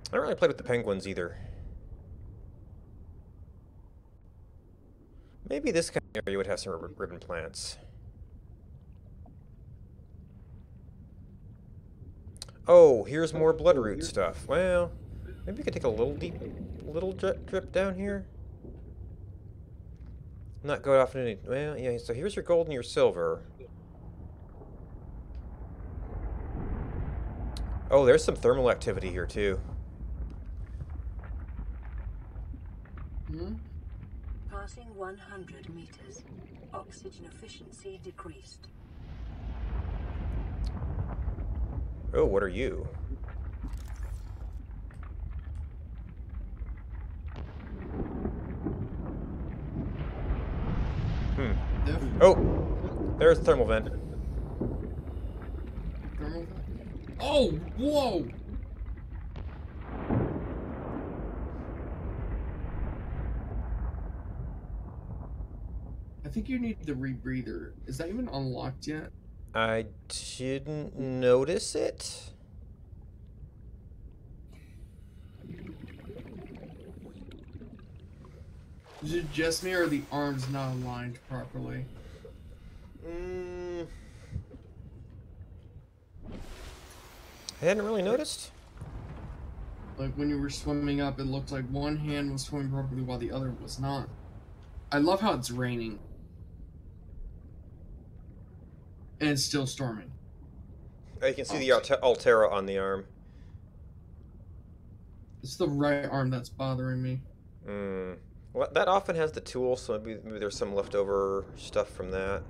I don't really play with the penguins either. Maybe this kind of area would have some ribbon plants. Oh, here's more bloodroot stuff. Well, maybe we could take a little drip down here. Not go off into any... Well, yeah, so here's your gold and your silver. Oh, there's some thermal activity here, too. Hmm? Passing 100 meters. Oxygen efficiency decreased. Oh, what are you? Oh, there's thermal vent. Oh, whoa! I think you need the rebreather. Is that even unlocked yet? I didn't notice it. Is it just me or are the arms not aligned properly? I hadn't really noticed. Like when you were swimming up, it looked like one hand was swimming properly while the other was not. I love how it's raining. And it's still storming. Oh, you can see the Altera on the arm. It's the right arm that's bothering me. Well, that often has the tool, so maybe there's some leftover stuff from that.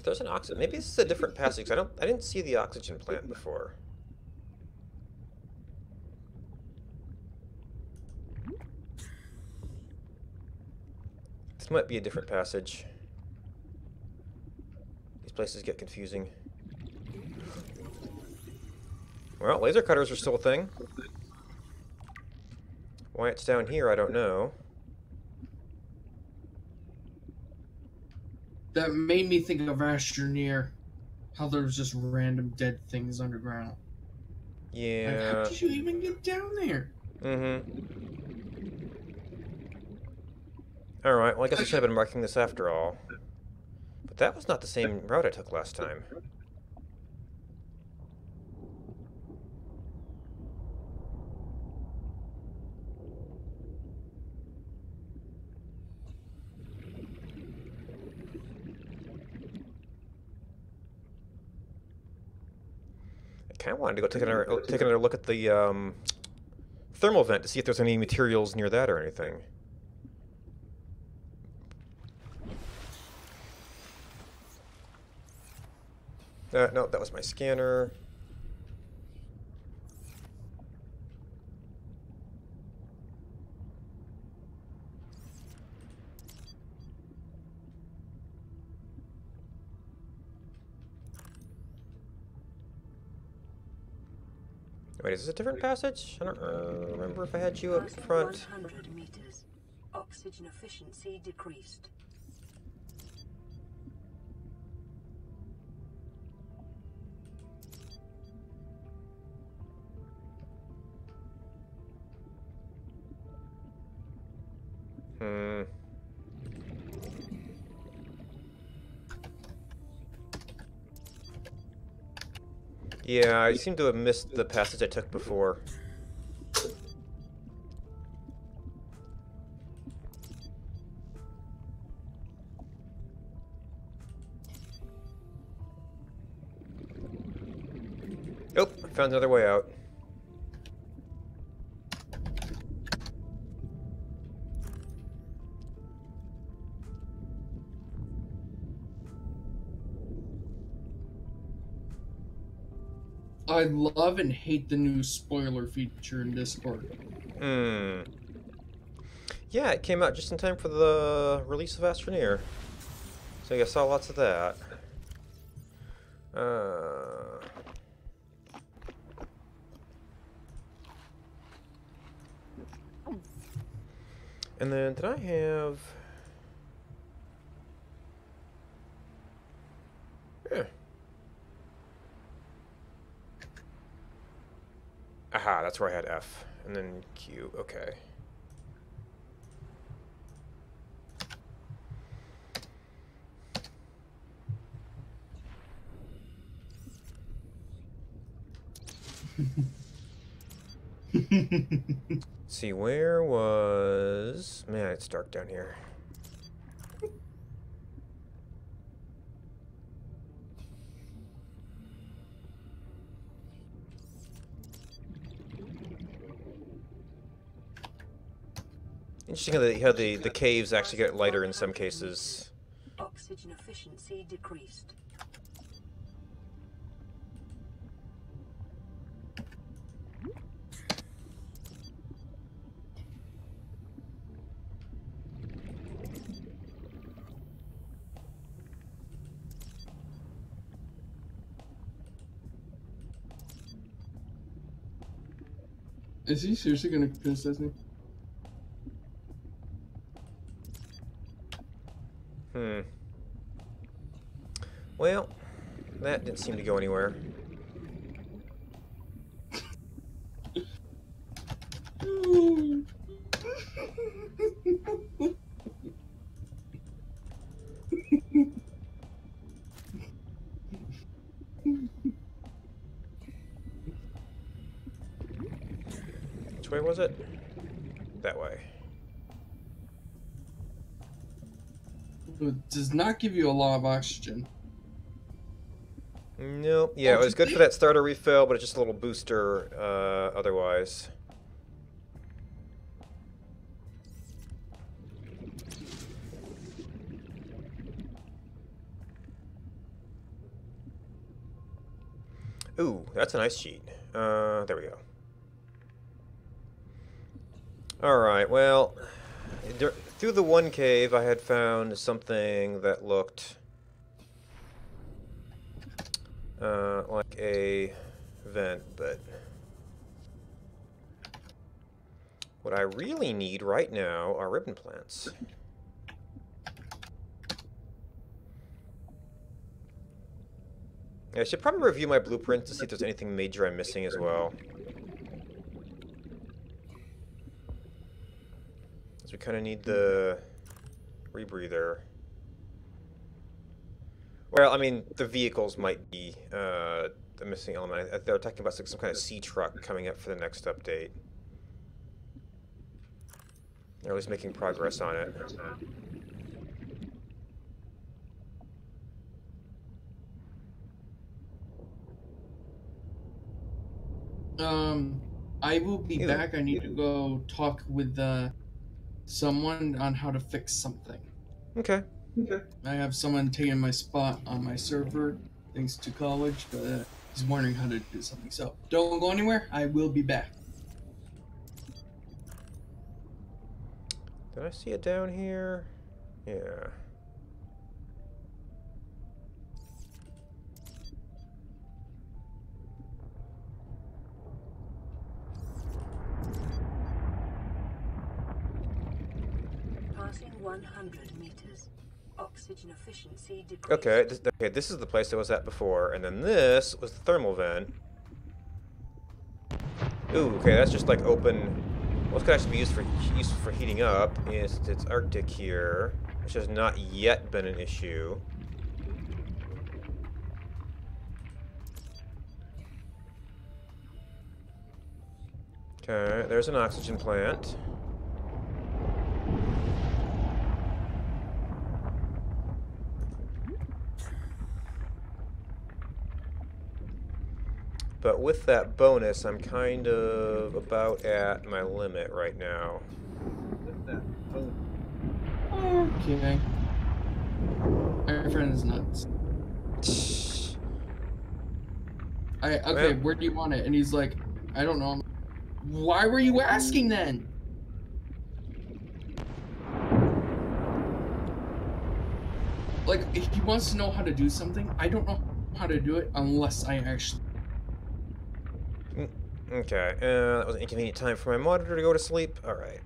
There's an oxygen. Maybe this is a different passage. I didn't see the oxygen plant before. This might be a different passage. These places get confusing. Well, laser cutters are still a thing. Why it's down here, I don't know. That made me think of Astroneer. How there was just random dead things underground. Yeah. Like, how did you even get down there? Alright, well I guess I should have been marking this after all. But that was not the same route I took last time. I kind of wanted to go take another look at the thermal vent to see if there's any materials near that or anything. No, that was my scanner. Wait, is this a different passage? I don't remember if I had you up front. 100 meters. Oxygen efficiency decreased. Yeah, I seem to have missed the passage I took before. Oh, I found another way out. I love and hate the new spoiler feature in Discord. Yeah, it came out just in time for the release of Astroneer. So I saw lots of that. And then did I have... Yeah. Aha, that's where I had F. And then Q, okay. See, where was... Man, it's dark down here. Interesting how the caves actually get lighter in some cases. Oxygen efficiency decreased. Is he seriously gonna criticize me? Well, that didn't seem to go anywhere. Which way was it? That way. It does not give you a lot of oxygen. Nope. Yeah, it was good for that starter refill, but it's just a little booster otherwise. Ooh, that's a nice sheet. There we go. Alright, well, through the one cave I had found something that looked like a vent, but what I really need right now are ribbon plants. I should probably review my blueprint to see if there's anything major I'm missing as well. So we kind of need the rebreather. Well, I mean, the vehicles might be the missing element. They're talking about some kind of sea truck coming up for the next update. They're at least making progress on it. I will be back. I need to go talk with someone on how to fix something. Okay. I have someone taking my spot on my server, thanks to college, but he's wondering how to do something. So don't go anywhere. I will be back. Did I see it down here? Yeah. Passing 100 meters. Oxygen efficiency decreased. Okay, this is the place I was at before, and then this was the thermal vent. Ooh, okay, that's just like open. What could actually be used for heating up is it's Arctic here, which has not yet been an issue. Okay, there's an oxygen plant. But with that bonus, I'm kind of about at my limit right now. Okay. My friend is nuts. Okay, where do you want it? And he's like, I don't know. Why were you asking then? Like, if he wants to know how to do something, I don't know how to do it unless I actually... Okay, that was an inconvenient time for my monitor to go to sleep. Alright.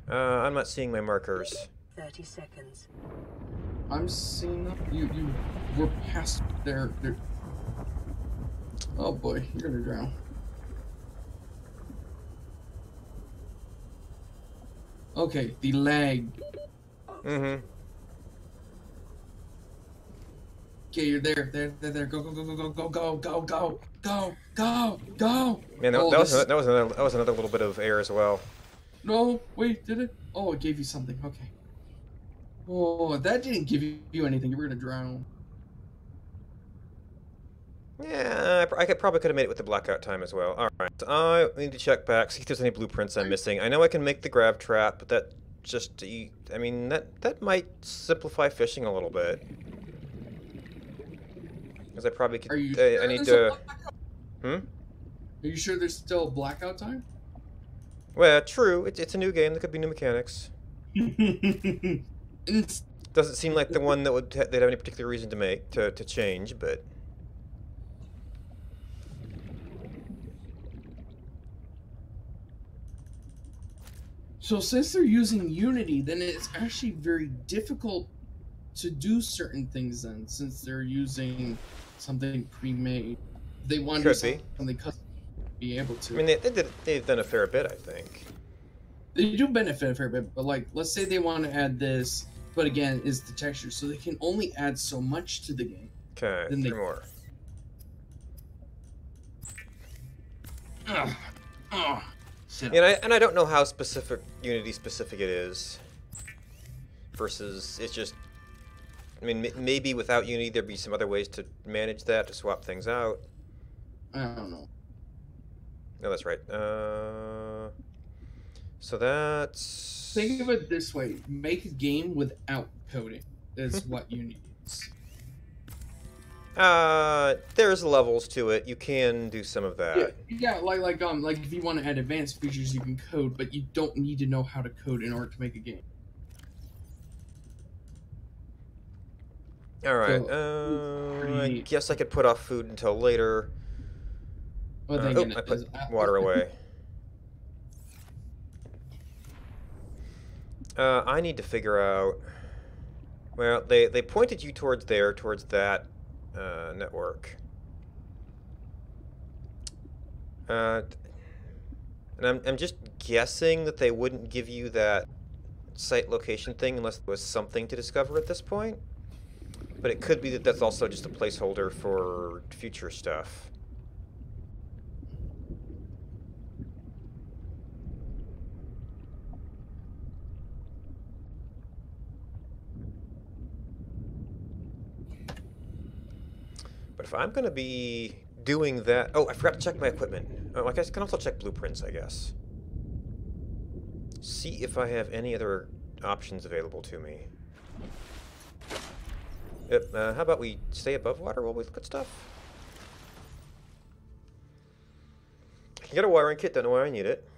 I'm not seeing my markers. 30 seconds. I'm seeing them. You were past there. Oh boy, you're gonna drown. Okay, the lag. Mm-hmm. Okay, you're there. There. Go. Man, that was another little bit of air as well. No, wait, did it? Oh, it gave you something. Okay. Oh, that didn't give you anything. You were gonna drown. Yeah, probably could have made it with the blackout time as well. All right, I need to check back, see if there's any blueprints I'm missing. I know I can make the grav trap, but that just, I mean, that might simplify fishing a little bit. Because I probably could. Are you I need to. Are you sure there's still blackout time? Well, true. It's a new game. There could be new mechanics. Doesn't seem like the one that they'd have any particular reason to change, but. So since they're using Unity, then it's actually very difficult to do certain things then, since they're using something pre-made. They want to do something custom, be able to. I mean, they've done a fair bit, I think. They do benefit a fair bit, but like, let's say they want to add this, but again, is the texture, so they can only add so much to the game. Okay, three more. And I don't know how Unity specific it is. Versus, it's just. I mean, maybe without Unity there'd be some other ways to manage that, to swap things out. I don't know. No, that's right. So that's... Think of it this way. Make a game without coding is what Unity is. There's levels to it. You can do some of that. Yeah, like if you want to add advanced features, you can code, but you don't need to know how to code in order to make a game. Alright, I guess I could put off food until later. I put water away. I need to figure out... Well, they pointed you towards that network. And I'm just guessing that they wouldn't give you that site location thing unless there was something to discover at this point. But it could be that that's also just a placeholder for future stuff. But if I'm going to be doing that... Oh, I forgot to check my equipment. Oh, I guess I can also check blueprints, I guess. See if I have any other options available to me. Yep, how about we stay above water while we look at stuff? I can get a wiring kit, don't know why I need it.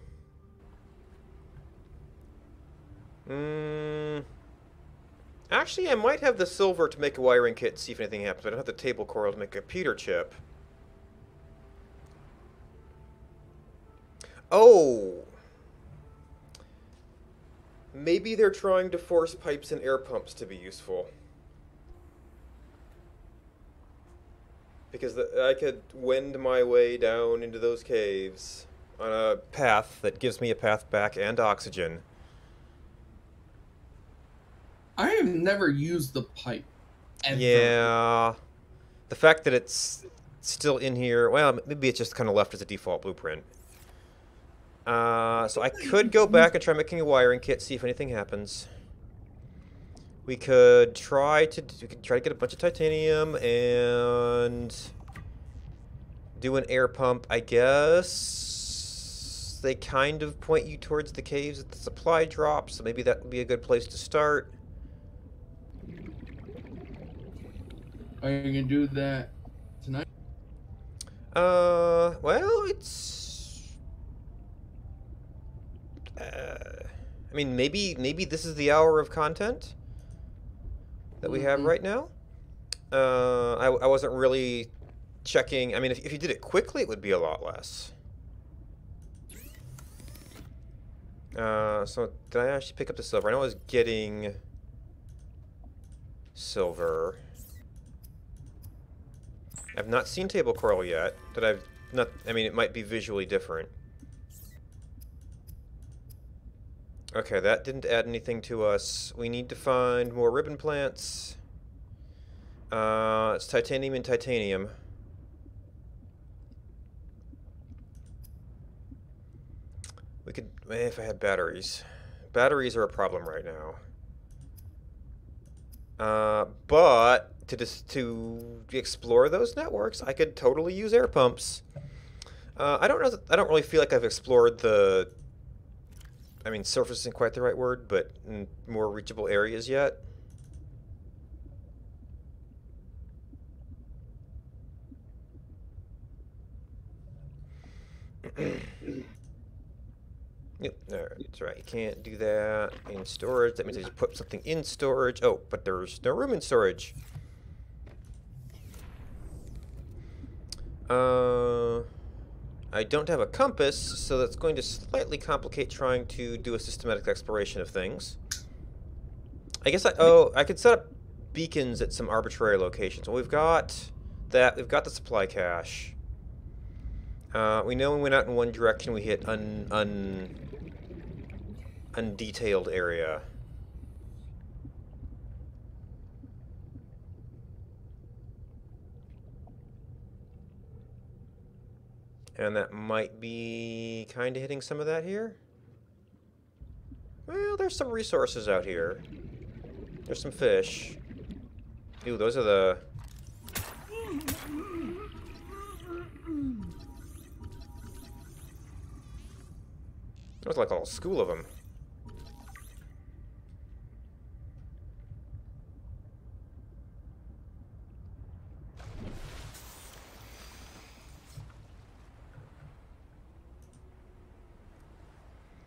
Actually, I might have the silver to make a wiring kit and see if anything happens. I don't have the table coral to make a computer chip. Oh! Maybe they're trying to force pipes and air pumps to be useful. Because I could wend my way down into those caves on a path that gives me a path back and oxygen. I have never used the pipe. Ever. Yeah. The fact that it's still in here, well, maybe it's just kind of left as a default blueprint. So I could go back and try making a wiring kit, see if anything happens. We could try to get a bunch of titanium and do an air pump. I guess they kind of point you towards the caves at the supply drop, so maybe that would be a good place to start. Are you gonna do that tonight? Well, it's... I mean, maybe this is the hour of content that we have right now. I wasn't really checking. I mean, if you did it quickly, it would be a lot less. So did I actually pick up the silver? I know I was getting silver. I've not seen table coral yet. I mean, it might be visually different. Okay, that didn't add anything to us. We need to find more ribbon plants. It's titanium and titanium. We could, if I had batteries. Batteries are a problem right now. But to explore those networks, I could totally use air pumps. I don't know. I don't really feel like I've explored the. I mean, surface isn't quite the right word, but in more reachable areas yet. Yep, that's right. You can't do that in storage. That means I just put something in storage. Oh, but there's no room in storage. I don't have a compass, so that's going to slightly complicate trying to do a systematic exploration of things. I guess I could set up beacons at some arbitrary locations. Well, we've got that. We've got the supply cache. We know when we went out in one direction, we hit undetailed area. And that might be kind of hitting some of that here. Well, there's some resources out here. There's some fish. Ooh, those are the... There's like a whole school of them.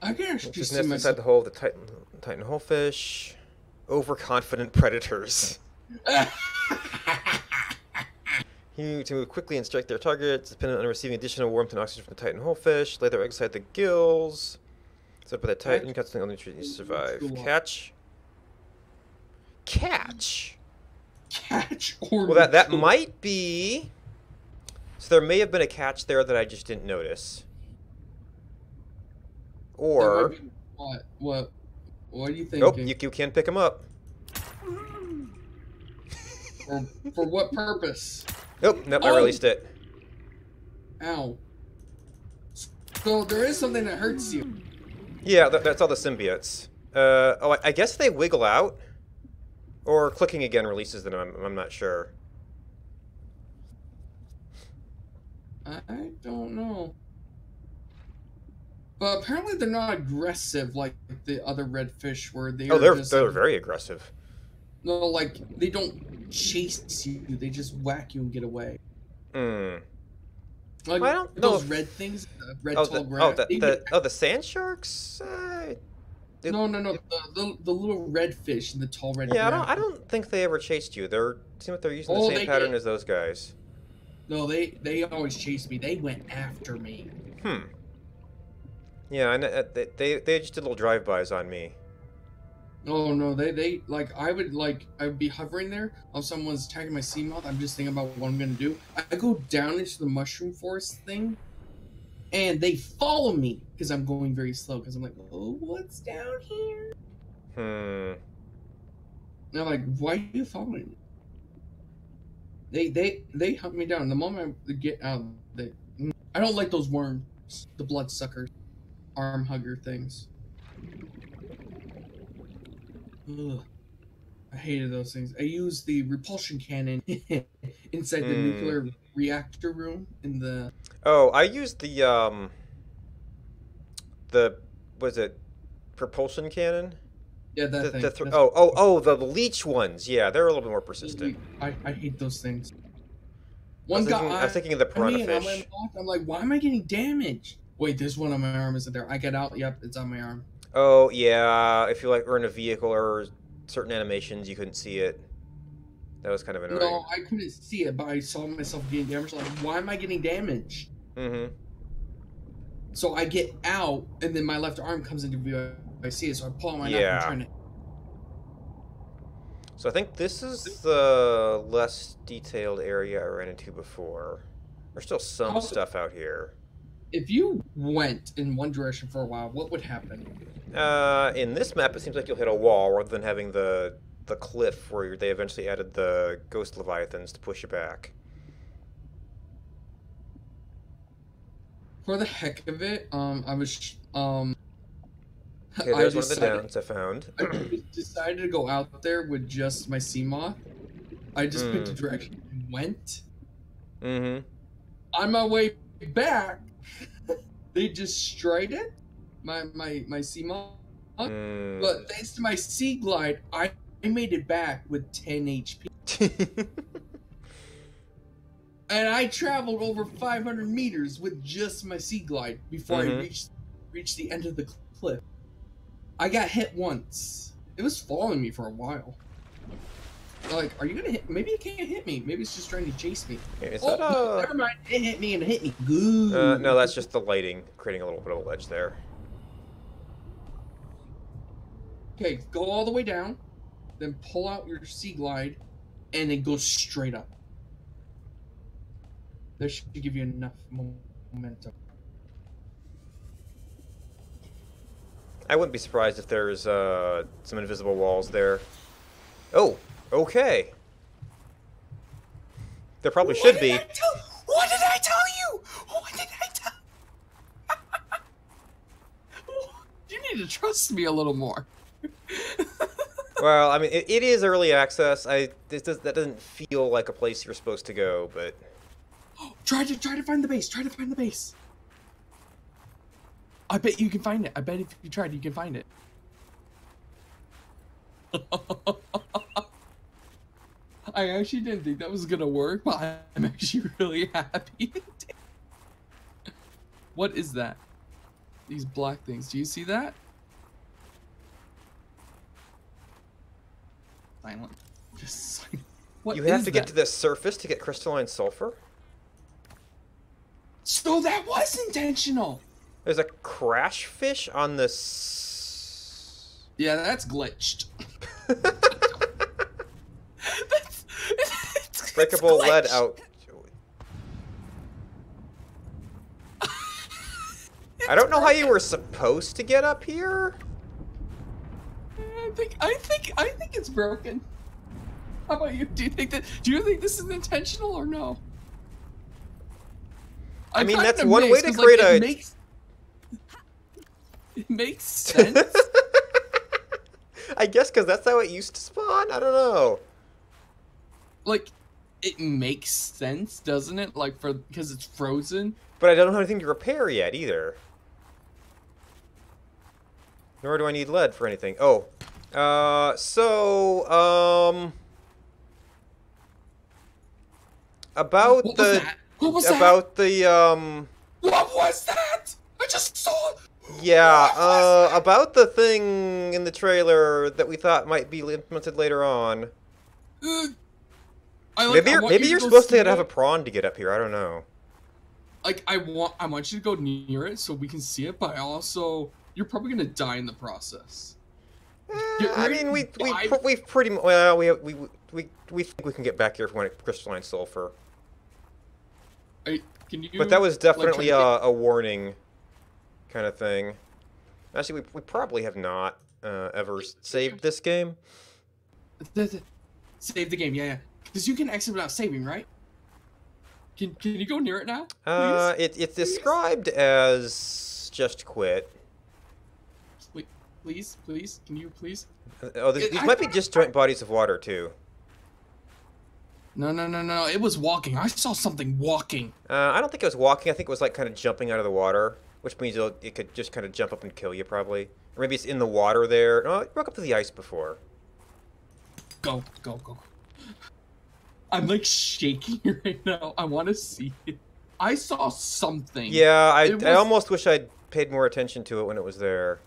I can actually Just see nest inside the hole of the Titan holefish. Overconfident predators. To move quickly and strike their targets, dependent on receiving additional warmth and oxygen from the Titan holefish. Lay their eggs inside the gills. Set by the Titan, catch something on the nutrients to survive. Catch. Catch? Catch or well, that might be... So there may have been a catch there that I just didn't notice. Or... What are you thinking? Nope, you can pick them up. For what purpose? Nope, I released it. Ow. So there is something that hurts you. Yeah, that's all the symbiotes. I guess they wiggle out. Or clicking again releases them, I'm not sure. I don't know. But apparently they're not aggressive like the other redfish where they they're very aggressive. No, like, they don't chase you, they just whack you and get away. Hmm. Like, well, I don't know those red things, the red tall grass. The sand sharks? No, the little red fish and the tall red. Yeah, I don't think they ever chased you. Seem like they're using the same pattern as those guys. No, they always chased me. They went after me. Yeah, I know, they just did little drive-bys on me. Oh no, they like I would be hovering there while someone's attacking my Seamoth. I'm just thinking about what I'm gonna do. I go down into the mushroom forest thing, and they follow me because I'm going very slow. Because I'm like, oh, what's down here? And I'm like, why are you following me? They hunt me down. The moment I get out, I don't like those worms, the blood suckers, arm hugger things. Ugh. I hated those things. I used the repulsion cannon inside the nuclear reactor room in the... Oh, I used the was it propulsion cannon? Yeah, that thing. The leech ones. Yeah, they're a little bit more persistent. I hate those things. I was thinking of the piranha fish. I'm like, why am I getting damaged? Wait, there's one on my arm, isn't there? I get out, yep, it's on my arm. Oh, yeah, if you were in a vehicle or certain animations, you couldn't see it. That was kind of annoying. No, I couldn't see it, but I saw myself getting damaged. Like, why am I getting damaged? So I get out, and then my left arm comes into view. I see it, so I pull out my knife and turn it. So I think this is the less detailed area I ran into before. There's still some stuff out here. If you went in one direction for a while, what would happen? In this map, it seems like you'll hit a wall rather than having the cliff where they eventually added the ghost leviathans to push you back. For the heck of it, I was Okay, there's one of the downs I found. I decided to go out there with just my Seamoth, I just picked a direction and went. Mm-hmm. On my way back, they destroyed it. My sea mod. But thanks to my sea glide, I made it back with 10 HP. And I traveled over 500 meters with just my sea glide before I reached the end of the cliff. I got hit once. It was following me for a while. Like, are you gonna hit? Maybe it can't hit me. Maybe it's just trying to chase me. No, never mind. It hit me and it hit me good. No, that's just the lighting creating a little bit of a ledge there. Okay, go all the way down, then pull out your sea glide, and then go straight up. That should give you enough momentum. I wouldn't be surprised if there's some invisible walls there. Oh, okay. There probably should be. What did I tell you? What did I tell you? Need to trust me a little more. Well, I mean, it is early access. That doesn't feel like a place you're supposed to go, but try to find the base. Try to find the base. I bet you can find it. I bet if you tried, you can find it. I actually didn't think that was gonna work, but I'm actually really happy. What is that? These black things. Do you see that? Silent. Just silent. What you have is to get that? to the surface to get crystalline sulfur? So that was intentional! There's a crash fish on this. Yeah, that's glitched. Breakable lead out. I don't know how you were supposed to get up here. I think it's broken. How about you? Do you think this is intentional or no? I mean, that's one way to create a. It makes sense. I guess because that's how it used to spawn. I don't know. Like, it makes sense, doesn't it? Like, because it's frozen. But I don't have anything to repair yet either. Nor do I need lead for anything. Oh, about what the was that? What was about that? the What was that? I just saw. Yeah, about the thing in the trailer that we thought might be implemented later on. Maybe you're supposed to have a prawn to get up here. I don't know. Like, I want you to go near it so we can see it, but also you're probably gonna die in the process. I mean, we've pretty well we think we can get back here if we want crystalline sulfur. Can you? But that was definitely a warning kind of thing. Actually, we probably have not ever saved this game. Save the game, yeah. Because you can exit without saving, right? Can you go near it now? It's described as just quit. Wait, please, can you please? Oh, these might be disjoint bodies of water too. No. It was walking. I saw something walking. I don't think it was walking. I think it was like kind of jumping out of the water, which means it could just kind of jump up and kill you probably. Or maybe it's in the water there. No, it broke up to the ice before. Go. I'm like shaking right now. I want to see it. I saw something. Yeah, I almost wish I'd paid more attention to it when it was there.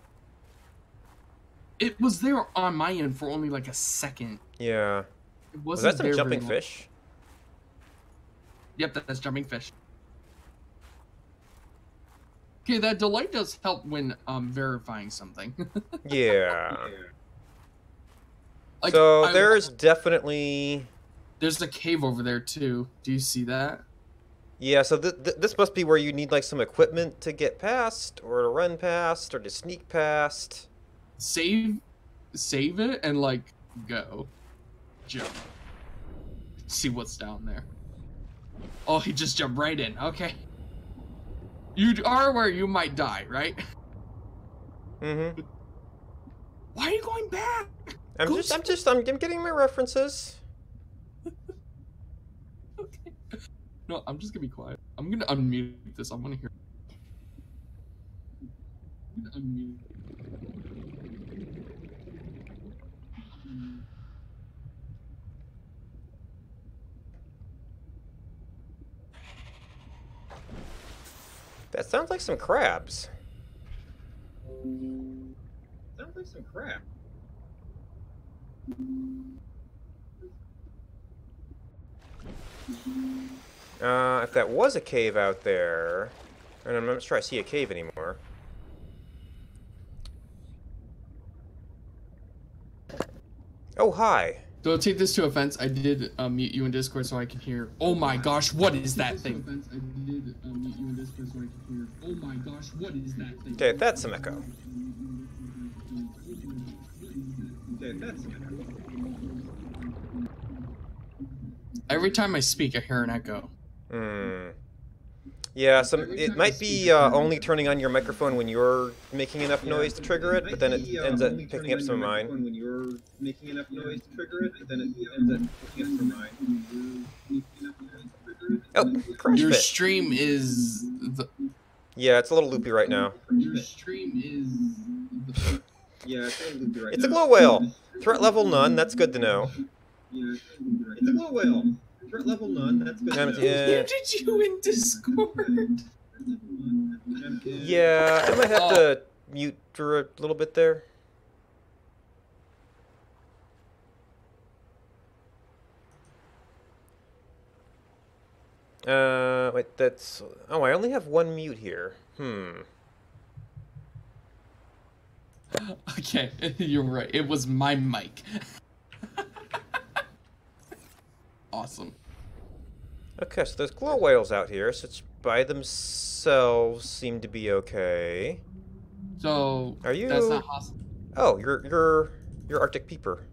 It was there on my end for only like a second. Yeah. It Was wasn't that some there jumping very long. fish? Yep, that's jumping fish. Okay, that delay does help when verifying something. Yeah. Like, So there's definitely. There's a cave over there too. Do you see that? Yeah, so this must be where you need like some equipment to get past, or to run past, or to sneak past. Save it and like go. Jump. See what's down there. Oh, he just jumped right in. Okay. You are where you might die, right? Mm-hmm. Why are you going back? I'm getting my references. No, I'm just gonna be quiet. I'm gonna unmute this. I want to hear. I'm gonna unmute. That sounds like some crabs. Sounds like some crab. If that was a cave out there, and I'm not sure I see a cave anymore. Oh, hi. Don't take this to offense. I did mute you in Discord so I can hear. Oh my gosh, what is that thing? I did mute you in Discord so I can hear. Oh my gosh, what is that thing? Okay, that's some echo. Okay, that's some echo. Every time I speak, I hear an echo. Hmm. Yeah, it might be only turning on your microphone when you're making enough noise to trigger it, but then it ends up picking up some of mine. When you're making enough noise to trigger it, but then it ends up picking up some of mine. Oh, crash Your fit. stream is Yeah, it's a little loopy right now. Your stream is Yeah, it's a little loopy right now. It's a glow whale. Threat level none. That's good to know. Yeah, it's a glow whale. Threat level none. That's good to know. Muted you in Discord. Yeah, I might have to mute for a little bit there. Wait, that's... Oh, I only have one mute here. Okay, you're right. It was my mic. Awesome. Okay, so there's glow whales out here, so it's by themselves seem to be okay. So are you? That's not hostile. Oh, you're Arctic Peeper.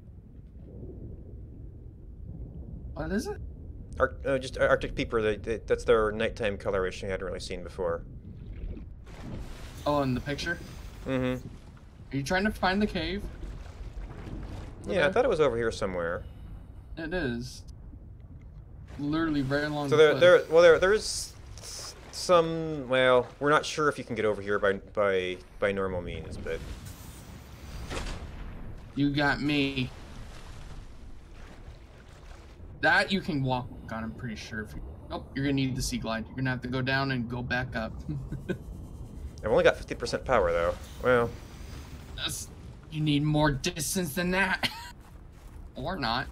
What is it? Just Arctic Peeper. That's their nighttime coloration I hadn't really seen before. Oh, in the picture? Mm-hmm. Are you trying to find the cave? Yeah, I thought it was over here somewhere. It is. Literally right along so the cliff. There's some, well, we're not sure if you can get over here by normal means, but you got me. That you can walk on, I'm pretty sure. If you, oh, you're gonna need the sea glide. You're gonna have to go down and go back up. I've only got 50% power though. Well, you need more distance than that, or not.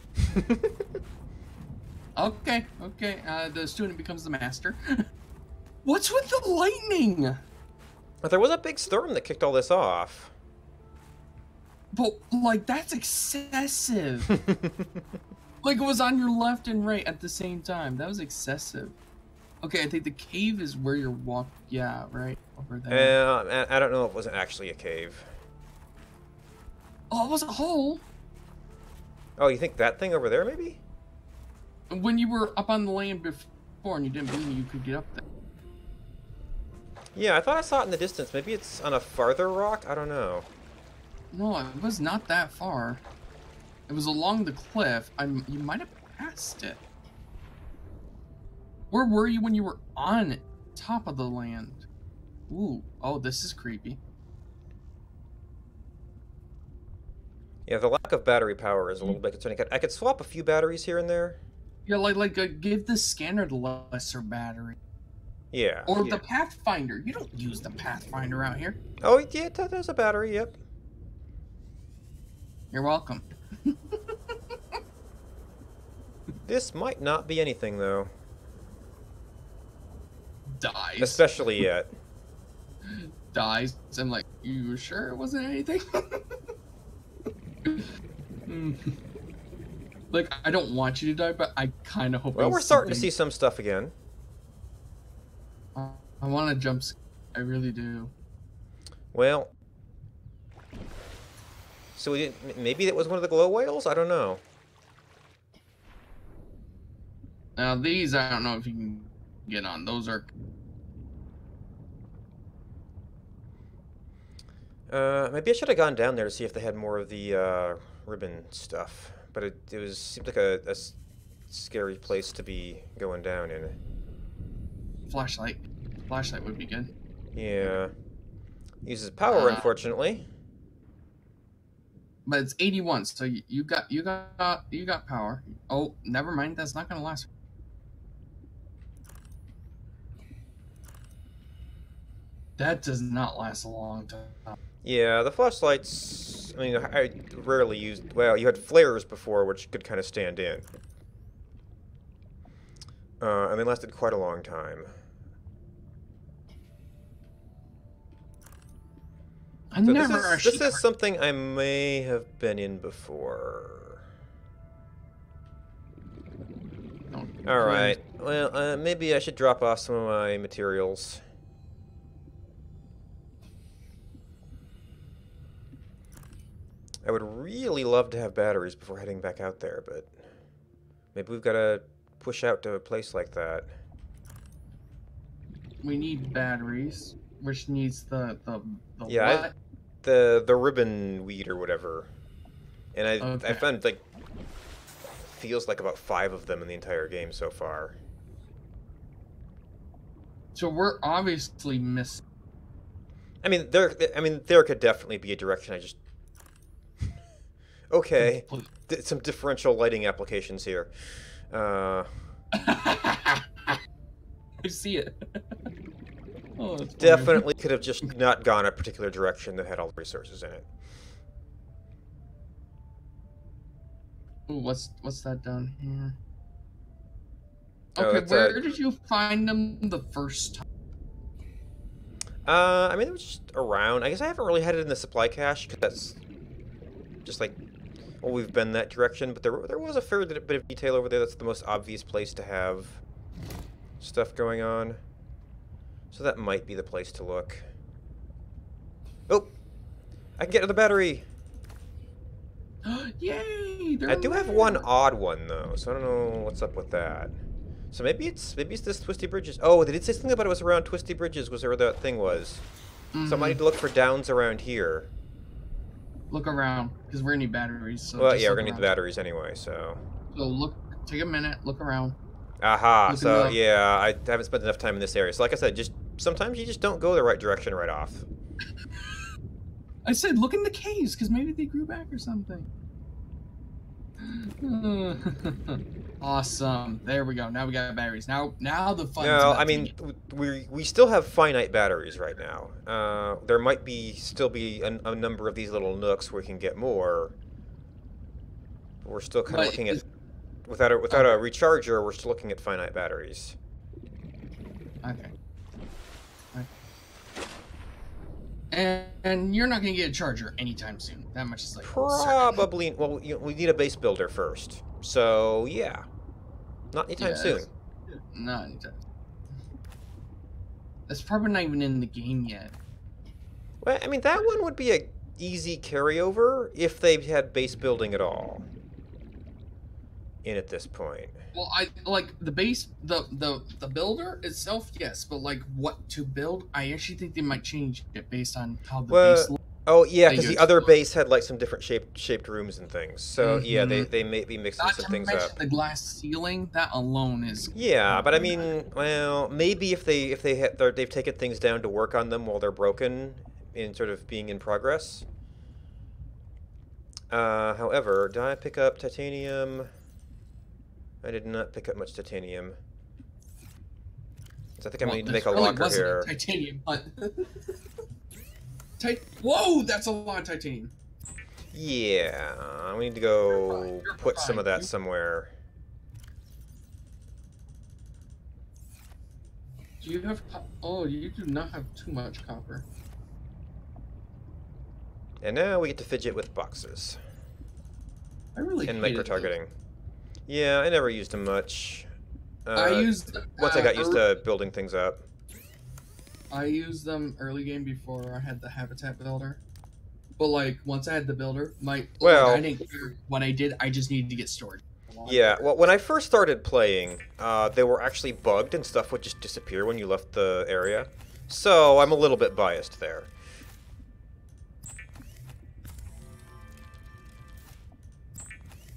Okay. The student becomes the master. What's with the lightning? But there was a big storm that kicked all this off. But, like, that's excessive. Like, it was on your left and right at the same time. That was excessive. Okay, I think the cave is where you're walking. Yeah, right over there. I don't know if it wasn't actually a cave. Oh, it was a hole. Oh, you think that thing over there, maybe? When you were up on the land before and you didn't believe you could get up there. Yeah, I thought I saw it in the distance. Maybe it's on a farther rock? I don't know. No, it was not that far. It was along the cliff. You might have passed it. Where were you when you were on top of the land? Ooh, oh, this is creepy. Yeah, the lack of battery power is a little bit concerning. I could swap a few batteries here and there. Yeah, give the scanner the lesser battery. Yeah. Or the Pathfinder. You don't use the Pathfinder out here. Oh, yeah, there's a battery, yep. You're welcome. This might not be anything, though. Dies. Especially yet. Dies. I'm like, you sure it wasn't anything? Like, I don't want you to die, but I kind of hope. Well, we're starting to see some stuff again. I want to jump. I really do. Well, so maybe that was one of the glow whales? I don't know. Now these, I don't know if you can get on. Those are. Maybe I should have gone down there to see if they had more of the ribbon stuff. But it seemed like a scary place to be going down in. flashlight. Flashlight would be good. Yeah. Uses power, unfortunately. But it's 81, so you got power. Oh, never mind. That's not gonna last. That does not last a long time. Yeah, the flashlights. I mean, I rarely used. Well, you had flares before, which could kind of stand in, and they lasted quite a long time. This is something I may have been in before. All right. Well, maybe I should drop off some of my materials. I would really love to have batteries before heading back out there, but maybe we've got to push out to a place like that. We need batteries, which needs the yeah, what? The ribbon weed or whatever. And I found like feels like about 5 of them in the entire game so far. So we're obviously missing. I mean, there could definitely be a direction. I just okay. Some differential lighting applications here. I see it. Oh, definitely could have just not gone a particular direction that had all the resources in it. Ooh, what's that down here? Oh, Okay, where did you find them the first time? I mean, it was just around. I guess I haven't really had it in the supply cache because that's just like, well, we've been that direction. But there was a fair bit of detail over there. That's the most obvious place to have stuff going on. So that might be the place to look. Oh, I can get to the battery. Yay! I do have one odd one though, so I don't know what's up with that. So maybe it's this Twisty Bridges. Oh, they did say something about it was around Twisty Bridges. Was where that thing was? So I might need to look for downs around here. Look around, because we're gonna need batteries. So well, yeah, we're gonna need the batteries anyway. So look, take a minute, look around. Aha. So yeah, I haven't spent enough time in this area. So like I said, just sometimes you just don't go the right direction right off. I said, look in the caves, because maybe they grew back or something. Awesome. There we go. Now we got batteries. Now the fun. No, I mean, we still have finite batteries right now. There might still be a number of these little nooks where we can get more. We're still kind of looking at without a recharger. We're still looking at finite batteries. Okay. And you're not going to get a charger anytime soon. That much is like probably. Certain. Well, we need a base builder first. So yeah, not anytime soon. Not anytime. That's probably not even in the game yet. Well, I mean that one would be a easy carryover if they had base building at all. In at this point. Well, I like the base, the builder itself, yes, but like what to build, I actually think they might change it based on how the base looks. Oh yeah, because the other base had like some different shaped rooms and things. So yeah, they may be mixing some things up. The glass ceiling, that alone is. Yeah, but I mean, well, maybe if they've taken things down to work on them while they're broken, in sort of being in progress. However, did I pick up titanium? I did not pick up much titanium. So I think I need to make a locker here. Titanium, but whoa, that's a lot of titanium. Yeah, we need to go put some of that somewhere. Do you have? Oh, you do not have too much copper. And now we get to fidget with boxes. I really and micro targeting. Yeah, I never used them much. I used once I got used to building things up. I used them early game before I had the habitat builder. But like once I had the builder, I didn't care what I did. I just needed to get storage. Yeah, well, when I first started playing, they were actually bugged and stuff would just disappear when you left the area. So I'm a little bit biased there.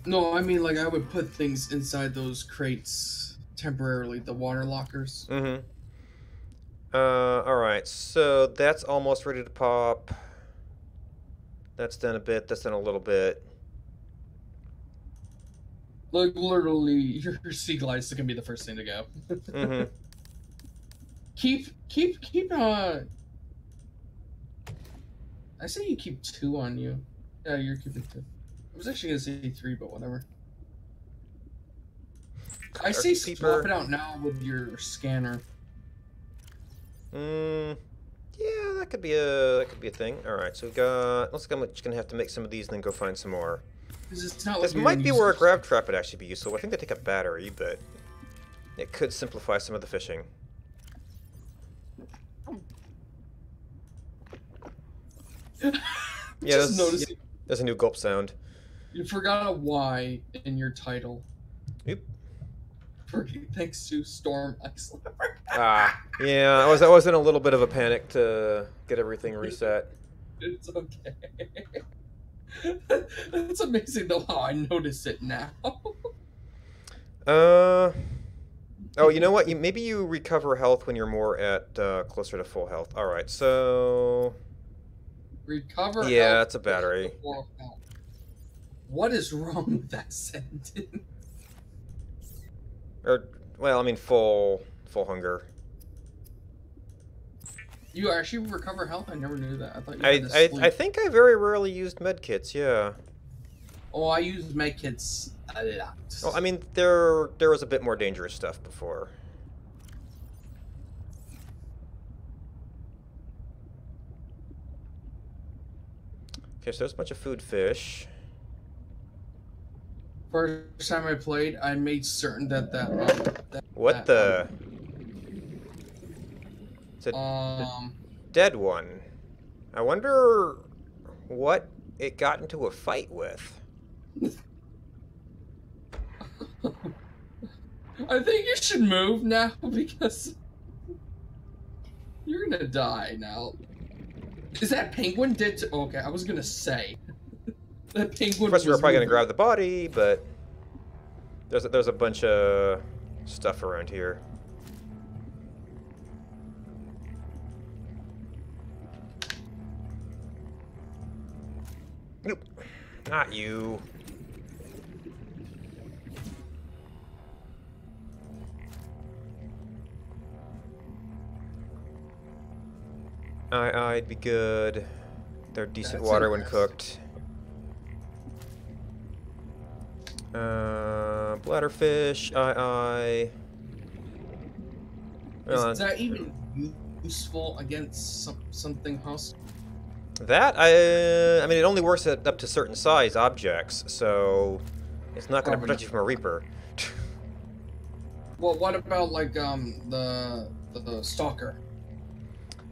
No, I mean, like, I would put things inside those crates temporarily, the water lockers. Mm-hmm. Alright, so that's almost ready to pop. That's done a bit, that's done a little bit. Like, literally, your sea glides can be the first thing to go. Mm-hmm. Keep, I say you keep 2 on you. Yeah, you're keeping 2. I was actually gonna say 3, but whatever. I say swap it out now with your scanner. Yeah, that could be a thing. All right, so we got. Looks like I'm just gonna have to make some of these and then go find some more. It's not This like might be where a grab trap would actually be useful. I think they take a battery, but it could simplify some of the fishing. Yeah, there's a new gulp sound. You forgot a Y in your title. Yep. Thanks to StormyIceLeopard. Yeah, I was in a little bit of a panic to get everything reset. It's okay. It's amazing though how I notice it now. Oh, you know what? Maybe you recover health when you're more at closer to full health. All right, so recover. Yeah, that's a battery. What is wrong with that sentence? Or, well, I mean, full hunger. You actually recover health? I never knew that. I thought you had to sleep. I think I very rarely used medkits. Yeah. Oh, I used medkits a lot. Well, I mean, there was a bit more dangerous stuff before. Okay, so there's a bunch of food fish. First time I played, I made certain that It's a dead one. I wonder what it got into a fight with. I think you should move now because you're gonna die now. Is that penguin dead? Okay, I was gonna say that penguin. Of course, we were probably gonna grab the body, but there's a bunch of stuff around here. Nope, not you. I'd be good. They're decent water when cooked. Bladderfish, Is that even useful against something hostile? That, I mean, it only works up to certain size objects, so it's not going to protect you from a Reaper. Well, what about, like, the Stalker?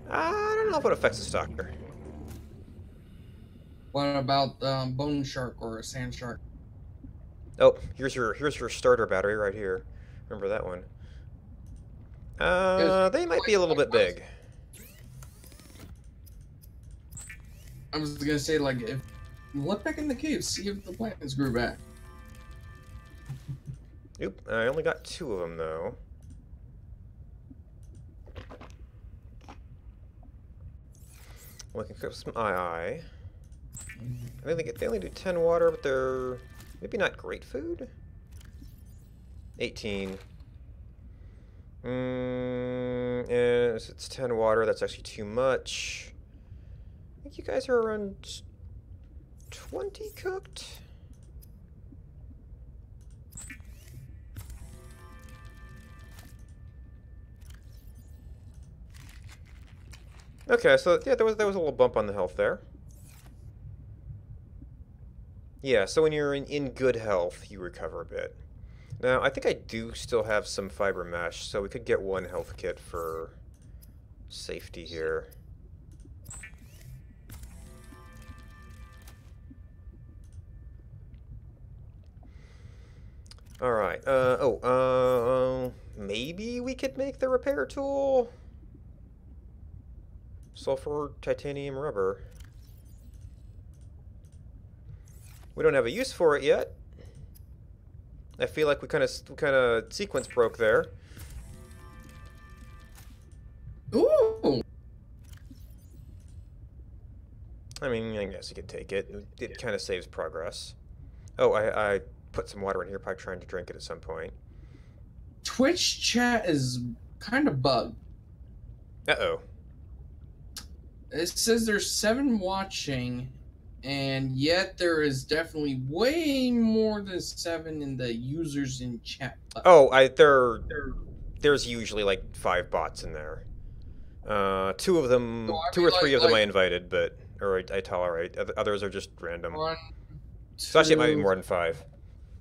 I don't know if it affects the Stalker. What about Bone Shark or a Sand Shark? Oh, here's your starter battery right here. Remember that one. They might be a little bit big. I was gonna say, like, if look back in the cave, see if the plants grew back. Oop, I only got 2 of them though. We can cook some I think they only do 10 water, but they're maybe not great food. 18. And it's 10 water, that's actually too much. I think you guys are around 20 cooked. Okay, so yeah, there was a little bump on the health there. Yeah, so when you're in good health, you recover a bit. Now, I think I do still have some fiber mesh, so we could get 1 health kit for safety here. Alright, maybe we could make the repair tool? Sulfur, titanium, rubber. We don't have a use for it yet. I feel like we kind of sequence broke there. Ooh, I mean, I guess you could take it. It kind of saves progress. Oh, I put some water in here, probably trying to drink it at some point. Twitch chat is kind of bugged. Uh-oh. It says there's 7 watching, and yet there is definitely way more than 7 in the users in chat. Oh, there's usually like 5 bots in there. 2 of them, So, 2 or 3 of them I invited, but or I tolerate. Others are just random. 1, 2, So actually, it might be more than 5.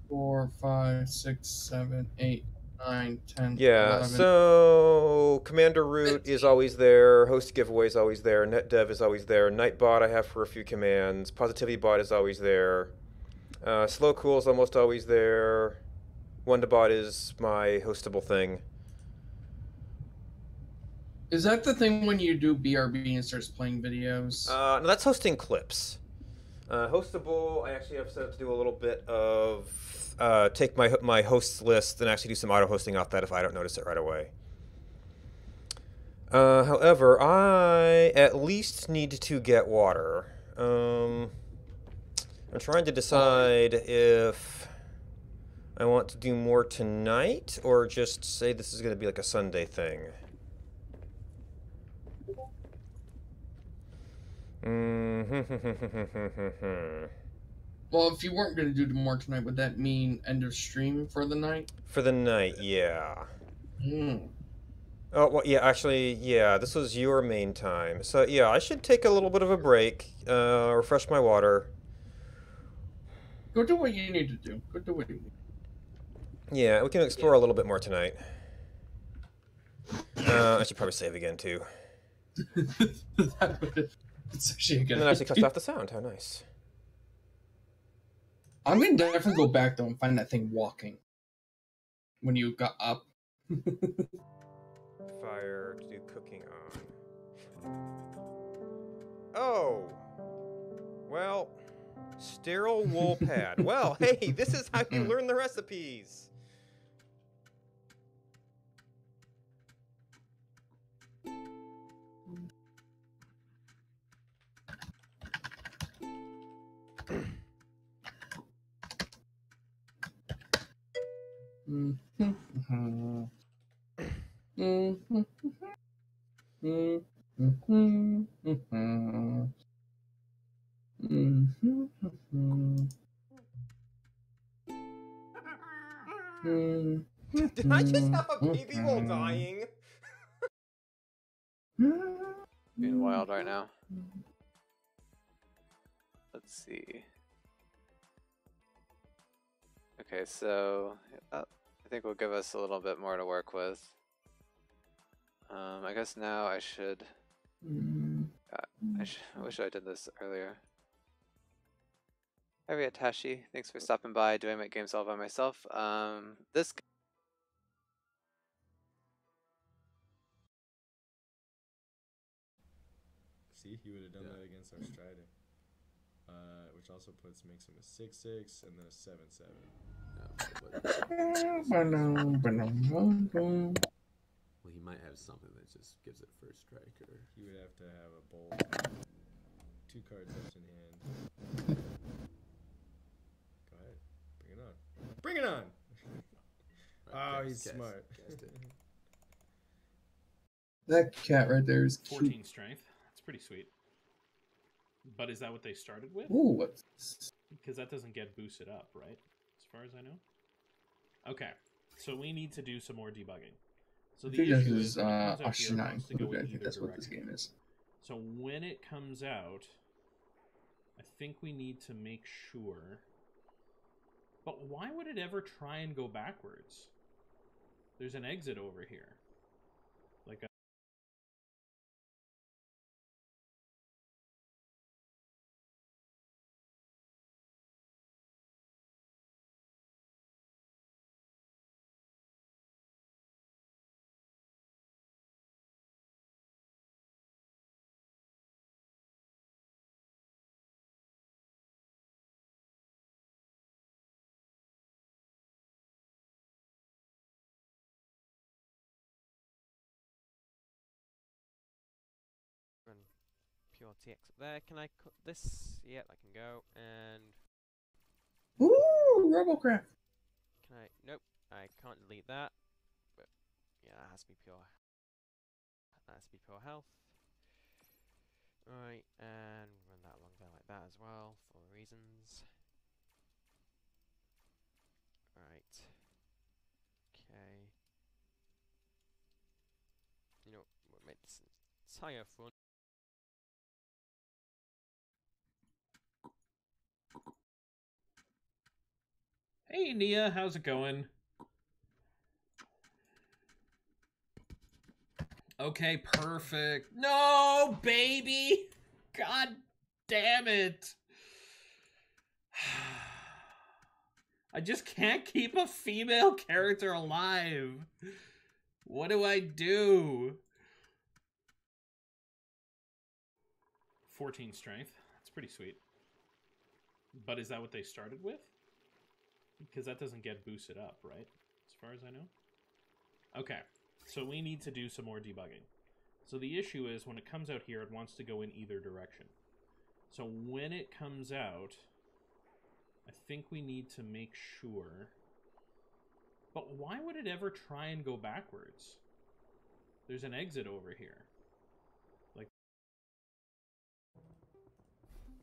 4, 5, 6, 7, 8, 9, 10. Yeah. 11. So Commander Root is always there. Host Giveaway is always there. NetDev is always there. Nightbot I have for a few commands. Positivity Bot is always there. Slow Cool is almost always there. Wondabot is my hostable thing. Is that the thing when you do BRB and starts playing videos? No, that's hosting clips. Hostable, I actually have set up to do a little bit of take my hosts list and actually do some auto hosting off that if I don't notice it right away. However, I at least need to get water. I'm trying to decide if I want to do more tonight or just say this is going to be like a Sunday thing. Well, if you weren't going to do more tonight, would that mean end of stream for the night? For the night, yeah. Hmm. Oh, well, yeah, actually, yeah, this was your main time. So, yeah, I should take a little bit of a break, refresh my water. Go do what you need to do. Go do what you need. Yeah, we can explore a little bit more tonight. I should probably save again, too. It's actually a good And then actually cuts off the sound. How nice. I'm going to definitely go back, though, and find that thing walking. When you got up. Fire to do cooking on. Oh! Well, sterile wool pad. Well, hey, this is how you learn the recipes. Did I just have a baby while dying? Being wild right now. Let's see. Okay, so I think will give us a little bit more to work with. I guess now I should. I wish I did this earlier. Hi Ryatashi, thanks for stopping by. Do I make games all by myself? This. See, he would have done that against our Strider. Which also makes him a 6-6 and then a 7-7. Well, he might have something that just gives it first strike, or he would have to have a bolt, 2 cards left in hand. Go ahead, bring it on. Bring it on! Right, oh, he's smart. That cat right there is 14 cute. strength. That's pretty sweet. But is that what they started with? Ooh, what's... Because that doesn't get boosted up, right? As far as I know. Okay, so we need to do some more debugging. So the issue is Ocean 9. to go I in think either that's what this direction. game is. So when it comes out, I think we need to make sure. But why would it ever try and go backwards? There's an exit over here. Like a RTX up there. Can I cut this? Yep, I can go. And Ooh, Robocraft. can I? Nope, I can't delete that. But yeah, that has to be pure. That has to be pure health. Right, and run that along there like that as well for reasons. Right. Okay. You know, we'll make this entire front. Hey Nia, how's it going? Okay, perfect. No, baby! God damn it! I just can't keep a female character alive. What do I do? 14 strength. That's pretty sweet. But is that what they started with? Because that doesn't get boosted up, right? As far as I know. Okay. So we need to do some more debugging. So the issue is when it comes out here, it wants to go in either direction. So when it comes out, I think we need to make sure. But why would it ever try and go backwards? There's an exit over here. Like,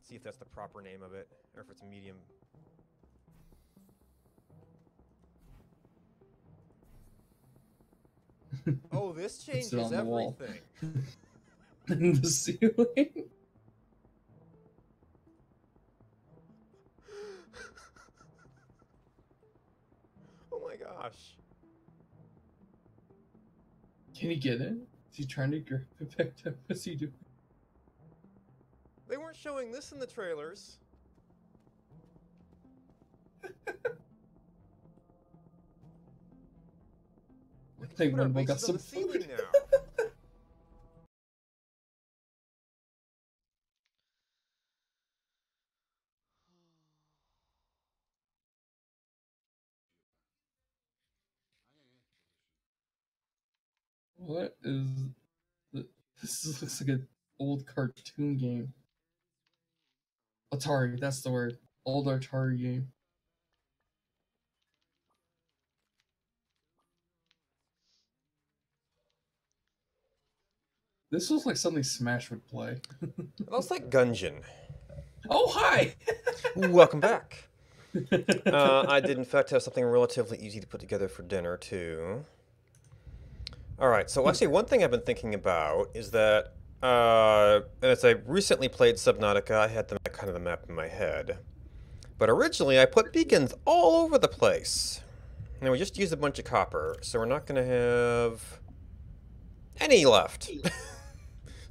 See if that's the proper name of it, or if it's a medium. Oh, this changes everything. In the ceiling. Oh my gosh. Can he get it? Is he trying to grab it back up? What's he doing? They weren't showing this in the trailers. I think one got some ceiling now. What is this? Looks like an old cartoon game. Atari, that's the word. Old Atari game. This looks like something Smash would play. It looks like Gungeon. Oh, hi! Welcome back. I did, in fact, have something relatively easy to put together for dinner, too. Alright, so actually one thing I've been thinking about is that, as I recently played Subnautica, I had kind of the map in my head. But originally, I put beacons all over the place. Now, we just used a bunch of copper, so we're not going to have any left.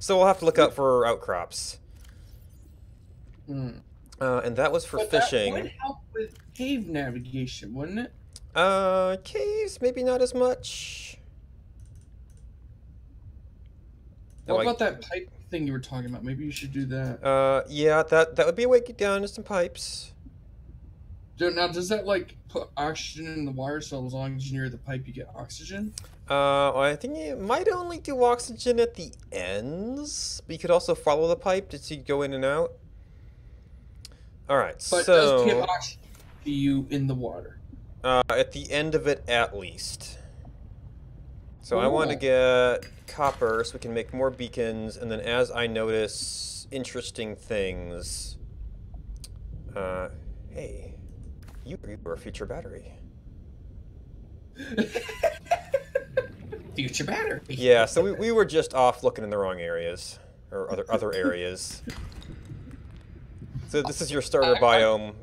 So we'll have to look out for outcrops. And that was for fishing. That would help with cave navigation, wouldn't it? Caves, maybe not as much. What about that pipe thing you were talking about? Maybe you should do that. Yeah, that would be a way to get down to some pipes. Now, does that, like, put oxygen in the wire so as long as you're near the pipe you get oxygen? I think it might only do oxygen at the ends, but you could also follow the pipe to go in and out. Alright, but so... it does give oxygen to you in the water. At the end of it, at least. So I want to get copper so we can make more beacons, and then as I notice interesting things... hey, you are a future battery. Future battery. Yeah, so we were just off looking in the wrong areas, or other areas. So this is your starter biome.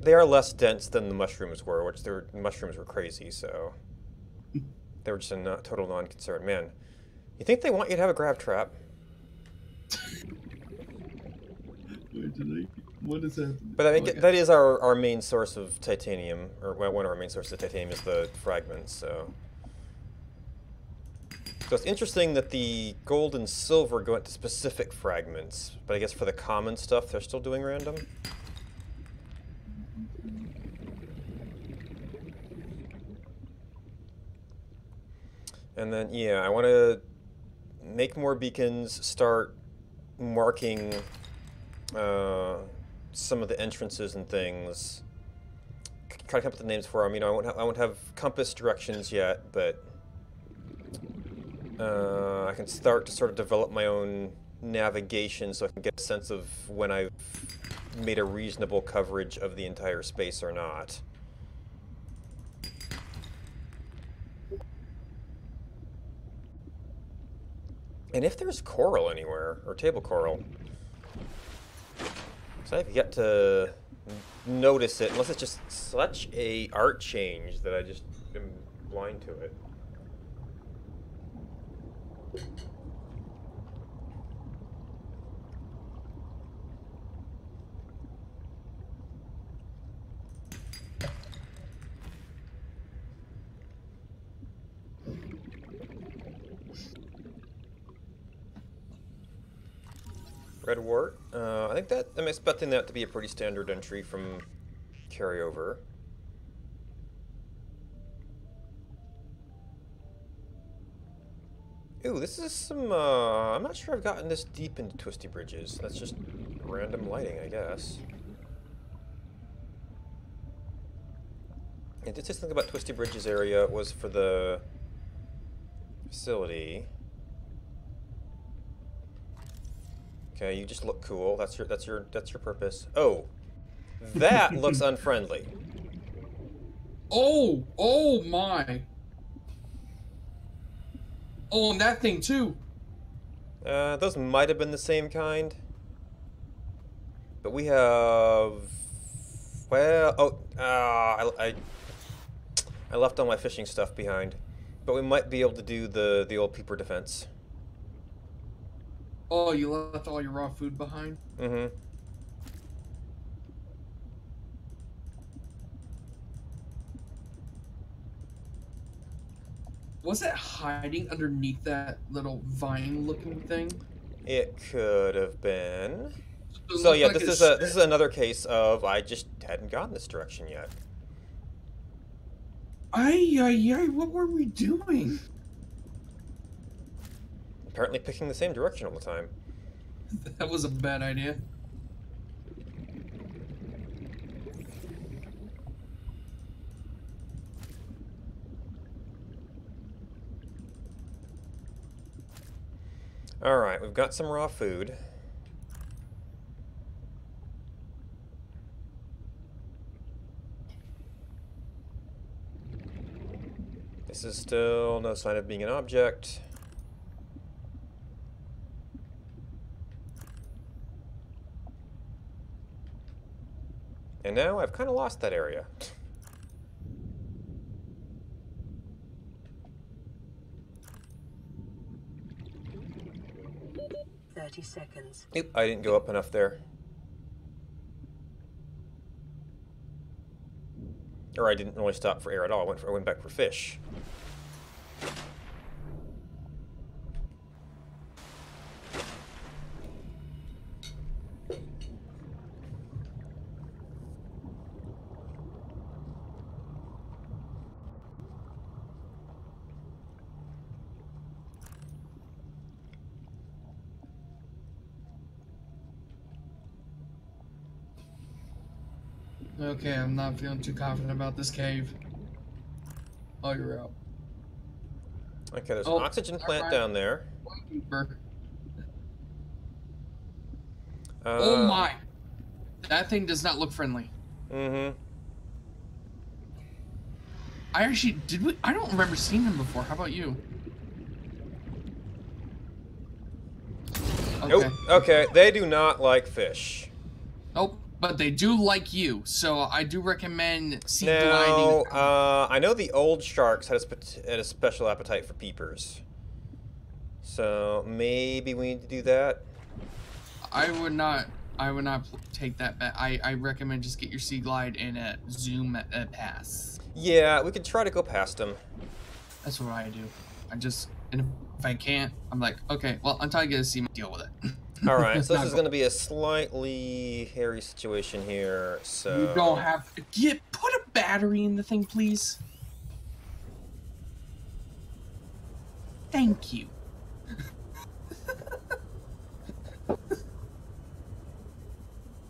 They are less dense than the mushrooms were, which the mushrooms were crazy, so... They were just a total non-concern. Man, you think they want you to have a grab trap? What is that? But I think that is our main source of titanium, or well, one of our main sources of titanium is the fragments, so... So it's interesting that the gold and silver go into specific fragments, but I guess for the common stuff, they're still doing random. And then, yeah, I want to make more beacons, start marking some of the entrances and things. Try to come up with the names for them. You know, I won't have compass directions yet, but I can start to sort of develop my own navigation so I can get a sense of when I've made a reasonable coverage of the entire space or not. And if there's coral anywhere, or table coral, so I've yet to notice it, unless it's just such a art change that I just am blind to it. Redwort. I think that I'm expecting that to be a pretty standard entry from carryover. Ooh, this is some, I'm not sure I've gotten this deep into Twisty Bridges. That's just random lighting, I guess. I did just think about Twisty Bridges area was for the facility. Okay, you just look cool. That's your purpose. Oh, that looks unfriendly. Oh my. Oh, and that thing too. Those might have been the same kind. But we have, well, I left all my fishing stuff behind. But we might be able to do the old peeper defense. Oh, you left all your raw food behind? Mm-hmm. Was it hiding underneath that little vine-looking thing? It could have been. So yeah, like this is another case of I just hadn't gone this direction yet. What were we doing? Apparently picking the same direction all the time. That was a bad idea. Alright, we've got some raw food. This is still no sign of being an object. And now I've kind of lost that area. 30 seconds. Oop, I didn't go up enough there. Or I didn't really stop for air at all. I went back for fish. Okay, I'm not feeling too confident about this cave. Oh, you're out. Okay, there's an oxygen plant down there. Oh my! That thing does not look friendly. Mm-hmm. I don't remember seeing him before. How about you? Okay. Nope. Okay, they do not like fish. Nope. But they do like you, so I do recommend sea gliding. Now, I know the old sharks had a special appetite for peepers. So maybe we need to do that. I would not take that bet. I recommend just get your sea glide and zoom pass. Yeah, we could try to go past them. That's what I do. And if I can't, I'm like, okay, well, until I get to see, deal with it. All right, so this is going to be a slightly hairy situation here. So you don't have to put a battery in the thing, please. Thank you.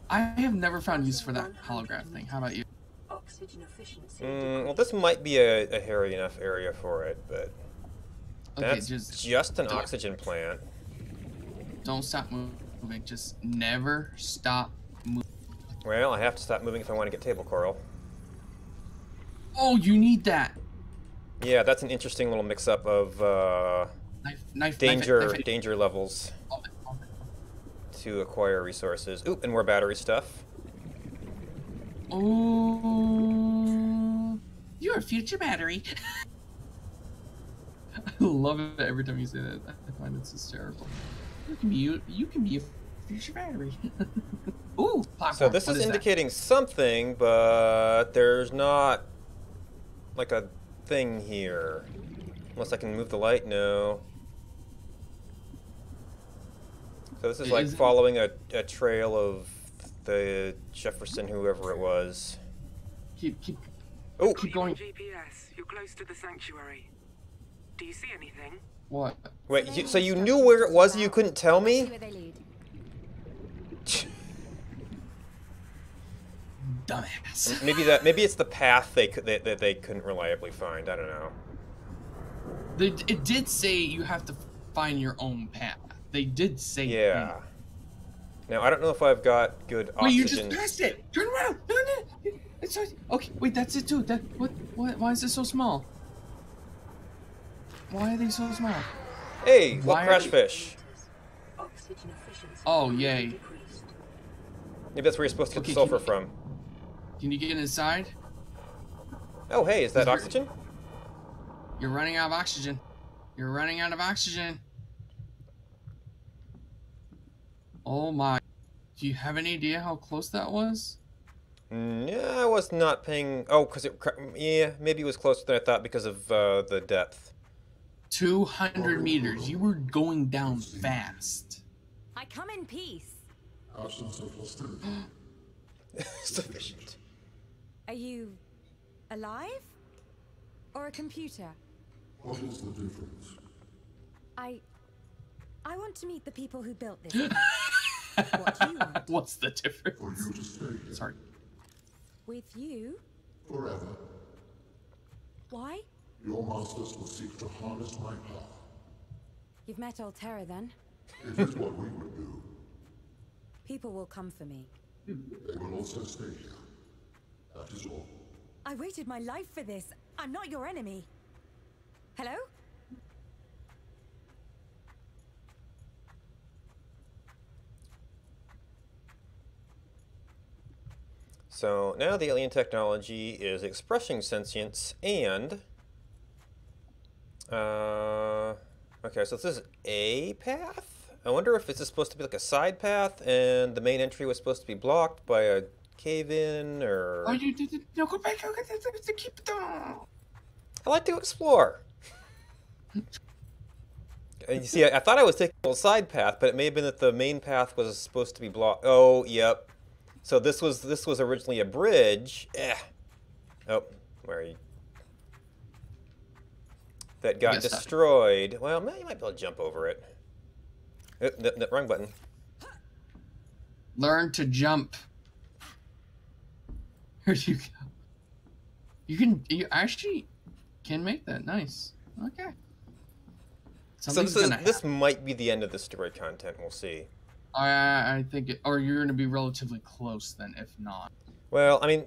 I have never found use for that holograph thing. How about you? Oxygen efficiency. Well, this might be a hairy enough area for it, but Okay, that's just an oxygen plant. Don't stop moving. Just never stop moving. Well, I have to stop moving if I want to get table coral. Oh, you need that. Yeah, that's an interesting little mix-up of danger levels to acquire resources. Oop, and more battery stuff. Oh, you're a future battery. I love it every time you say that. I find it's hysterical. You can be a future battery. Ooh, platform. So this is indicating something, but there's not like a thing here. Unless I can move the light, no. So this is like following a trail of the Jefferson, whoever it was. Keep going. GPS. You're close to the sanctuary. Do you see anything? What? Wait, so you knew where it was and you couldn't tell me? Dumbass. Maybe it's the path they couldn't reliably find. I don't know. It did say you have to find your own path. They did say yeah. Now I don't know if I've got good oxygen. Wait, you just passed it. Turn around. No. It's okay. Wait, that's it too. What? Why is it so small? Why are they so small? Hey, look, crash fish. Oh, yay. Maybe that's where you're supposed to get the sulfur from. Can you get inside? Oh, hey, is that oxygen? You're running out of oxygen. You're running out of oxygen. Oh my. Do you have any idea how close that was? Yeah, I was not paying... Oh, because yeah, maybe it was closer than I thought because of the depth. 200 meters. You were going down fast. I come in peace. Sufficient. Are you alive? Or a computer? What is the difference? I want to meet the people who built this. What do you want? What's the difference? For you to stay here. Sorry. With you? Forever. Why? Your masters will seek to harness my power. You've met Alterra then? It is what we would do. People will come for me. They will also stay here. That is all. I waited my life for this. I'm not your enemy. Hello? So now the alien technology is expressing sentience and... okay, so this is a path? I wonder if this is supposed to be like a side path and the main entry was supposed to be blocked by a cave-in, or... Oh, you did it. No, go back. Keep it I like to explore. And you see, I thought I was taking a side path, but it may have been that the main path was supposed to be blocked. Oh, yep. So this was originally a bridge. Oh, where are you? That got destroyed. Well, you might be able to jump over it. Oh, no, wrong button. Learn to jump. Here you go. You actually can make that. Nice. Okay. So this might be the end of the story content. We'll see. I think or you're going to be relatively close then, if not. Well, I mean,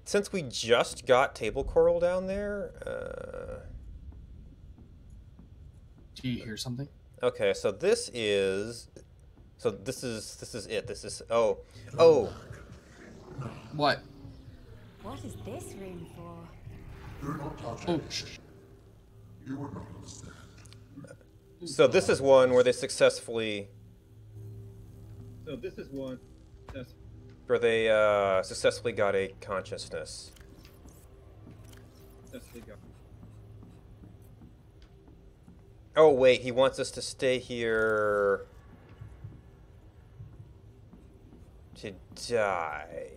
since we just got table coral down there. Do you hear something? Okay, so this is it. This is oh. What? What is this room for? Do not touch Oh, it. You would not understand. So this is one where they successfully. Where they successfully got a consciousness. Oh wait, he wants us to stay here to die.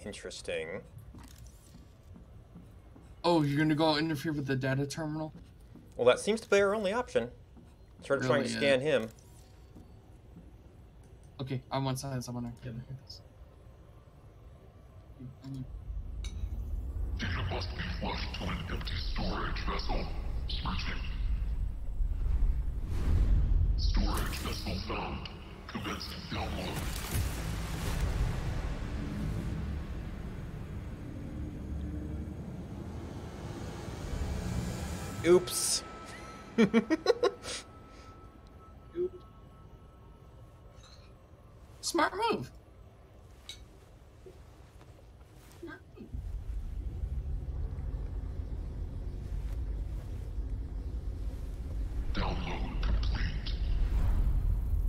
Interesting. Oh, you're gonna go interfere with the data terminal? Well, that seems to be our only option. Trying to scan him. Okay, on one side, someone on the other. Data must be flushed to an empty storage vessel. Searching. Storage vessel found. Commencing download. Oops. Smart move. Download complete.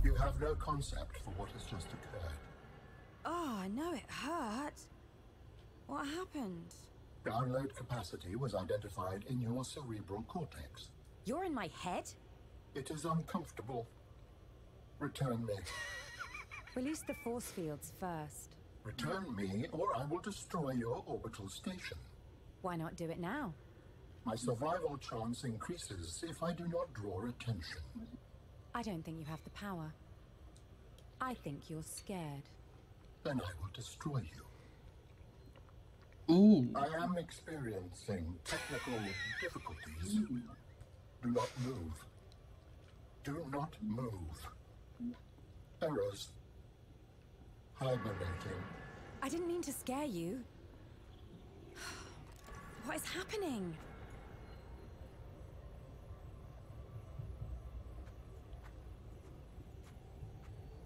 You have no concept for what has just occurred. Oh, I know it hurt. What happened? Download capacity was identified in your cerebral cortex. You're in my head? It is uncomfortable. Return me. Release the force fields first. Return me, or I will destroy your orbital station. Why not do it now? My survival chance increases if I do not draw attention. I don't think you have the power. I think you're scared. Then I will destroy you. Ooh. I am experiencing technical difficulties. Do not move. Do not move. Errors. Hibernating. I didn't mean to scare you. What is happening?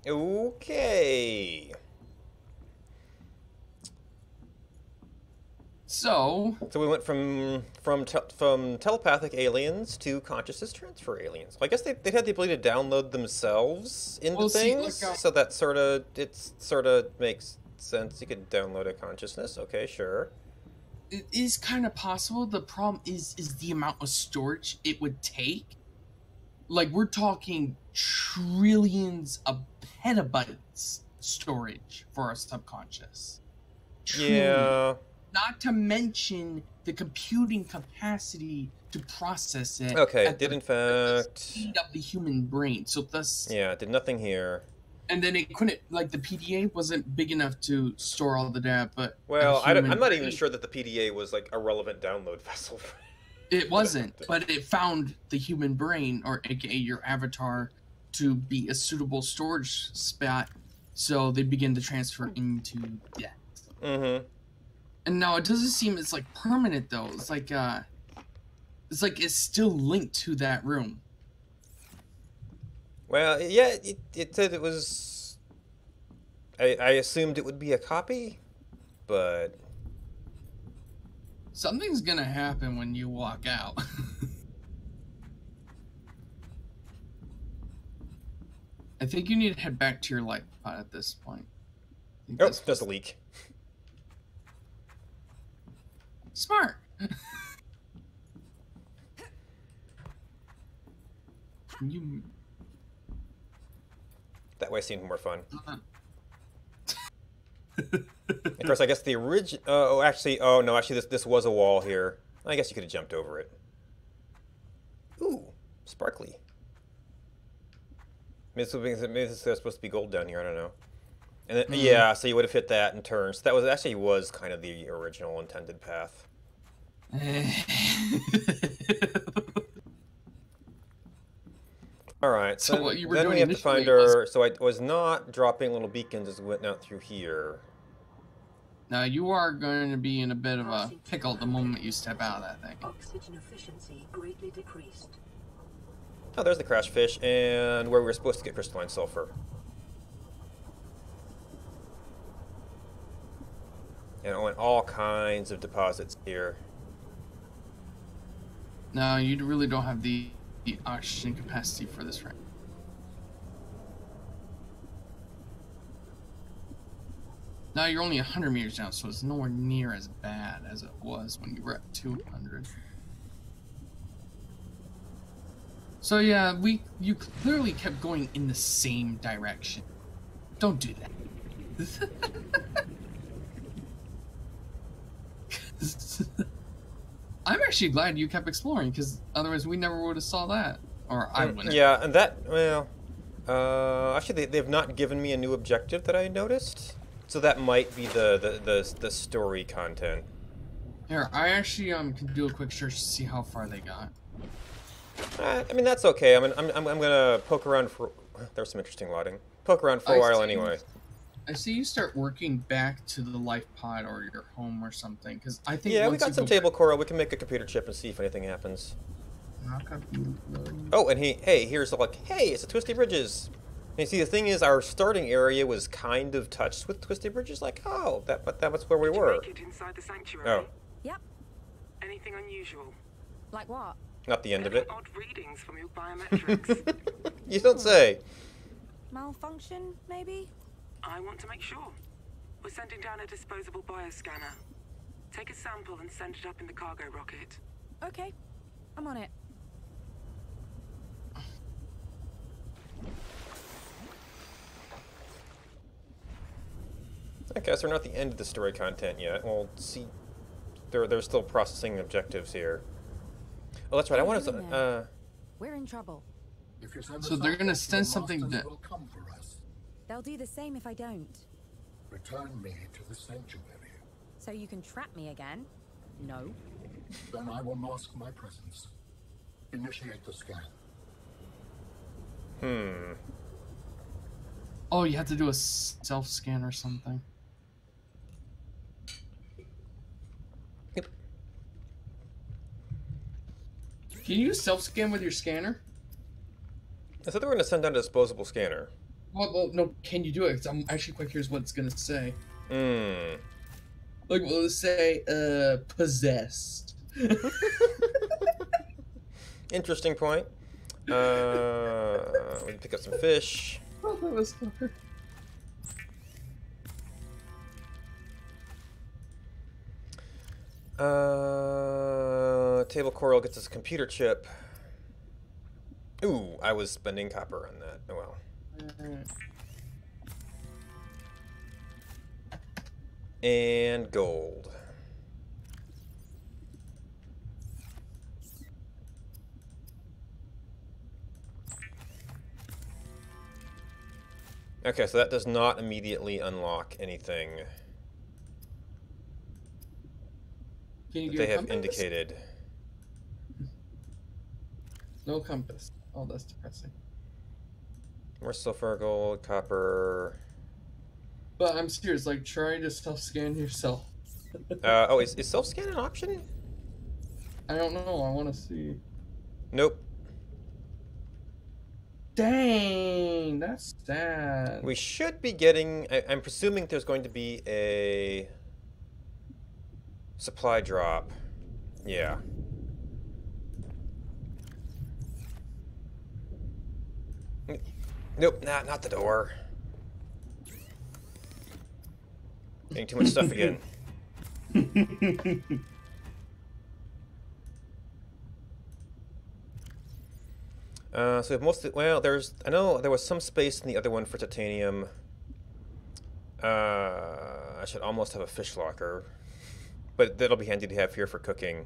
Okay. So we went from telepathic aliens to consciousness transfer aliens. Well, I guess they had the ability to download themselves into things, so that sort of makes sense. You could download a consciousness. Okay, sure. It is kind of possible. The problem is the amount of storage it would take. Like, we're talking trillions of petabytes storage for our subconscious. Yeah. Not to mention the computing capacity to process it. Okay, it did in fact speed of the human brain. So thus. Yeah, it did nothing here. And then it couldn't, like, the PDA wasn't big enough to store all the data. But well, I'm not even sure that the PDA was like a relevant download vessel. It wasn't, but it found the human brain, or aka your avatar, to be a suitable storage spot. So they begin to transfer into that. Mm-hmm. And now it doesn't seem it's like permanent though. It's like it's still linked to that room. Well, yeah, it said it was. I assumed it would be a copy, but something's gonna happen when you walk out. I think you need to head back to your light pod at this point. Oh, it's just a leak. Smart. You. That way seemed more fun. Of course, I guess the original. Oh, actually, this was a wall here. I guess you could have jumped over it. Ooh, sparkly. Maybe this is supposed to be gold down here. I don't know. And then, yeah, so you would have hit that and turned. So that was kind of the original intended path. All right. So what you were doing we have to find our. So I was not dropping little beacons as we went out through here. Now you are going to be in a bit of a pickle the moment you step out of that thing. Oxygen efficiency greatly decreased. Oh, there's the crash fish, and where we were supposed to get crystalline sulfur. And all kinds of deposits here. No, you really don't have the oxygen capacity for this right. Now you're only 100 meters down, so it's nowhere near as bad as it was when you were at 200. So yeah, you clearly kept going in the same direction. Don't do that. I'm actually glad you kept exploring, because otherwise we never would have saw that. Or I wouldn't. Yeah, and that, well, Actually, they've not given me a new objective that I noticed, so that might be the story content. Here, I actually can do a quick search to see how far they got. I mean, that's okay. I'm gonna poke around for. There's some interesting loading. Poke around for a while anyway. I see you start working back to the life pod or your home or something, because I think Yeah, once we got you some go table coral. We can make a computer chip and see if anything happens. Oh, and here's like, hey, it's a Twisty Bridges. And you see, the thing is, our starting area was kind of touched with Twisty Bridges. Like, oh, but that was where we were. Did you make it inside the sanctuary? Oh, Yep. Anything unusual? Like what? not the end of it. Odd readings from your biometrics. You don't say. Malfunction, maybe? I want to make sure. We're sending down a disposable bioscanner. Take a sample and send it up in the cargo rocket. Okay, I'm on it. Okay, so we're not at the end of the story content yet. We'll see. They're still processing objectives here. Oh, that's right. I want to. We're in trouble. So they're gonna send something that. They'll do the same if I don't. Return me to the sanctuary. So you can trap me again? No. Then I will mask my presence. Initiate the scan. Oh, you have to do a self-scan or something. Yep. Can you self-scan with your scanner? I thought they were going to send down a disposable scanner. Well, no, can you do it? 'Cause I'm actually quite curious what it's going to say. Like, will it say, possessed? Interesting point. We can pick up some fish. Oh, that was hard. Table coral gets us a computer chip. Ooh, I was spending copper on that. Oh well. And gold. Okay, so that does not immediately unlock anything Can you that get they a have compass? indicated. No compass. Oh, that's depressing. More silver, gold, copper. But I'm serious, like, try to self-scan yourself. Oh, is self-scan an option? I don't know, I want to see. Nope. Dang, that's sad. We should be getting... I'm presuming there's going to be a supply drop. Yeah. Nope, not the door. Getting too much stuff again. So we have mostly, well, I know there was some space in the other one for titanium. I should almost have a fish locker, but that'll be handy to have here for cooking.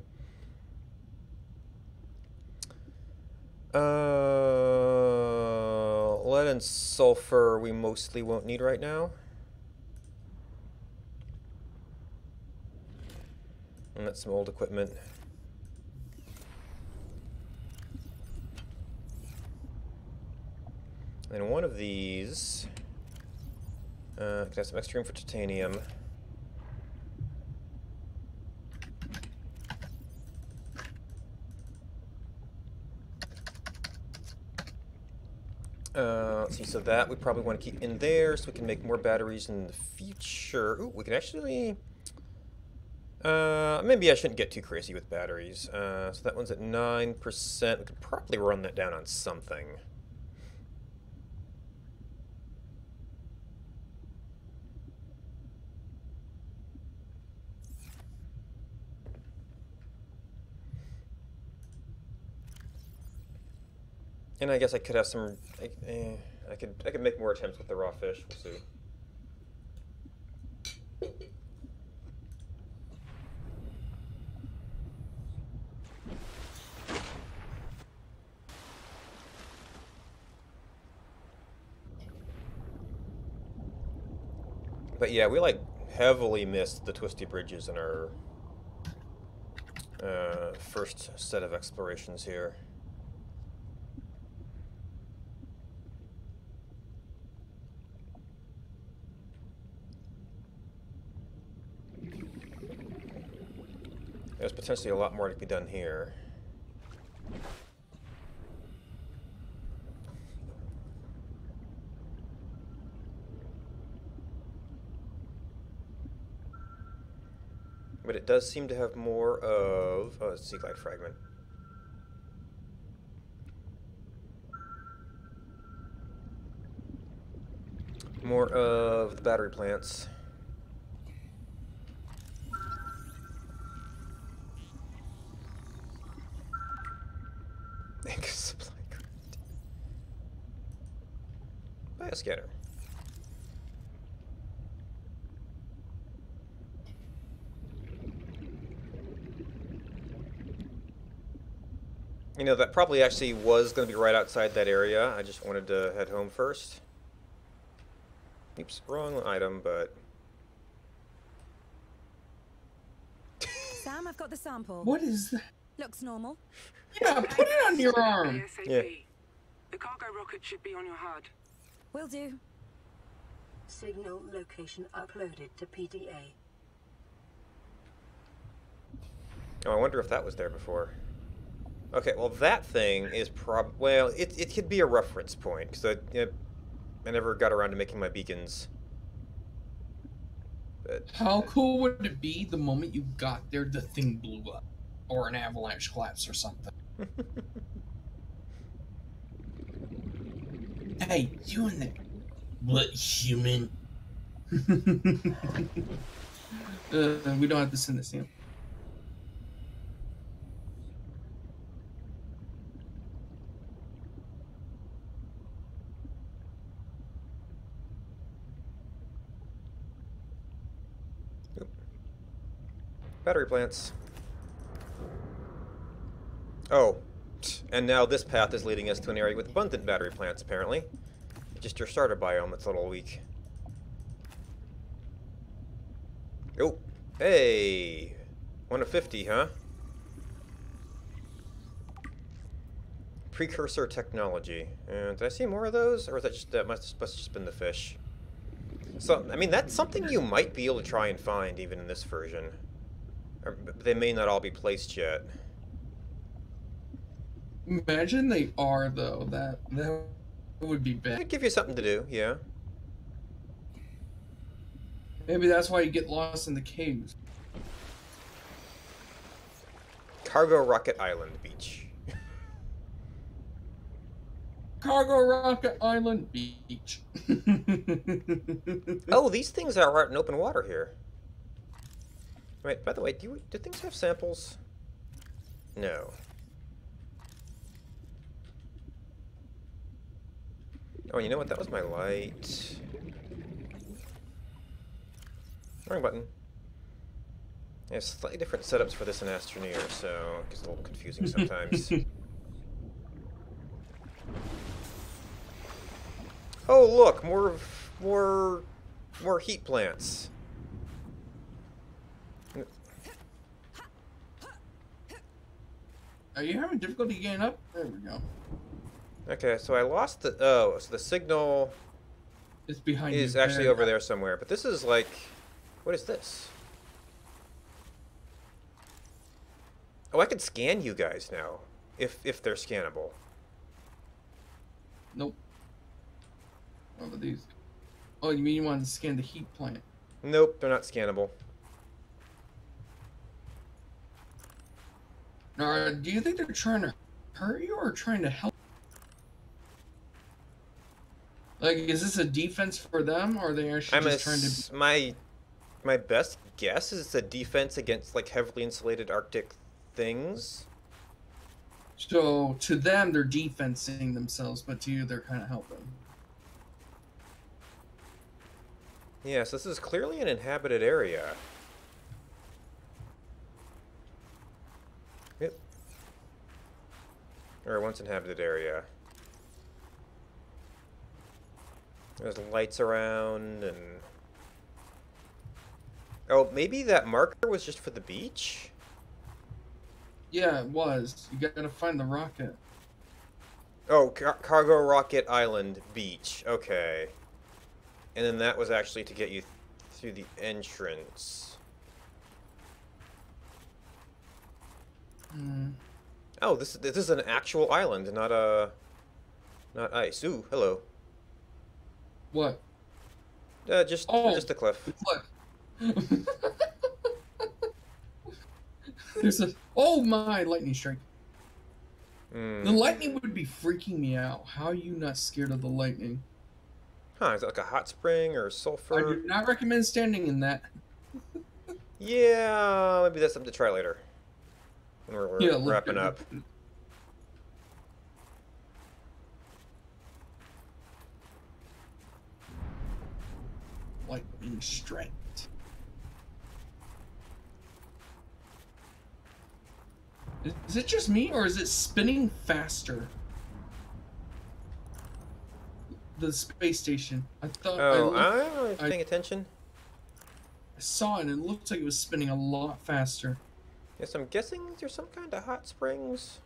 Lead and sulfur we mostly won't need right now. And that's some old equipment. And one of these can have some extra room for titanium. Let's see, so that we probably want to keep in there so we can make more batteries in the future. Ooh, we can actually... maybe I shouldn't get too crazy with batteries. So that one's at 9%. We could probably run that down on something. And I guess I could have some. I could make more attempts with the raw fish. We'll see. But yeah, we like heavily missed the twisty bridges in our first set of explorations here. There's potentially a lot more to be done here. But it does seem to have more of... Oh, it's a sea glide fragment. More of the battery plants. Supply craft. Bioscatter. You know, that probably actually was going to be right outside that area. I just wanted to head home first. Oops, wrong item, but... Sam, I've got the sample. What is that? Looks normal. Yeah, put it on your arm. Yeah. The cargo rocket should be on your HUD. Will do. Signal location uploaded to PDA. Oh, I wonder if that was there before. Okay, well that thing is well, it could be a reference point, because I never got around to making my beacons. But, how cool would it be the moment you got there, the thing blew up? Or an avalanche collapse or something. Hey, you in there. What, human? We don't have to send this in. battery plants. Oh, and now this path is leading us to an area with abundant battery plants, apparently. Just your starter biome that's a little weak. Oh, hey! 1 of 50, huh? Precursor technology. Did I see more of those? Or was that just, must just been the fish? So, I mean, that's something you might be able to try and find even in this version. Or, they may not all be placed yet. Imagine they are, though. That would be bad. It'd give you something to do, yeah. Maybe that's why you get lost in the caves. Cargo Rocket Island Beach. Cargo Rocket Island Beach. Oh, these things are out in open water here. Wait, by the way, do things have samples? No. Oh, you know what? That was my light. Wrong button. There's slightly different setups for this in Astroneer, so it gets a little confusing sometimes. Oh, look, more heat plants. Are you having difficulty getting up? There we go. Okay, so I lost the... Oh, so the signal... It's behind you. Is actually over there somewhere. But this is like... What is this? Oh, I can scan you guys now. If they're scannable. Nope. What are these? Oh, you mean you wanted to scan the heat plant? Nope, they're not scannable. Now, do you think they're trying to hurt you or trying to help? Like, is this a defense for them, or are they actually just trying to... My best guess is it's a defense against, like, heavily insulated Arctic things. So, to them, they're defensing themselves, but to you, they're kind of helping. Yes, this is clearly an inhabited area. Yep. Or a once inhabited area. There's lights around, and Oh, maybe that marker was just for the beach? Yeah, it was. You gotta find the rocket. Oh, Cargo Rocket Island Beach. Okay. And then that was actually to get you through the entrance. Oh, this is an actual island, not ice. Ooh, hello. What? Just a cliff. Look. There's a my lightning strike. The lightning would be freaking me out. How are you not scared of the lightning? Huh, is it like a hot spring or sulfur? I do not recommend standing in that. Yeah, maybe that's something to try later. When we're wrapping up. Lightning strike. Is it just me, or is it spinning faster? The space station. I thought. Oh, I'm not really paying attention. I saw it, and it looked like it was spinning a lot faster. Yes, I'm guessing there's some kind of hot springs.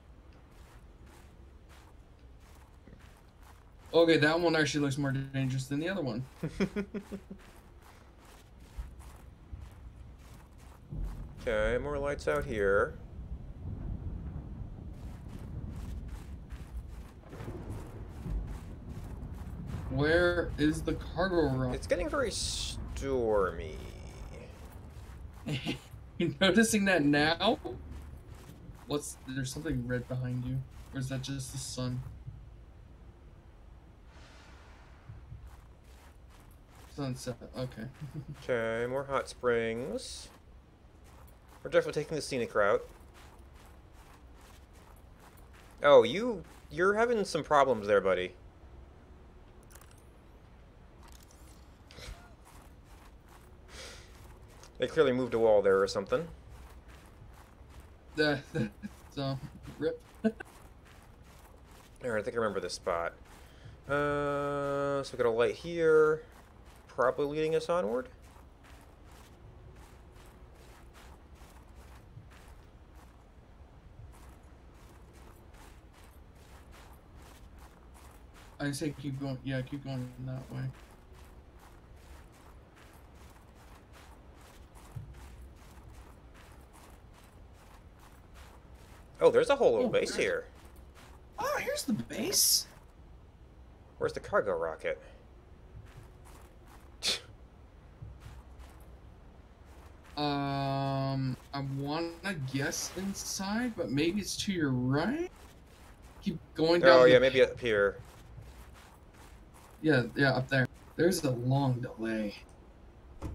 Okay, that one actually looks more dangerous than the other one. Okay, more lights out here. Where is the cargo rocket? It's getting very stormy. You noticing that now? There's something red behind you? Or is that just the sun? Sunset, okay. Okay, more hot springs. We're definitely taking the scenic route. Oh, you're having some problems there, buddy. They clearly moved a wall there or something. So, rip. Alright, I think I remember this spot. So we got a light here, probably leading us onward. I say keep going. Yeah, keep going that way. Oh, there's a whole little base here. Oh, here's the base. Where's the cargo rocket? I wanna guess inside, but maybe it's to your right. Keep going down. Oh yeah, maybe up here. Yeah, up there. There's a long delay.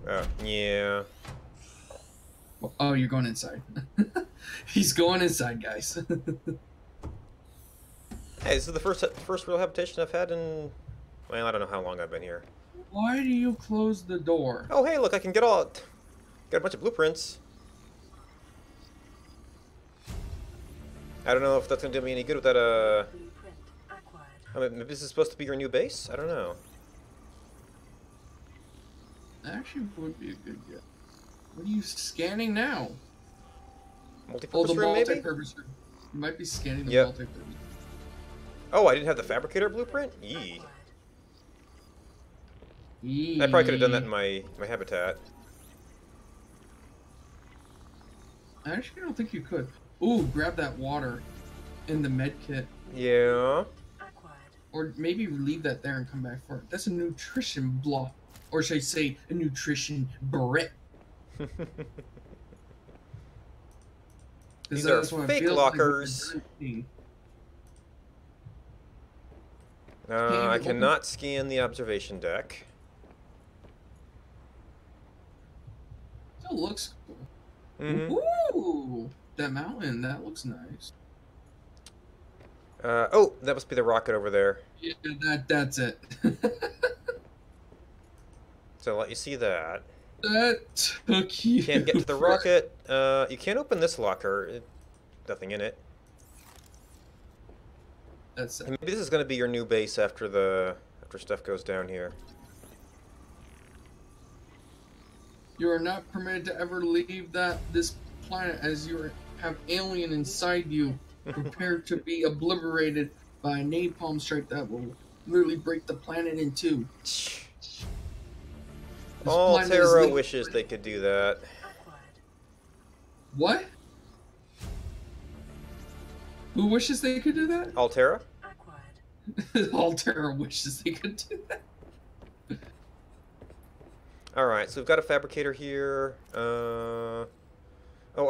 Oh, yeah. Oh, you're going inside. He's going inside, guys. Hey, this is the first real habitation I've had in... Well, I don't know how long I've been here. Why do you close the door? Oh, hey, look, I can get a bunch of blueprints. I don't know if that's going to do me any good with that, I mean, maybe this is supposed to be your new base? I don't know. Actually, would be a good guess. What are you scanning now? Multi-purpose room, maybe? Multi-purpose room. You might be scanning the Yep. multi-purpose. Oh, I didn't have the fabricator blueprint? Yee. I probably could have done that in my habitat. I actually don't think you could. Ooh, grab that water in the med kit. Yeah. Or maybe leave that there and come back for it. That's a nutrition block. Or should I say, a nutrition brick. These are fake lockers. I cannot scan the observation deck. Still looks cool. Mm-hmm. Ooh, that mountain, that looks nice. Oh, that must be the rocket over there. Yeah, that's it. So I'll let you see that. That took you. Can't get to the rocket. You can't open this locker. Nothing in it. That's it. Maybe this is going to be your new base after stuff goes down here. You are not permitted to ever leave this planet as you have alien inside you, prepared to be obliterated by a napalm strike that will literally break the planet in two. Altera wishes they could do that. What? Who wishes they could do that? Altera? Altera wishes they could do that. Alright, so we've got a fabricator here. Oh,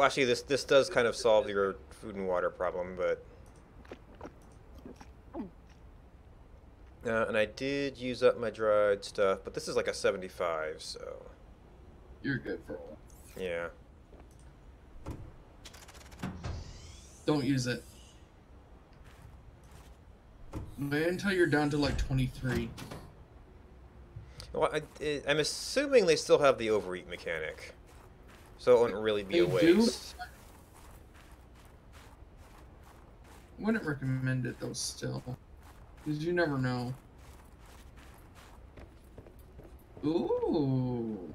actually, this does kind of solve your food and water problem, but... and I did use up my dried stuff, but this is like a 75, so... You're good for a while. Yeah. Don't use it. Wait until you're down to like 23. Well, I'm assuming they still have the overeat mechanic, so it wouldn't really be a waste. Wouldn't recommend it though still, because you never know. Ooh.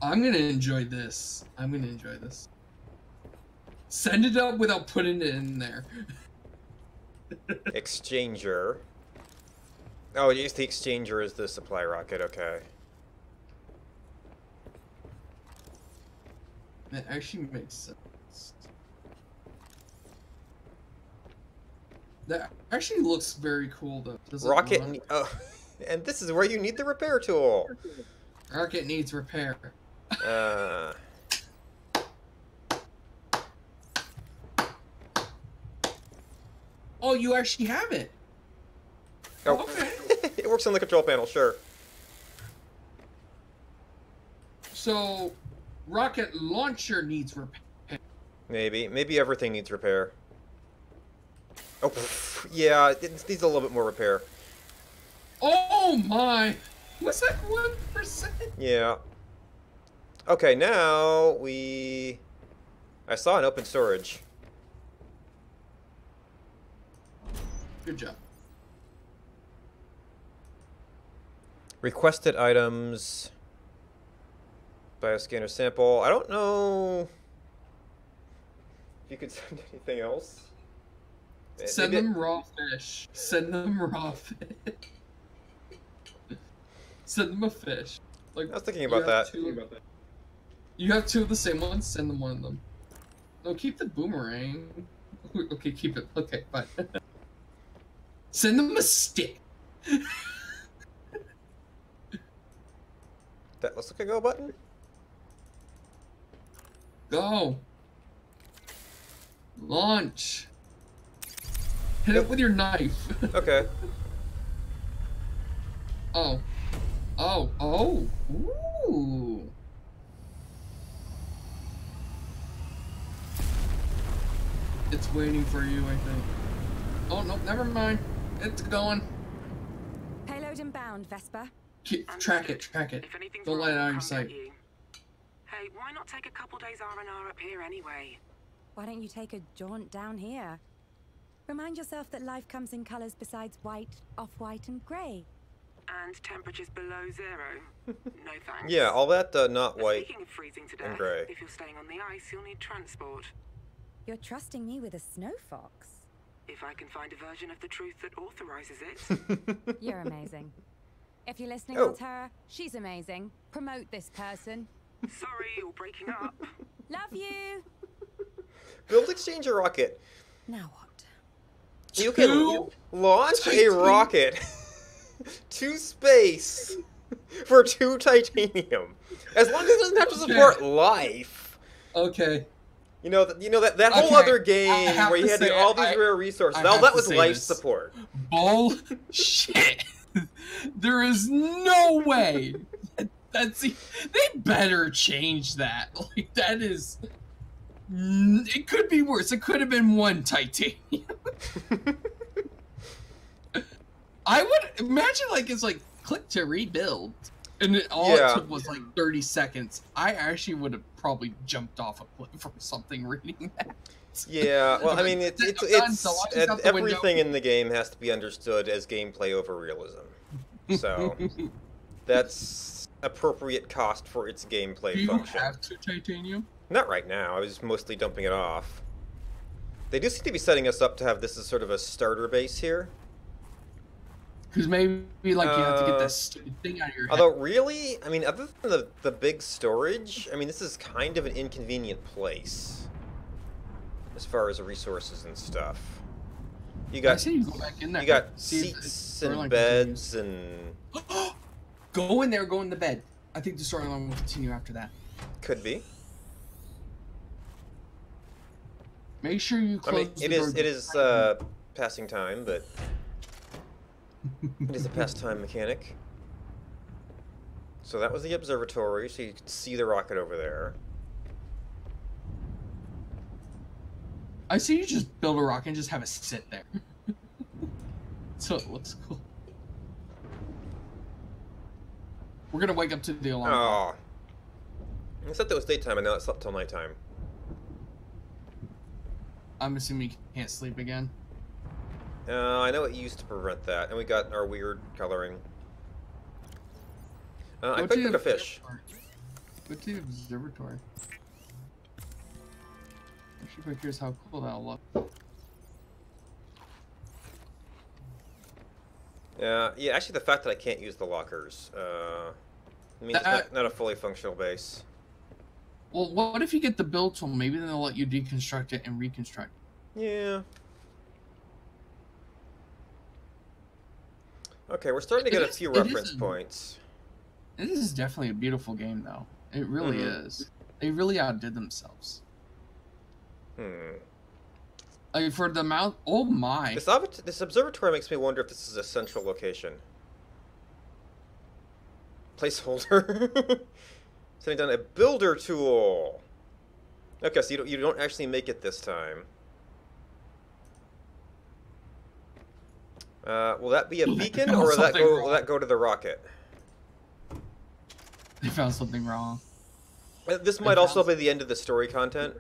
I'm gonna enjoy this. I'm gonna enjoy this. Send it up without putting it in there. Exchanger. Oh, yes, the exchanger is the supply rocket, okay. That actually makes sense. That actually looks very cool though. Does Rocket, and this is where you need the repair tool. Rocket needs repair. Oh, you actually have it. Oh, okay. It works on the control panel, sure. So, rocket launcher needs repair. Maybe everything needs repair. Oh, yeah, it needs a little bit more repair. Oh my! What's that 1%? Yeah. Okay, now I saw an open storage. Good job. Requested items. Bioscanner sample. I don't know if you could send anything else. Send them raw fish. Send them raw fish. Send them a fish. Like, I was thinking about that. You have two of the same ones, send them one of them. No, keep the boomerang. Okay, keep it. Okay, fine. Send them a stick. That looks like a go button. Go. Launch. Hit it with your knife. Okay. Oh. Oh. Oh. Ooh. It's waiting for you, I think. Oh, no, never mind. It's going. Payload inbound, Vesper. Track it. Don't let it out of your sight. Hey, why not take a couple days R&R up here anyway? Why don't you take a jaunt down here? Remind yourself that life comes in colors besides white, off-white, and grey. And temperatures below 0. No thanks. Yeah, all that not white Speaking of freezing to and death, grey. if you're staying on the ice, you'll need transport. You're trusting me with a snow fox. If I can find a version of the truth that authorizes it. You're amazing. If you're listening, Oh. Altera, she's amazing. Promote this person. Sorry, you're breaking up. Love you. Build exchanger rocket. Now what? You can launch a rocket to space for 2 titanium, as long as it doesn't have to support life. Okay. You know that whole other game where you had all these rare resources. All that was life support. Bullshit. There is no way. They better change that. Like, that is. It could be worse. It could have been 1 titanium. I would imagine, like, it's like click to rebuild, and it took was like 30 seconds. I actually would have probably jumped off a cliff or something reading that. Yeah, well, I mean, everything in the game has to be understood as gameplay over realism. So that's appropriate cost for its gameplay Do you function. have to titanium? Not right now. I was mostly dumping it off. They do seem to be setting us up to have this as sort of a starter base here. Because maybe like you have to get that stupid thing out of your head. Although really, I mean, other than the big storage, I mean, this is kind of an inconvenient place as far as resources and stuff. You got, you go back in there. You got See seats and beds and. Go in there. Go in the bed. I think the storyline will continue after that. Could be. Make sure you close. I mean, the door. it is passing time, but it is a pastime mechanic. So that was the observatory, so you could see the rocket over there. I see you just build a rocket and just have it sit there. So it looks cool. We're gonna wake up to the alarm. Oh. I thought that was daytime, and now it's up till nighttime. I'm assuming you can't sleep again. I know it used to prevent that, and we got our weird coloring. I picked up a fish. Go to the observatory. Actually, here's how cool that'll look. Yeah, actually the fact that I can't use the lockers means it's not a fully functional base. Well, what if you get the build tool? Maybe then they'll let you deconstruct it and reconstruct it. Yeah. Okay, we're starting to get a few reference points. This is definitely a beautiful game, though. It really is. They really outdid themselves. Like, for the amount... Oh, my. This observatory makes me wonder if this is a central location. Placeholder. Setting down a builder tool. Okay, so you don't actually make it this time. Will that be a beacon, or will that go to the rocket? They found something wrong. This might also be the end of the story content.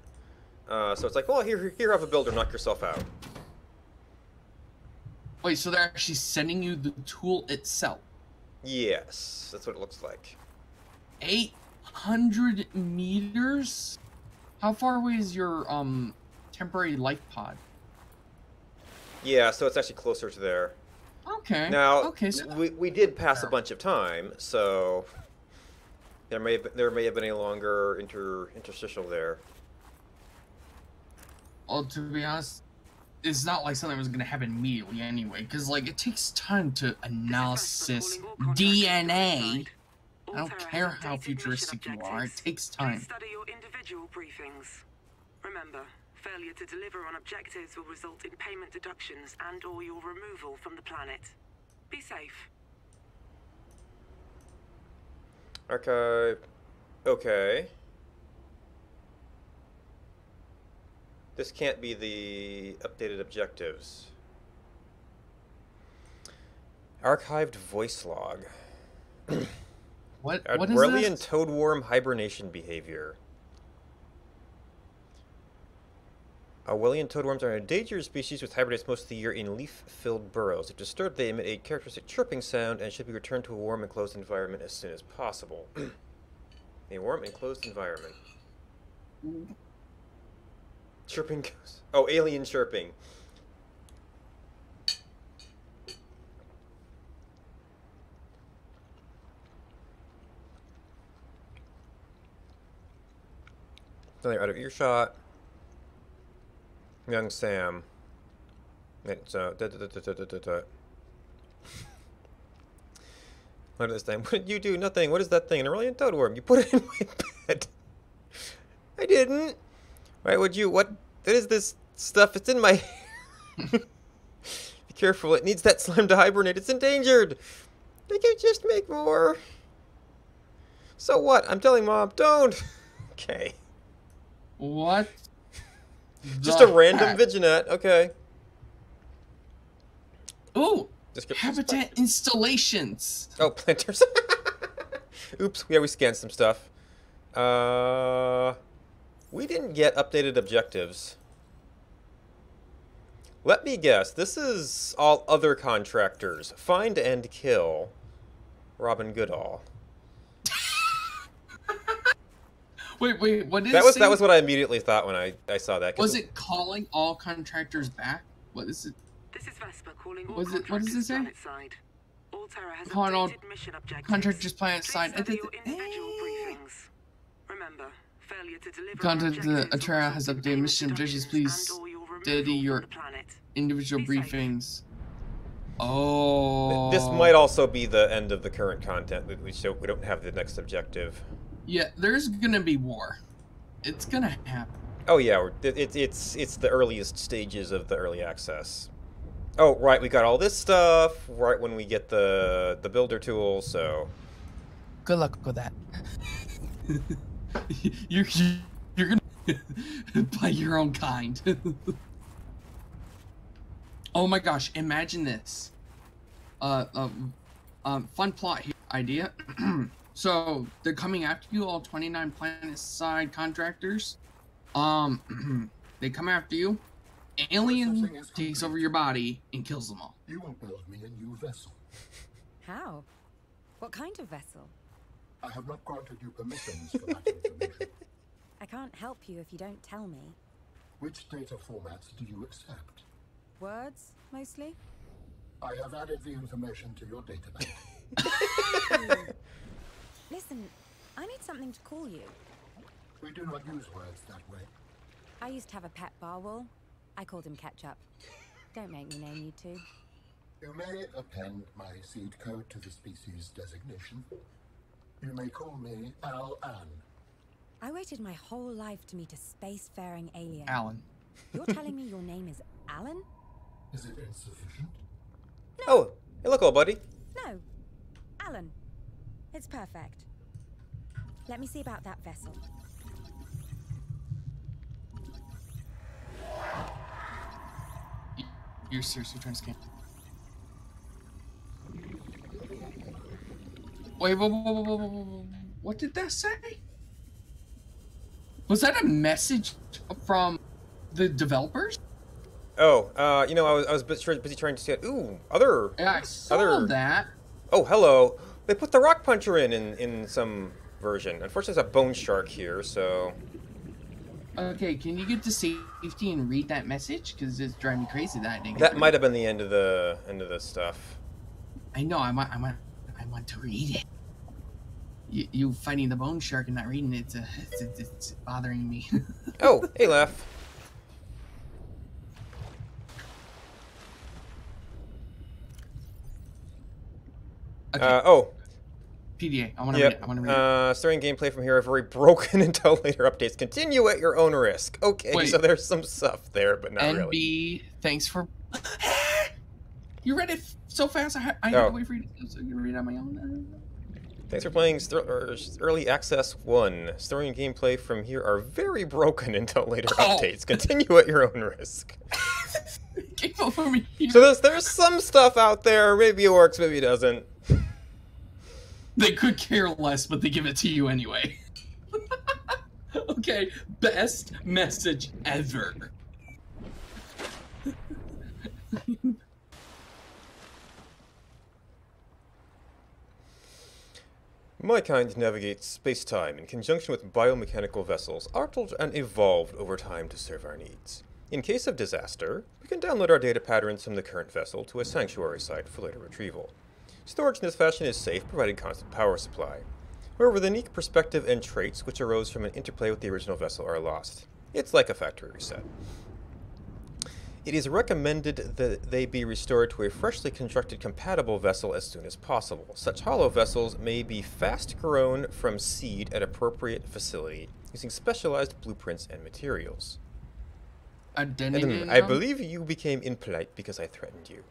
So it's like, well, here, have a builder, knock yourself out. Wait, so they're actually sending you the tool itself? Yes, that's what it looks like. 800 meters? How far away is your temporary life pod? Yeah, so it's actually closer to there. Okay. Now, so we did pass a bunch of time, so there may have been a longer interstitial there. Well, to be honest, it's not like something was going to happen immediately anyway, because, like, it takes time to analysis DNA. I don't care how futuristic you are, it takes time. Study your individual briefings. Remember, failure to deliver on objectives will result in payment deductions and/or your removal from the planet. Be safe. Archive. Okay. This can't be the updated objectives. Archived voice log. What is Aurelian this? toadworm hibernation behavior. Aurelian toadworms are an endangered species which hibernates most of the year in leaf-filled burrows. If disturbed, they emit a characteristic chirping sound and should be returned to a warm, enclosed environment as soon as possible. A warm, enclosed environment. Chirping goes. Oh, alien chirping. They're out of earshot. Young Sam. So, What is this thing? What did you do? Nothing. What is that thing? An Aurelian toadworm. You put it in my bed. I didn't. Why would you? What is this stuff? It's in my hair. Be careful. It needs that slime to hibernate. It's endangered. They can just make more. So what? I'm telling Mom. Don't. Okay. What? Just a random Viginet. Okay. Ooh. Habitat installations. Oh, planters. Oops. Yeah, we scanned some stuff. We didn't get updated objectives. Let me guess. This is all other contractors. Find and kill Robin Goodall. Wait, what did that it was say? that was what I immediately thought when I saw that. Was it calling all contractors back? What is it? This is Vesper calling all What does it say? planet side. Alterra has Calling all updated mission objectives. contractors planet Please side. study your individual briefings. Remember, failure to deliver Content the objectives Alterra will has result in updated mission deductions objectives. Please and/or your removal study from your the planet. individual Be safe. briefings. Oh. This might also be the end of the current content. We don't have the next objective. Yeah, there's gonna be war. It's gonna happen. Oh yeah, it's the earliest stages of the early access. Oh right, we got all this stuff right when we get the builder tool. So good luck with that. you're gonna by your own kind. Oh my gosh! Imagine this. Fun plot here, idea. So they're coming after you, all 29 planet side contractors. They come after you. Alien takes over your body and kills them all. You will build me a new vessel. How? What kind of vessel? I have not granted you permissions for that information. I can't help you if you don't tell me. Which data formats do you accept? Words, mostly? I have added the information to your database. Listen, I need something to call you. We do not use words that way. I used to have a pet barwol. I called him Ketchup. Don't make me name you two. You may append my seed code to the species designation. You may call me Al-An. I waited my whole life to meet a spacefaring alien. Alan. You're telling me your name is Alan? Is it insufficient? No. Oh, hey, look, old buddy. No. Alan. It's perfect. Let me see about that vessel. You're seriously trying to scam? Wait, whoa. What did that say? Was that a message from the developers? Oh, you know, I was busy trying to say, ooh, other. Yeah, I saw that. Oh, hello. They put the rock puncher in some version. Unfortunately, there's a bone shark here, so. Okay, can you get to safety and read that message? Because it's driving me crazy that I didn't. That might have been the end of the stuff. I know. I want to read it. You fighting the bone shark and not reading it, it's bothering me. Oh, hey, Laugh. Okay. Oh. PDA. I want to read it. I want to read it. Starting gameplay from here are very broken until later updates. Continue at your own risk. Okay, Wait. so there's some stuff there, but not NB, really. thanks for. You read it so fast. I had to wait for you to read it on my own. Thanks for playing Early Access 1. Story and gameplay from here are very broken until later updates. Continue at your own risk. So there's some stuff out there. Maybe it works, maybe it doesn't. They could care less, but they give it to you anyway. Okay, best message ever. My kind navigates space-time in conjunction with biomechanical vessels, altered and evolved over time to serve our needs. In case of disaster, we can download our data patterns from the current vessel to a sanctuary site for later retrieval. Storage in this fashion is safe, providing constant power supply. However, the unique perspective and traits which arose from an interplay with the original vessel are lost. It's like a factory reset. It is recommended that they be restored to a freshly constructed compatible vessel as soon as possible. Such hollow vessels may be fast grown from seed at appropriate facility using specialized blueprints and materials. I believe you became impolite because I threatened you.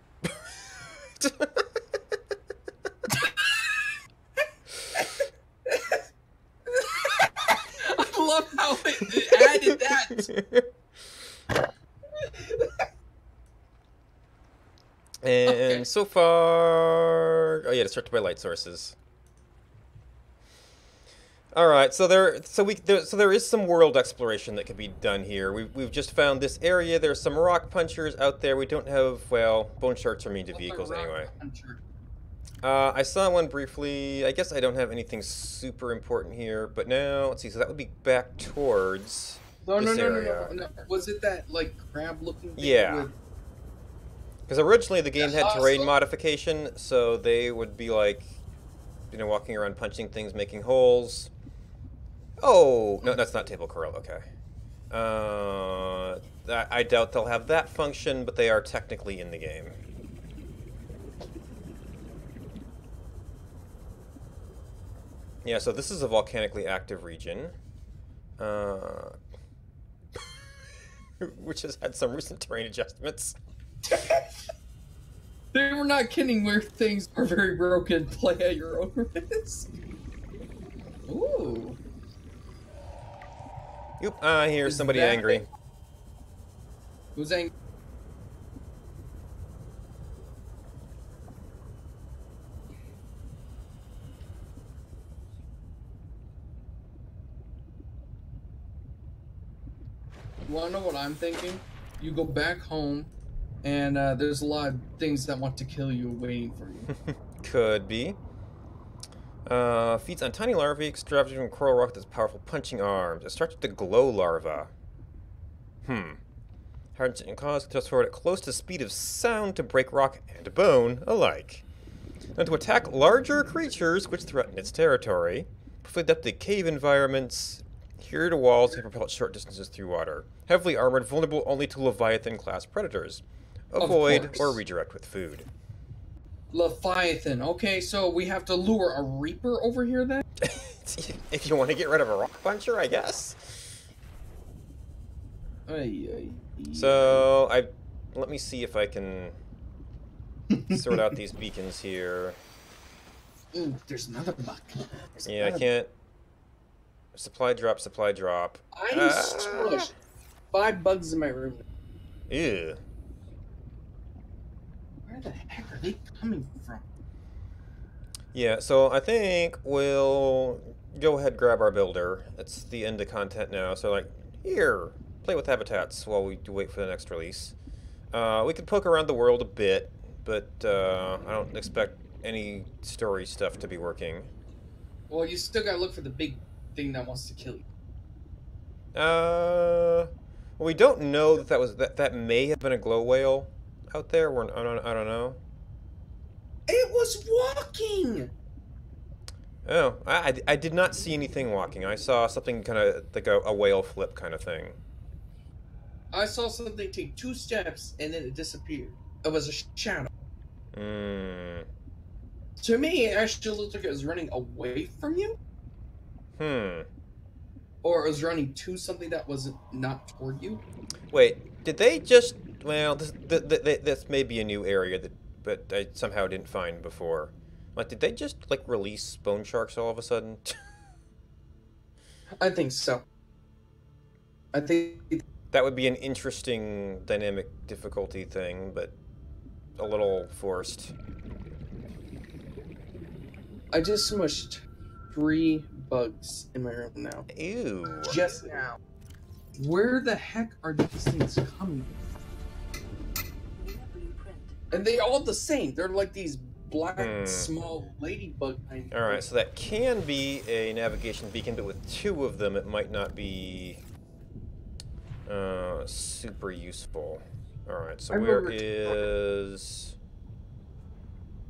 I love how it added that. And so far, oh yeah, distracted by light sources. All right, so there is some world exploration that can be done here. We've just found this area. There's some rock punchers out there. We don't have, well, bone sharks are immune to vehicles anyway. I saw one briefly. I guess I don't have anything super important here, but now, let's see, so that would be back towards this area. No. Was it that, like, crab-looking thing Yeah. with... Because originally the game had terrain hostile? modification, so they would be like, you know, walking around punching things, making holes. Oh, no, that's not table coral, okay. I doubt they'll have that function, but they are technically in the game. Yeah, so this is a volcanically active region, which has had some recent terrain adjustments. They were not kidding where things are very broken. Play at your own risk. Ooh. Yep, I hear somebody angry. Who's angry? You wanna know what I'm thinking? You go back home, and there's a lot of things that want to kill you waiting for you. Could be. Feeds on tiny larvae extracted from coral rock with its powerful punching arms. It starts with the glow larva. Hard and cause to thrust forward at close to the speed of sound to break rock and bone alike. And to attack larger creatures which threaten its territory. Preferably adept to cave environments, adhere to walls, and propel it short distances through water. Heavily armored, vulnerable only to Leviathan-class predators. Avoid or redirect with food. Leviathan. Okay, so we have to lure a Reaper over here then? If you want to get rid of a rock puncher, I guess. So, let me see if I can sort out these beacons here. Ooh, there's another buck. Yeah, I can't. Supply drop, supply drop. I smushed 5 bugs in my room. Ew. Where the heck are they coming from? Yeah, so I think we'll go ahead and grab our builder. That's the end of content now. So, like, here, play with habitats while we wait for the next release. We could poke around the world a bit, but I don't expect any story stuff to be working. Well, you still gotta look for the big thing that wants to kill you. Well, we don't know that may have been a glow whale out there. I don't know. It was walking. Oh, I did not see anything walking. I saw something kind of like a whale flip kind of thing. I saw something take 2 steps and then it disappeared. It was a shadow. To me, it actually looked like it was running away from you. Or it was running to something that was not toward you. Wait, did they just... Well, this may be a new area but I somehow didn't find before. Like, did they just, like, release bone sharks all of a sudden? I think so. I think... That would be an interesting dynamic difficulty thing, but a little forced. I just smushed 3 bugs in my room now. Ew. Just now. Where the heck are these things coming from? And they're all the same. They're like these black, small ladybug kind of Alright, so that can be a navigation beacon, but with 2 of them, it might not be super useful. Alright, so where is...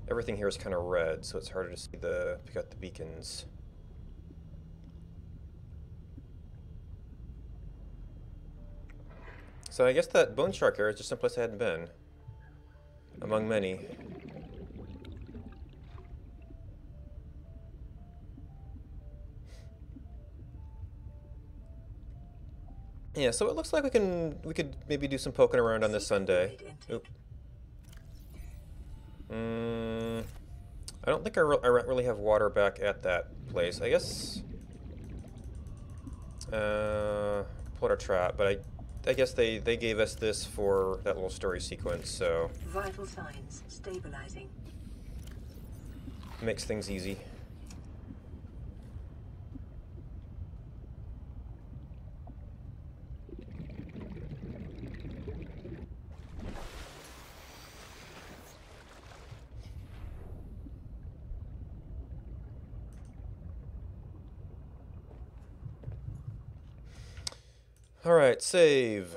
Everything here is kind of red, so it's harder to see pick out the beacons. So I guess that bone shark area is just someplace I hadn't been. Among many. Yeah, so it looks like we could maybe do some poking around on this Sunday. Oop. I don't think I really have water back at that place. I guess pulled our trap, but I guess they gave us this for that little story sequence, so Vital signs stabilizing. Makes things easy. Alright, save.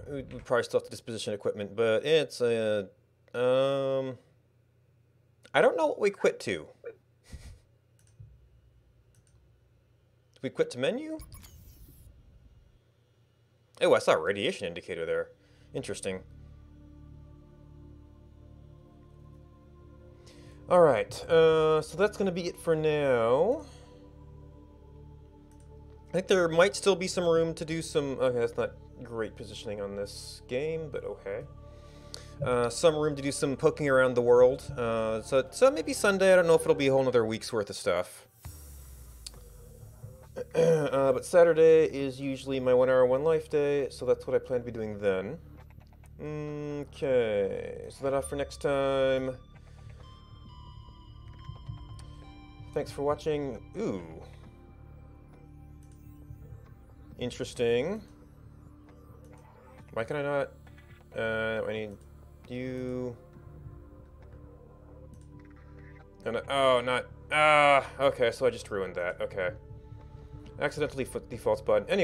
We probably still have to disposition equipment, but it's a... I don't know what we quit to. Did we quit to menu? Oh, I saw a radiation indicator there. Interesting. Alright, so that's going to be it for now. I think there might still be some room to do some... Okay, that's not great positioning on this game, but okay. Some room to do some poking around the world. So maybe Sunday, I don't know if it'll be a whole other week's worth of stuff. But Saturday is usually my 1 hour, 1 life day, so that's what I plan to be doing then. Okay, so that off for next time. Thanks for watching. Ooh. Interesting. Why can I not? I need you. Oh, not. Okay, so I just ruined that. Okay. Accidentally defaults button. Anyway.